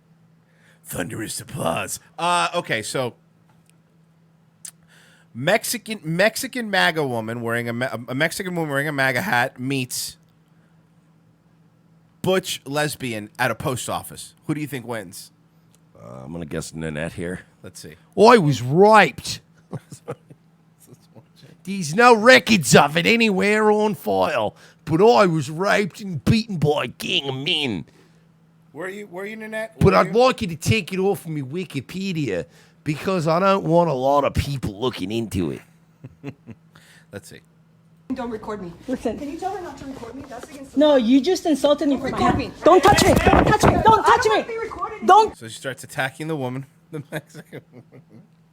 Thunderous applause. Okay, so Mexican MAGA woman wearing a Mexican woman wearing a MAGA hat meets butch lesbian at a post office. Who do you think wins? I'm gonna guess Nanette here. Let's see. I was raped. There's no records of it anywhere on file, but I was raped and beaten by a gang of men. Were you, Nanette? But I'd like you to take it off of me Wikipedia because I don't want a lot of people looking into it. Let's see. Don't record me. Listen. Can you tell her not to record me? That's against the No, you just insulted me. Don't record me. Don't touch me. Don't touch me. Don't touch me. Don't So she starts attacking the woman, the Mexican woman.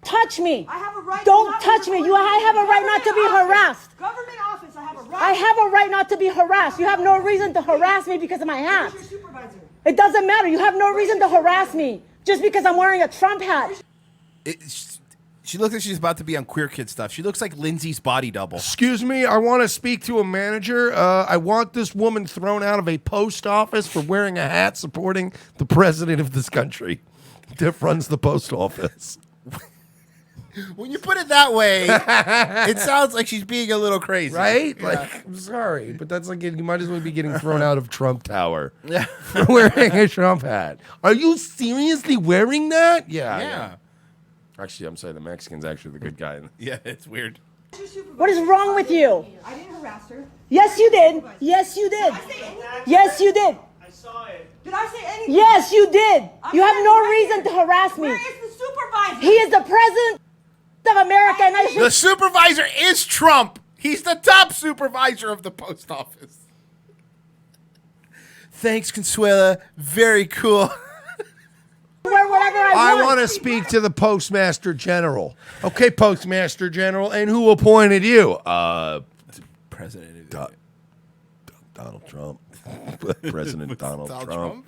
touch me. I have a right. Don't not to touch me. record I have a right not to be harassed. Government office. I have a right. I have a right not to be harassed. You have no reason to harass me because of my hat. Who's your supervisor? It doesn't matter. You have no reason to harass me just because I'm wearing a Trump hat. She looks like she's about to be on Queer Kid stuff. She looks like Lindsay's body double. Excuse me, I want to speak to a manager. I want this woman thrown out of a post office for wearing a hat supporting the president of this country that runs the post office. When you put it that way, it sounds like she's being a little crazy. Right? Yeah. Like, I'm sorry, but that's like you might as well be getting thrown out of Trump Tower Yeah. for wearing a Trump hat. Are you seriously wearing that? Yeah. Yeah. Actually, I'm sorry. The Mexican's actually the good guy. Yeah, it's weird. What is wrong with you? I didn't harass her. Yes, you did. Yes, you did. Yes, you did. I saw it. Did I say anything? Yes, you did. You have no reason to harass me. Where is the supervisor? He is the president of America, and I should. The supervisor is Trump. He's the top supervisor of the post office. Thanks, Consuela. Very cool. Wear whatever I want to speak to the Postmaster General. Okay, Postmaster General, and who appointed you? President Donald Trump. President Donald Trump.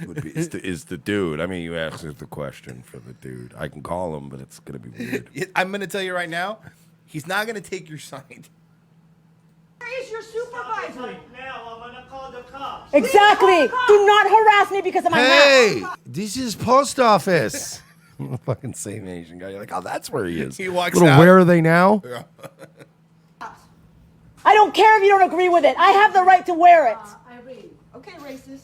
Would be, is the dude. I mean, you asked the question for the dude. I can call him, but it's going to be weird. I'm going to tell you right now, he's not going to take your side. Where is your supervisor? Exactly. Do not harass me because of my Hey, hat. this is post office. Fucking same Asian guy. You're like, oh, that's where he is. He walks Little, out. where are they now? I don't care if you don't agree with it. I have the right to wear it. Irene. Okay, racist.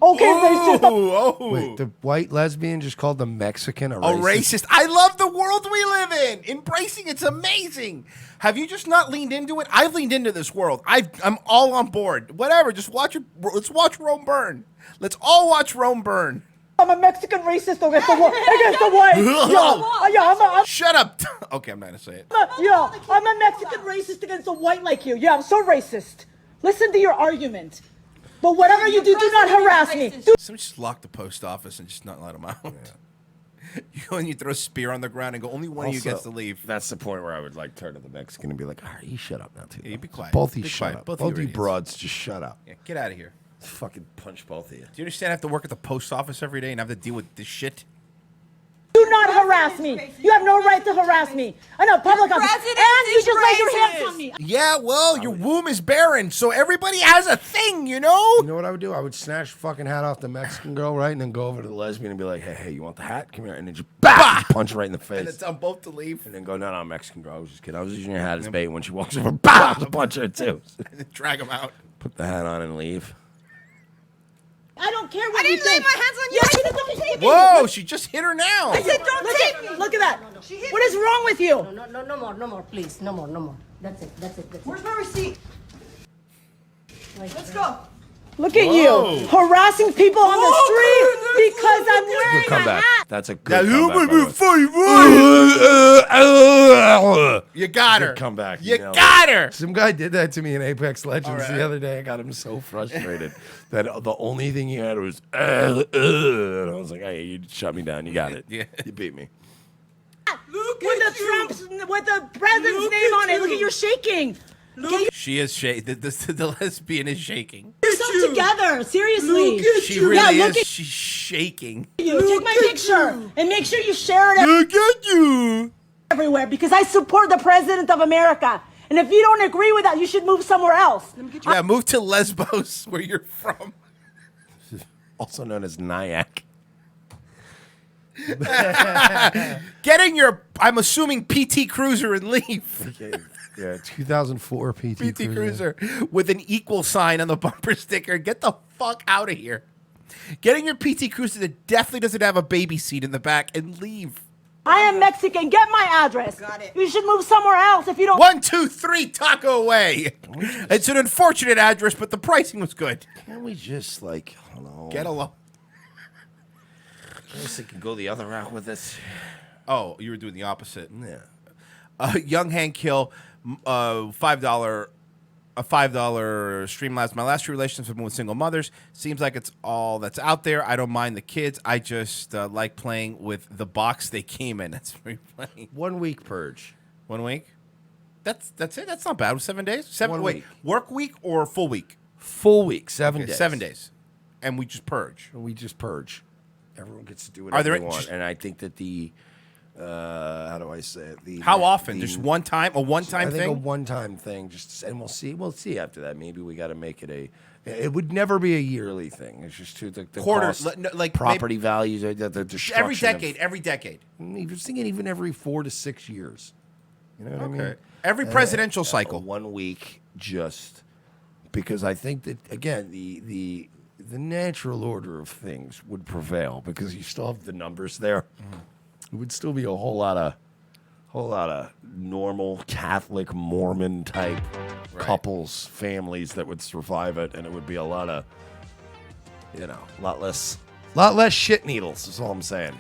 Okay, racist. Wait, the white lesbian just called the Mexican a A racist? racist. I love the world we live in. Embracing it's amazing. Have you just not leaned into it? I've leaned into this world. I'm all on board. Whatever. Just watch it. Let's watch Rome burn. Let's all watch Rome burn. I'm a Mexican racist against the white. Shut up. Okay, I'm not gonna say it. I'm a Mexican racist against a white like you. Yeah, I'm so racist. Listen to your argument. But whatever you do, do not harass me. Somebody just lock the post office and just not let them out. You go and you throw a spear on the ground and go, only one of you gets to leave. That's the point where I would like turn to the Mexican and be like, all right, you shut up now, too. Yeah, you be quiet. Both of you Be shut quiet. up. Both Both of you you idiots. broads, just shut up. Yeah, get out of here. Fucking punch both of you. Do you understand I have to work at the post office every day and have to deal with this shit? Do not harass me. You have no right to harass me. I know, public office. And you just laid your hands on me. Yeah, well, your womb is barren, so everybody has a thing, you know? You know what I would do? I would snatch the fucking hat off the Mexican girl, right? And then go over to the lesbian and be like, hey, you want the hat? Come here. And then just punch her right in the face. And it's on both to leave. And then go, no, Mexican girl. I was just kidding. I was using your hat as bait when she walks over. Just punch her, too. And then drag them out. Put the hat on and leave. I don't care what you think. I didn't lay my hands on you. Yes, don't take me. Whoa, she just hit her now. I said don't take me. Look at that. What is wrong with you? No more, please. No more. That's it. Where's my receipt? Let's go. Look at you harassing people on the street because I'm wearing Good comeback. a hat. That's a good comeback. You got her. Good comeback. You nailed got her. Some guy did that to me in Apex Legends All right. the other day. I got him so frustrated that the only thing he had was, and I was like, hey, you shut me down. You got it. Yeah. You beat me. With the president's name on it. Look at you shaking. She is shaking. The lesbian is shaking. Yourself together. Seriously. She really is. She's shaking. Take my picture and make sure you share it. Look at you. Everywhere because I support the president of America. And if you don't agree with that, you should move somewhere else. Yeah, move to Lesbos, where you're from. Also known as Nyack. Get in your, I'm assuming, PT Cruiser and leave. Yeah, 2004 PT Cruiser with an equal sign on the bumper sticker. Get the fuck out of here. Get in your PT Cruiser that definitely doesn't have a baby seat in the back and leave. I am Mexican. Get my address. Got it. You should move somewhere else if you don't. 123 Taco Way. It's an unfortunate address, but the pricing was good. Can't we just, like, I don't know. Get along. I guess I could go the other route with this. Oh, you were doing the opposite. Yeah. Young Hank Hill, $5 stream last. My last few relationships have been with single mothers. Seems like it's all that's out there. I don't mind the kids. I just like playing with the box they came in. That's very funny. 1 week purge. 1 week? That's it? That's not bad. It was 7 days? 1 week. Work week or full week? Full week, 7 days. 7 days. And we just purge. Everyone gets to do Are whatever there they want. And I think that the, how do I say it? How often? Just one time? A one-time I think thing? a one-time thing. And we'll see. We'll see after that. Maybe we got to make it it would never be a yearly thing. It's just the Quarter, cost, like property values, the destruction. Every decade. You're thinking even every 4 to 6 years. You know what I mean? Every presidential cycle. 1 week just because I think that, again, the natural order of things would prevail because you still have the numbers there. It would still be a whole lot of normal Catholic Mormon type couples, families that would survive it, and it would be a lot of, a lot less shit needles. Is all I'm saying.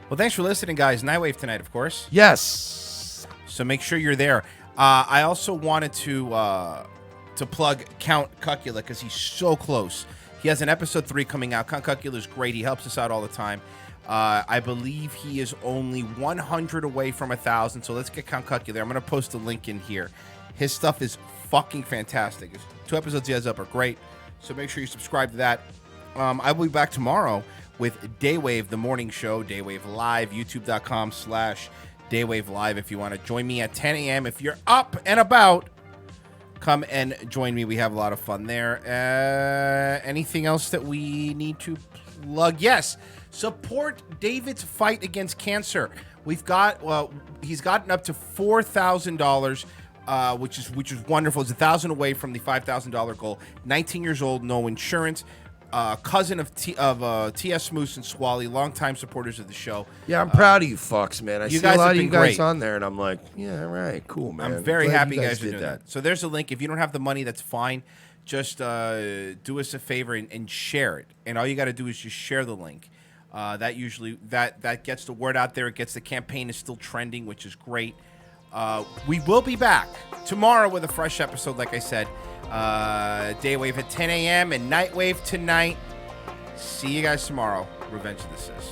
Well, thanks for listening, guys. Nightwave tonight, of course. Yes. So make sure you're there. I also wanted to plug Count Cucula because he's so close. He has an episode 3 coming out. Count Cucula is great. He helps us out all the time. I believe he is only 100 away from 1,000. So let's get Count Cucula. I'm going to post a link in here. His stuff is fucking fantastic. His 2 episodes he has up are great. So make sure you subscribe to that. I will be back tomorrow with Daywave, the morning show. Daywave Live, youtube.com/Daywave Live. If you want to join me at 10 a.m. If you're up and about, come and join me. We have a lot of fun there. Anything else that we need to plug? Yes. Support David's fight against cancer. We've got, he's gotten up to $4,000, which is wonderful. It's $1,000 away from the $5,000 goal. 19 years old, no insurance. Cousin of T.S. Moose and Squally, longtime supporters of the show. Yeah, I'm proud of you fucks, man. I see a lot of you guys great. on there, and I'm like, yeah, all right, cool, man. I'm very Glad happy you guys did are doing that. So there's a link. If you don't have the money, that's fine. Just do us a favor and share it. And all you got to do is just share the link. That usually that gets the word out there. It gets the campaign is still trending, which is great. We will be back tomorrow with a fresh episode, like I said. Daywave at 10 a.m. and Nightwave tonight. See you guys tomorrow. Revenge of the Sis.